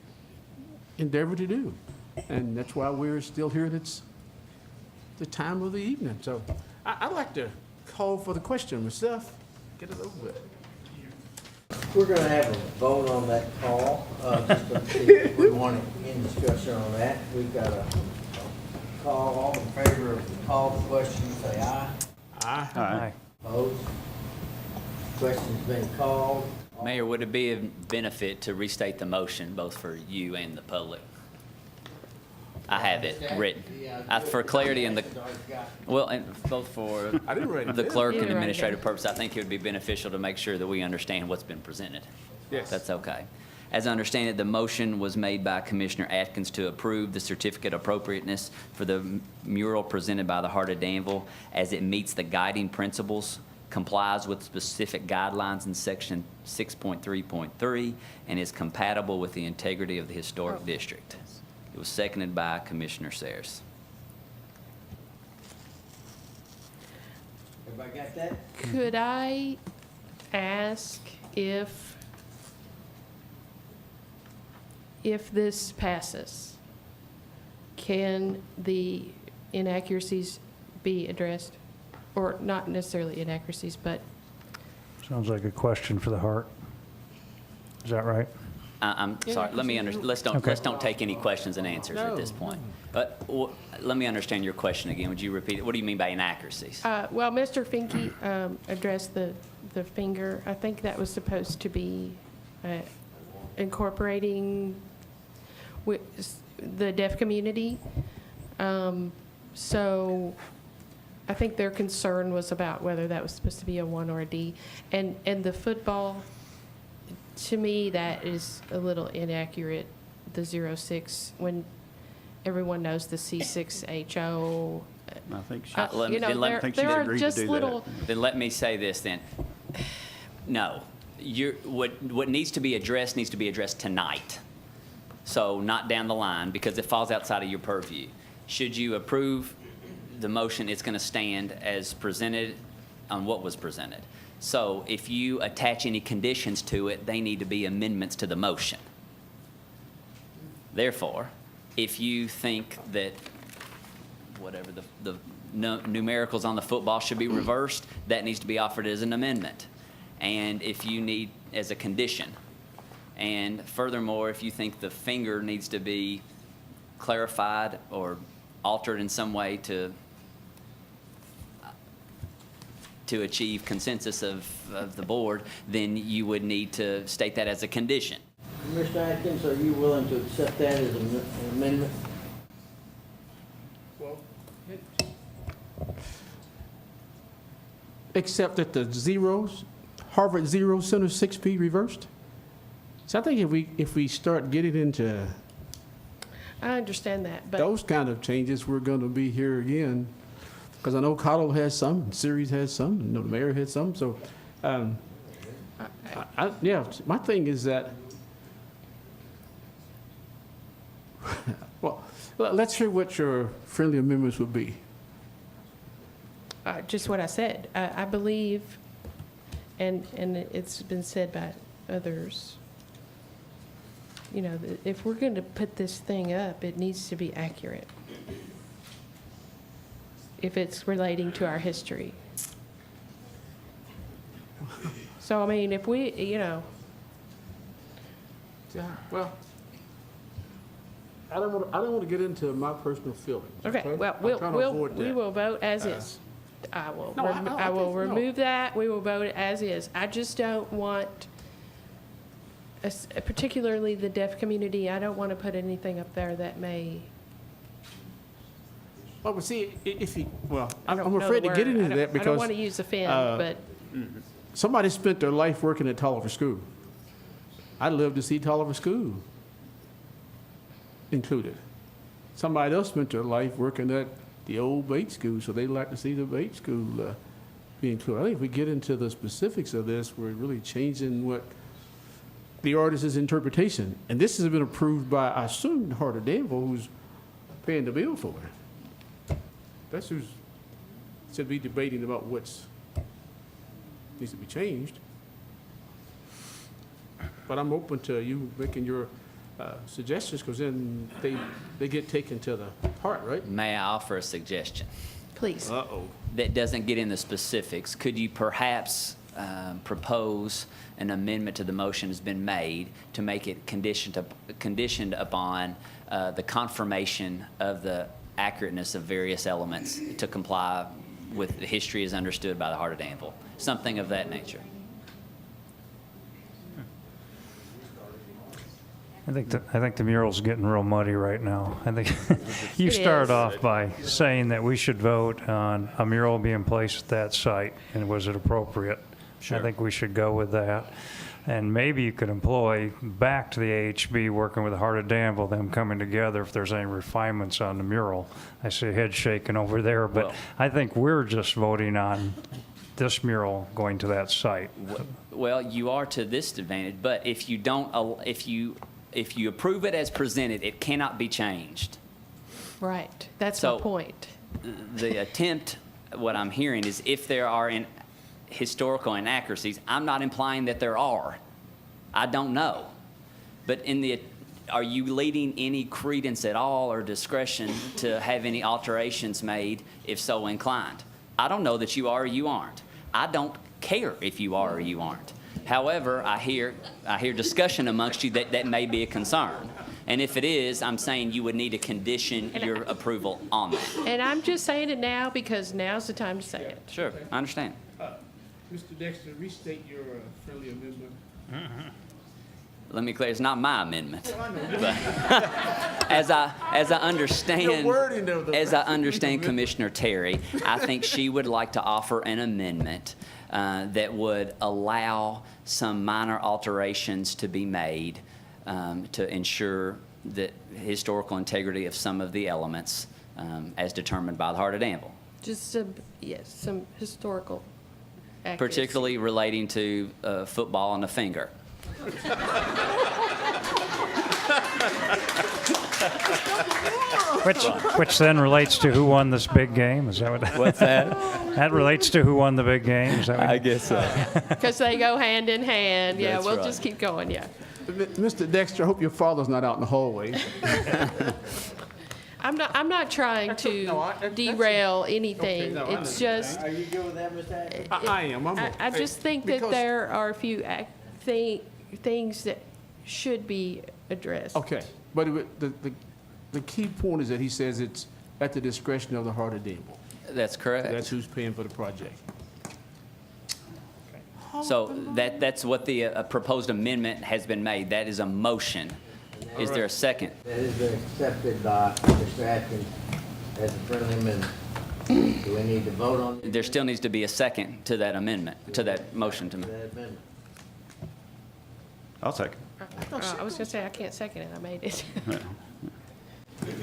endeavored to do. And that's why we're still here. It's the time of the evening. So I'd like to call for the question myself. Get it over with. We're going to have a vote on that call, just to see if we want to end discussion on that. We've got a call. All in favor of the call for question, say aye. Aye. Aye. Opposed? Question's been called. Mayor, would it be of benefit to restate the motion, both for you and the public? I have it written. For clarity and and both for I didn't write it the down. clerk You and didn't write it administrative purpose, I think it would be beneficial to make sure that we understand what's been presented. Yes. That's okay. As I understand it, the motion was made by Commissioner Atkins to approve the certificate of appropriateness for the mural presented by the Heart of Danville as it meets the guiding principles, complies with specific guidelines in section 6.3.3, and is compatible with the integrity of the historic district. It was seconded by Commissioner Sayers. Everybody got that? Could I ask if this passes, can the inaccuracies be addressed? Or not necessarily inaccuracies, but Sounds like a question for the heart. Is that right? I'm sorry, let's don't take any questions and answers at this point. But let me understand your question again. Would you repeat it? What do you mean by inaccuracies? well, Mr. Finke addressed the finger. I think that was supposed to be incorporating the deaf community. So I think their concern was about whether that was supposed to be a 1 or a D. And the football, to me, that is a little inaccurate, the 06, when everyone knows the C6HO. I think she, You know, I think she there are agreed just to do little. that. Then let me say this then. No, what needs to be addressed tonight. So not down the line, because it falls outside of your purview. Should you approve the motion, it's going to stand as presented on what was presented. So if you attach any conditions to it, they need to be amendments to the motion. Therefore, if you think that whatever the numericals on the football should be reversed, that needs to be offered as an amendment. And if you need as a condition. And furthermore, if you think the finger needs to be clarified or altered in some way to achieve consensus of the board, then you would need to state that as a condition. Mr. Atkins, are you willing to accept that as an amendment? Well, except that the zeros, Harvard 0, Center 6 be reversed? So I think if we start getting into I understand that, but those kind of changes, we're going to be here again. Because I know Cottle has some, Ceres has some, I know the mayor has some. So, yeah, my thing is that, well, let's hear what your friendly amendments would be. just what I said. I believe, and it's been said by others, you know, if we're going to put this thing up, it needs to be accurate. If it's relating to our history. So, I mean, if we, you know. Yeah, well, I don't want to get into my personal feelings. Okay, well, I'm trying to avoid we that. will vote as is. I will, No, I will no. remove that. We will vote it as is. I just don't want, particularly the deaf community, I don't want to put anything up there that may. Well, but see, if you, well, I don't I'm know the afraid to get word. into I don't- that because. I don't want to use offend, but Somebody spent their life working at Tolliver School. I'd love to see Tolliver School included. Somebody else spent their life working at the old Bates School, so they'd like to see the Bates School be included. I think if we get into the specifics of this, we're really changing what the artist's interpretation. And this has been approved by, I assume, the Heart of Danville, who's paying the bill for it. That's who's should be debating about what's needs to be changed. But I'm open to you making your suggestions, because then they get taken to the heart, right? May I offer a suggestion? please. Uh-oh. That doesn't get into specifics. Could you perhaps propose an amendment to the motion has been made to make it conditioned upon the confirmation of the accurateness of various elements to comply with the history as understood by the Heart of Danville? Something of that nature. I think the mural's getting real muddy right now. I think you It started is. off by saying that we should vote on a mural being placed at that site, and was it appropriate? Sure. I think we should go with that. And maybe you could employ back to the AHB, working with the Heart of Danville, them coming together if there's any refinements on the mural. I see a head shaking over there, but Well- I think we're just voting on this mural going to that site. Well, you are to this advantage, but if you don't, if you approve it as presented, it cannot be changed. Right, that's So- my point. The attempt, what I'm hearing is if there are historical inaccuracies, I'm not implying that there are. I don't know. But are you leading any credence at all or discretion to have any alterations made if so inclined? I don't know that you are or you aren't. I don't care if you are or you aren't. However, I hear discussion amongst you that may be a concern. And if it is, I'm saying you would need to condition your approval on that. And I'm just saying it now because now's the time to say it. Sure, I understand. Mr. Dexter, restate your friendly amendment. Let me clear, it's not my amendment. But as I understand, The wording of the as I resolution understand amendment. Commissioner Terry, I think she would like to offer an amendment that would allow some minor alterations to be made to ensure the historical integrity of some of the elements as determined by the Heart of Danville, Just some historical accuracy. particularly relating to football and the finger. Which then relates to who won this big game? Is that what? What's that? That relates to who won the big game? Is that what I guess so. Because they go hand in hand. Yeah, That's we'll right. just keep going, yeah. Mr. Dexter, I hope your father's not out in the hallway. I'm not trying to derail anything. no, I It's understand. just, Are you good with that, Ms. Hackett? I am. I just think that because- there are a few things that should be addressed. Okay, but the key point is that he says it's at the discretion of the Heart of Danville. That's correct. That's who's paying for the project. So that's what the proposed amendment has been made. That is a motion. Is there a second? That has been accepted by Mr. Atkins as a friendly amendment. Do we need to vote on There still needs to be a second to that amendment, to that motion to that amendment? I'll second. I was going to say, I can't second it. I made it. Do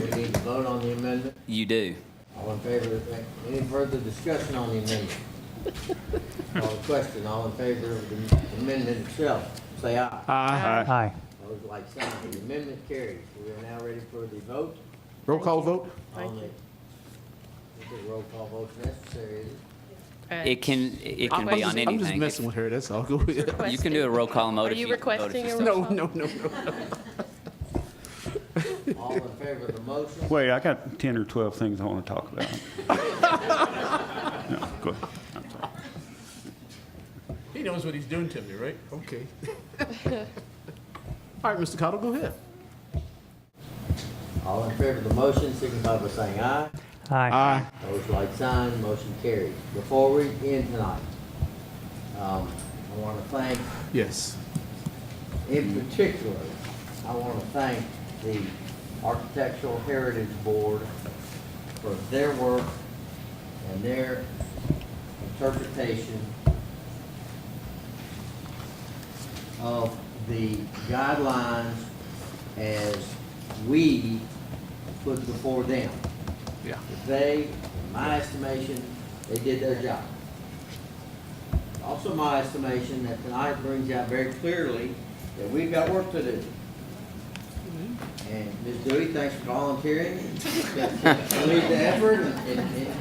we need to vote on the amendment? You do. All in favor, any further discussion on the amendment? Call the question, all in favor of the amendment itself, say aye. Aye. Those like sign, the amendment carries. We are now ready for the vote. Roll call vote? On the, is the roll call vote necessary? Is it? It can be on I'm just anything. messing with her, that's all. Go ahead. You can do a roll call vote Are if you you vote if requesting you a so- roll No, call? no. All in favor of the motion? Wait, I got 10 or 12 things I want to talk about. No, go ahead. I'm sorry. He knows what he's doing to me, right? Okay. All right, Mr. Cottle, go ahead. All in favor of the motion, signify by saying aye. Aye. Opposed, like sign, motion carries. Before we end tonight, I want to thank, Yes. in particular, I want to thank the Architectural Heritage Board for their work and their interpretation of the guidelines as we put before them. Yeah. They, in my estimation, they did their job. Also my estimation that tonight brings out very clearly that we've got work to do. And Ms. Dewey, thanks for volunteering to lead the effort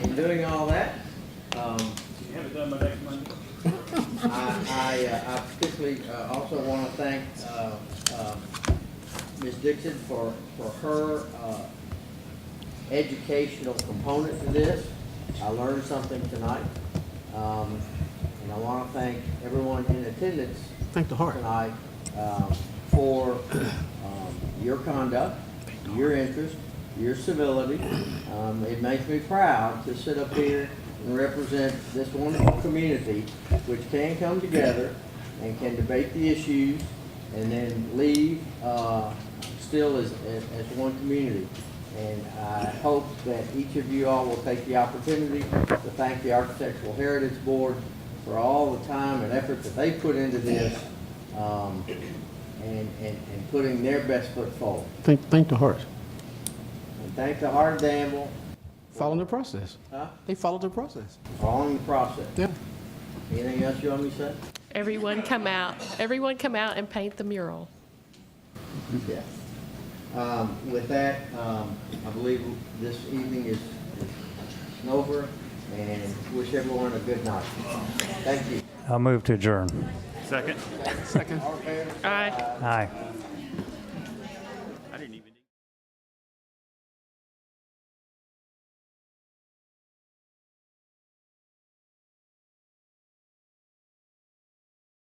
in doing all that. You have it done by next Monday? I particularly also want to thank Ms. Dixon for her educational component to this. I learned something tonight. And I want to thank everyone in attendance Thank the heart. tonight for your conduct, your interest, your civility. It makes me proud to sit up here and represent this wonderful community which can come together and can debate the issues and then leave still as one community. And I hope that each of you all will take the opportunity to thank the Architectural Heritage Board for all the time and effort that they put into this and putting their best foot forward. Thank the heart. And thank the Heart of Danville. Following the process. Huh? They followed the process. Following the process. Yeah. Anything else you want me to say? Everyone come out and paint the mural. Yeah. With that, I believe this evening is over, and wish everyone a good night. Thank you. I'll move to adjourn. Second. Second. All in favor? Aye. Aye.